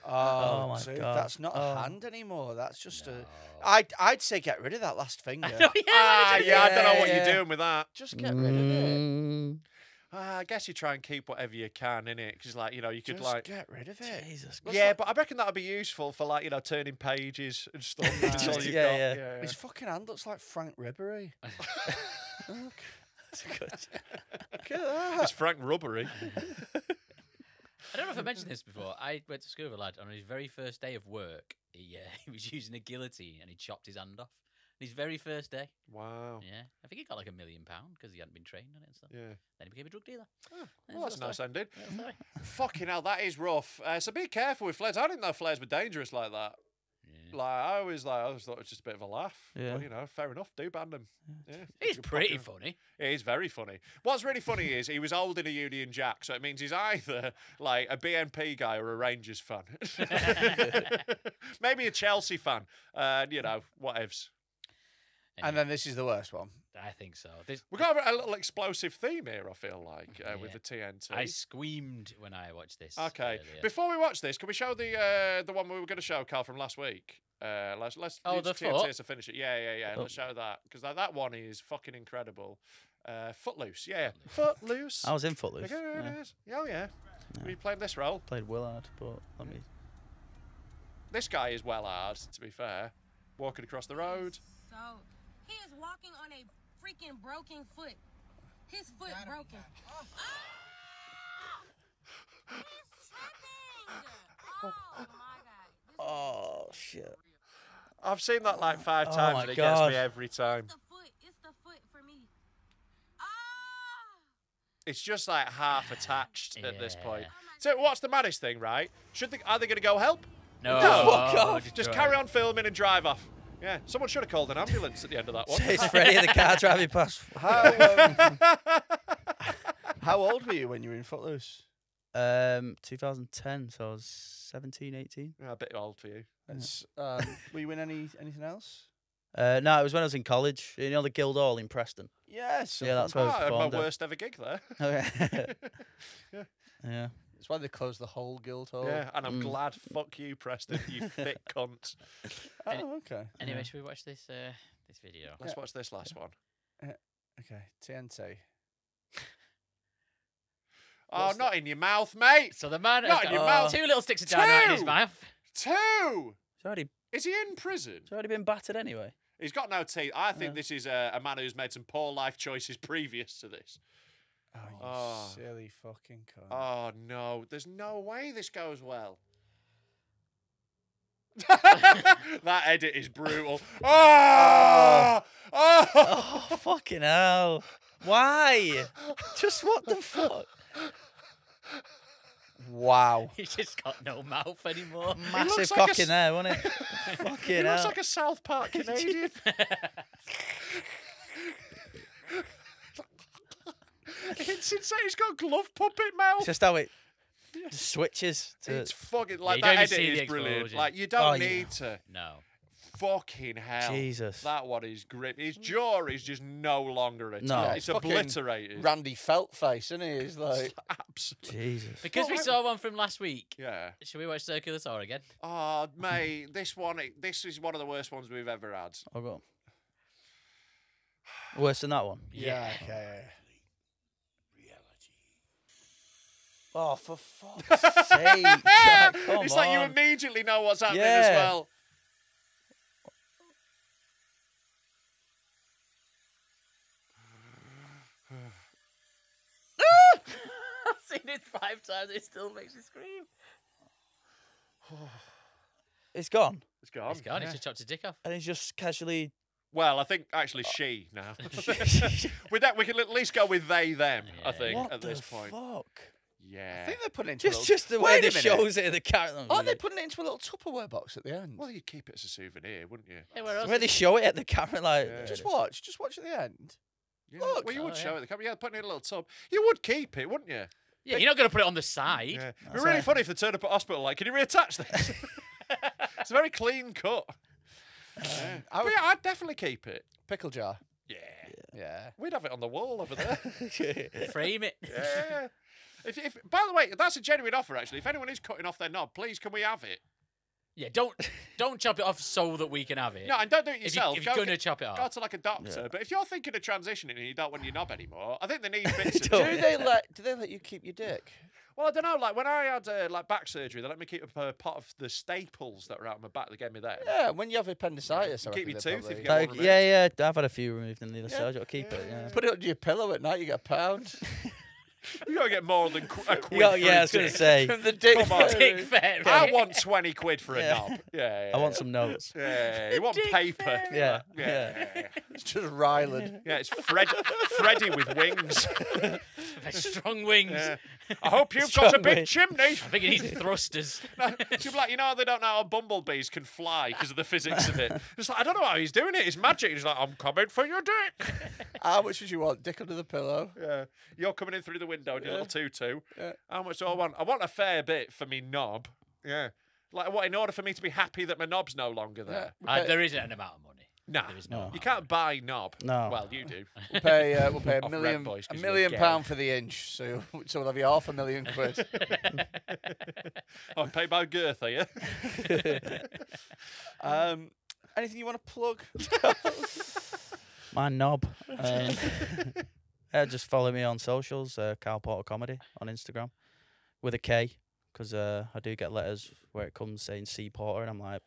Speaker 1: Oh,
Speaker 3: my
Speaker 1: dude,
Speaker 3: God.
Speaker 1: that's not
Speaker 3: Oh.
Speaker 1: a hand anymore. That's just
Speaker 4: No.
Speaker 1: I'd say get rid of that last finger.
Speaker 4: No,
Speaker 2: I don't know what
Speaker 1: Yeah.
Speaker 2: you're doing with that.
Speaker 1: Just get rid of it.
Speaker 3: Mm,
Speaker 2: I guess you try and keep whatever you can, innit? Because, like, you know, you could,
Speaker 1: Just
Speaker 2: like...
Speaker 1: get rid of it.
Speaker 3: Jesus.
Speaker 2: Yeah, but I reckon that would be useful for, like, you know, turning pages and stuff. That's all
Speaker 3: Just-
Speaker 2: you've
Speaker 3: yeah,
Speaker 2: got.
Speaker 3: yeah.
Speaker 1: His fucking hand looks like Frank Ribery. Look. Look at that.
Speaker 2: It's Frank Rubbery.
Speaker 4: I don't know if I mentioned this before. I went to school with a lad, and on his very first day of work, he was using a guillotine and he chopped his hand off. His very first day.
Speaker 2: Wow.
Speaker 4: Yeah. I think he got like £1 million because he hadn't been trained on it and stuff.
Speaker 2: Yeah.
Speaker 4: Then he became a drug dealer.
Speaker 2: Well, that's a nice ending.
Speaker 4: Little story.
Speaker 2: Fucking hell, that is rough. So be careful with flares. I didn't know flares were dangerous like that.
Speaker 4: Yeah.
Speaker 2: Like I always thought it was just a bit of a laugh.
Speaker 3: Yeah.
Speaker 2: But, you know, fair enough. Do ban them. Yeah.
Speaker 4: He's
Speaker 2: Good
Speaker 4: pretty
Speaker 2: fucking-
Speaker 4: funny.
Speaker 2: It is very funny. What's really funny is he was holding a Union Jack, so it means he's either like a BNP guy or a Rangers fan. Maybe a Chelsea fan. You know, whatevs.
Speaker 1: And then this is the worst one.
Speaker 4: I think so. This,
Speaker 2: We've got a little explosive theme here, I feel like, with the TNT.
Speaker 4: I screamed when I watched this.
Speaker 2: Okay.
Speaker 4: earlier.
Speaker 2: Before we watch this, can we show the one we were going to show, Carl, from last week? Let's
Speaker 4: Oh,
Speaker 2: use
Speaker 4: the
Speaker 2: TNT
Speaker 4: foot?
Speaker 2: to finish it. Yeah.
Speaker 3: Oh.
Speaker 2: Let's show that because that one is fucking incredible. Footloose, yeah. Footloose.
Speaker 3: I was in Footloose.
Speaker 2: There
Speaker 3: Yeah.
Speaker 2: it is. Oh yeah. Were you playing this role?
Speaker 3: Played Willard, but let me.
Speaker 2: This guy is well hard, to be fair. Walking across the road.
Speaker 10: So, he is walking on a freaking broken foot. His foot broken. He's tripping. Oh my God.
Speaker 3: Oh shit.
Speaker 2: I've seen that like 5
Speaker 3: Oh
Speaker 2: times
Speaker 3: my
Speaker 2: and it
Speaker 3: God.
Speaker 2: gets me every time.
Speaker 10: It's the foot for me.
Speaker 2: It's just like half attached at this point.
Speaker 4: Yeah.
Speaker 2: So what's the maddest thing, right? Are they going to go help?
Speaker 4: No.
Speaker 3: Fuck off.
Speaker 2: Just carry on filming and drive off. Yeah, someone should have called an ambulance at the end of that one.
Speaker 3: It's Freddie in the car driving past.
Speaker 1: How old were you when you were in Footloose?
Speaker 3: 2010, so I was 17, 18.
Speaker 2: Yeah, a bit old for you.
Speaker 1: It's, were you in anything else?
Speaker 3: No, it was when I was in college. You know the Guildhall in Preston.
Speaker 1: Yes.
Speaker 3: Yeah, that's where I
Speaker 2: I had my
Speaker 3: performed.
Speaker 2: worst ever gig there.
Speaker 3: Okay.
Speaker 2: Yeah.
Speaker 3: Yeah.
Speaker 1: It's why they closed the whole Guildhall.
Speaker 2: Yeah, and I'm glad. Fuck you, Preston, you thick cunt.
Speaker 1: Oh, okay.
Speaker 4: Anyway, should we watch this this video?
Speaker 2: Let's watch this last one.
Speaker 1: Okay. TNT.
Speaker 2: Oh, not in your mouth, mate.
Speaker 4: So the man
Speaker 2: Not
Speaker 4: has
Speaker 2: in your
Speaker 4: got
Speaker 2: mouth.
Speaker 4: 2 little sticks of dynamite in his
Speaker 2: Two!
Speaker 4: mouth.
Speaker 2: 2.
Speaker 3: It's already,
Speaker 2: Is he in prison?
Speaker 3: it's already been battered anyway.
Speaker 2: He's got no teeth. I think this is a man who's made some poor life choices previous to this.
Speaker 1: Oh, you
Speaker 2: Oh.
Speaker 1: silly fucking cunt.
Speaker 2: Oh no, there's no way this goes well. That edit is brutal. Oh! Oh!
Speaker 3: Oh, fucking hell. Why? Just what the fuck?
Speaker 1: Wow.
Speaker 4: He's just got no mouth anymore.
Speaker 3: Massive
Speaker 2: looks like
Speaker 3: cock
Speaker 2: a
Speaker 3: in there, wasn't it?
Speaker 2: He
Speaker 3: Fucking
Speaker 2: looks
Speaker 3: hell.
Speaker 2: like a South Park Canadian. It's insane. He's got glove puppet mouth.
Speaker 3: It's just how it just switches to.
Speaker 2: It's fucking
Speaker 4: you
Speaker 2: like
Speaker 4: don't
Speaker 2: that
Speaker 4: even
Speaker 2: edit
Speaker 4: see the
Speaker 2: is brilliant.
Speaker 4: explosion.
Speaker 2: Like you don't
Speaker 3: Oh, yeah.
Speaker 2: need to.
Speaker 4: No.
Speaker 2: Fucking hell.
Speaker 3: Jesus.
Speaker 2: That one is grip. His jaw is just no longer attached.
Speaker 3: No.
Speaker 2: It's
Speaker 1: Fucking
Speaker 2: obliterated.
Speaker 1: Randy Felt face, isn't he? He's like,
Speaker 2: Absolutely.
Speaker 3: Jesus.
Speaker 4: Because we
Speaker 2: Well,
Speaker 4: saw one from last week.
Speaker 2: Yeah.
Speaker 4: Should we watch Circular Saw again?
Speaker 2: Oh, mate, this is one of the worst ones we've ever had.
Speaker 3: I'll go. Worse than that one.
Speaker 1: yeah, okay.
Speaker 3: Oh, for fuck's sake. Jack, come
Speaker 2: It's like you
Speaker 3: on.
Speaker 2: immediately know what's happening as
Speaker 3: Yeah.
Speaker 2: well.
Speaker 4: I've seen it 5 times. It still makes me scream.
Speaker 3: It's gone.
Speaker 2: It's gone.
Speaker 4: He's gone.
Speaker 2: Yeah.
Speaker 4: He's just chopped his dick off.
Speaker 3: And he's just casually.
Speaker 2: Well, I think actually she now. With that, we can at least go with they, them, I think,
Speaker 3: What
Speaker 2: at
Speaker 3: the
Speaker 2: this point.
Speaker 3: fuck?
Speaker 2: Yeah.
Speaker 1: I think they're putting it into
Speaker 3: Just the way
Speaker 1: Wait
Speaker 3: they
Speaker 1: a minute.
Speaker 3: shows it in the character.
Speaker 1: Aren't they putting it into a little Tupperware box at the end?
Speaker 2: Well, you'd keep it as a souvenir, wouldn't you?
Speaker 4: Hey, where
Speaker 3: The
Speaker 4: else?
Speaker 3: way they show it at the camera, like.
Speaker 2: Yeah.
Speaker 1: Just watch at the end.
Speaker 2: Yeah.
Speaker 1: Look.
Speaker 2: Well, you would
Speaker 4: Oh,
Speaker 2: show
Speaker 4: yeah.
Speaker 2: it. The camera. Yeah, put it in a little tub. You would keep it, wouldn't you?
Speaker 4: Yeah, you're not going to put it on the side.
Speaker 2: Yeah. It'd be really funny if they turned up at hospital like, can you reattach this? It's a very clean cut. Yeah.
Speaker 1: I would-
Speaker 2: But yeah, I'd definitely keep it.
Speaker 1: Pickle jar.
Speaker 2: Yeah.
Speaker 1: Yeah.
Speaker 2: We'd have it on the wall over there.
Speaker 4: Frame it.
Speaker 2: Yeah. If, by the way, that's a genuine offer, actually. If anyone is cutting off their knob, please, can we have it?
Speaker 4: Yeah, don't chop it off so that we can have it.
Speaker 2: No, and don't do it
Speaker 4: If you-
Speaker 2: yourself.
Speaker 4: if you're
Speaker 2: Go
Speaker 4: gonna
Speaker 2: get-
Speaker 4: chop it off.
Speaker 2: Go to like a doctor. But if you're thinking of transitioning and you don't want your knob anymore, I think they need bits of
Speaker 1: Do they let you keep your dick?
Speaker 2: Well, I don't know. Like when I had like back surgery, they let me keep a pot of the staples that were out of my back. They gave me that.
Speaker 1: Yeah, when you have appendicitis, I
Speaker 2: Keep
Speaker 1: reckon
Speaker 2: your
Speaker 1: they
Speaker 2: tooth if
Speaker 1: probably-
Speaker 2: you get one removed.
Speaker 3: Yeah, I've had a few removed in the other side. I'll keep it. Yeah.
Speaker 1: Put it under your pillow at night, you get a pound.
Speaker 2: You gotta get more than a quid.
Speaker 3: Yeah,
Speaker 2: for
Speaker 3: yeah, I
Speaker 2: a
Speaker 3: was gonna
Speaker 2: dick.
Speaker 3: say.
Speaker 1: From the dick.
Speaker 2: Come on.
Speaker 4: Dick fairy.
Speaker 2: I want 20 quid for a
Speaker 3: Yeah.
Speaker 2: knob. Yeah,
Speaker 3: I want some notes.
Speaker 2: Yeah, you want paper. for
Speaker 3: Yeah,
Speaker 2: that. Yeah.
Speaker 1: It's just Ryland.
Speaker 2: Yeah, it's Freddy with wings.
Speaker 4: Very strong wings.
Speaker 2: Yeah. I hope you've got a
Speaker 3: Strong
Speaker 2: big
Speaker 3: wings.
Speaker 2: chimney.
Speaker 4: I think it needs thrusters.
Speaker 2: She'll be like, you know, they don't know how bumblebees can fly because of the physics of it. It's like, I don't know how he's doing it. It's magic. He's like, I'm coming for your dick.
Speaker 1: How much would you want? Dick under the pillow?
Speaker 2: Yeah. You're coming in through the window in your little tutu.
Speaker 1: Yeah.
Speaker 2: How much do I want? I want a fair bit for me knob. Yeah. Like, what, in order for me to be happy that my knob's no longer there?
Speaker 4: There isn't an amount of money.
Speaker 2: Nah.
Speaker 4: There is no.
Speaker 2: You can't buy knob.
Speaker 3: No.
Speaker 2: Well, you do.
Speaker 1: We'll pay a
Speaker 2: Off Red
Speaker 1: million,
Speaker 2: Boys 'cause
Speaker 1: a
Speaker 2: you're
Speaker 1: million
Speaker 2: gay.
Speaker 1: pound for the inch. So we'll have you £500,000 quid.
Speaker 2: I'm paid by girth, are you?
Speaker 1: Anything you want to plug?
Speaker 3: My knob. Just follow me on socials, Carl Porter Comedy on Instagram with a K, because I do get letters where it comes saying C Porter, and I'm like,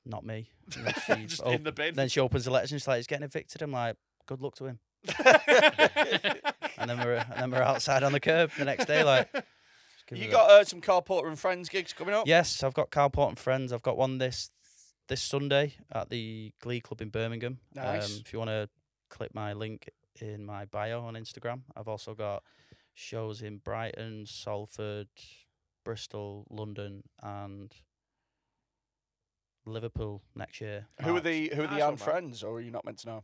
Speaker 3: not me. And then she
Speaker 2: Just in the bin.
Speaker 3: Then she opens the letters and she's like, he's getting evicted. I'm like, good luck to him. and then we're outside on the curb the next day, like. just give
Speaker 1: You
Speaker 3: us
Speaker 1: got some Carl Porter and Friends gigs coming up?
Speaker 3: Yes, I've got Carl Porter and Friends. I've got one this Sunday at the Glee Club in Birmingham.
Speaker 1: Nice.
Speaker 3: If you want to click my link in my bio on Instagram. I've also got shows in Brighton, Salford, Bristol, London, and Liverpool next year.
Speaker 1: Who are
Speaker 3: March.
Speaker 1: the
Speaker 2: Nice one,
Speaker 1: and
Speaker 2: man.
Speaker 1: friends, or are you not meant to know?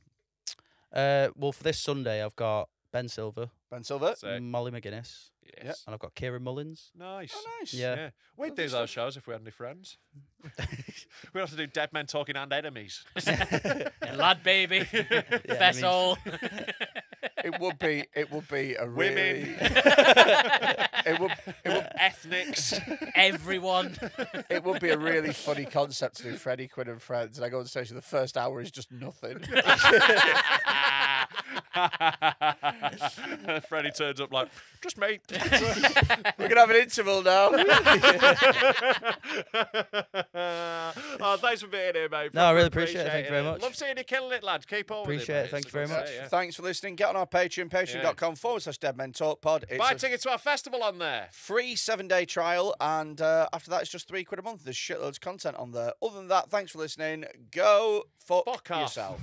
Speaker 3: Well, for this Sunday, I've got Ben Silver,
Speaker 1: Ben Silver?
Speaker 2: Sick.
Speaker 3: Molly McGuinness,
Speaker 2: Yes.
Speaker 3: and I've got Kieran Mullins.
Speaker 2: Nice.
Speaker 1: Oh, nice.
Speaker 3: Yeah.
Speaker 2: Yeah. We'd do those shows if we had any friends. We'd have to do Dead Men Talking and Enemies.
Speaker 4: Yeah, lad baby. Fessol.
Speaker 1: It would be a
Speaker 2: Women.
Speaker 1: really it would
Speaker 2: Ethnics.
Speaker 4: Everyone.
Speaker 1: it would be a really funny concept to do Freddie Quinn and Friends, and I go on stage and the first hour is just nothing.
Speaker 2: Freddie turns up like, just me.
Speaker 1: We're gonna have an interval now.
Speaker 2: Oh, thanks for being here, mate.
Speaker 3: No, I really appreciate it. Thank you very much.
Speaker 2: Love seeing you killing it, lad. Keep on
Speaker 3: Appreciate
Speaker 2: with
Speaker 3: it.
Speaker 2: it.
Speaker 3: Thank you very much.
Speaker 1: Thanks for listening. Get on our Patreon, patreon.com/Dead Men Talk Pod. It's
Speaker 2: Buy
Speaker 1: a
Speaker 2: tickets to our festival on there.
Speaker 1: free 7-day trial, and after that, it's just £3 a month. There's shitloads of content on there. Other than that, thanks for listening. Go fuck
Speaker 2: Fuck off.
Speaker 1: yourself.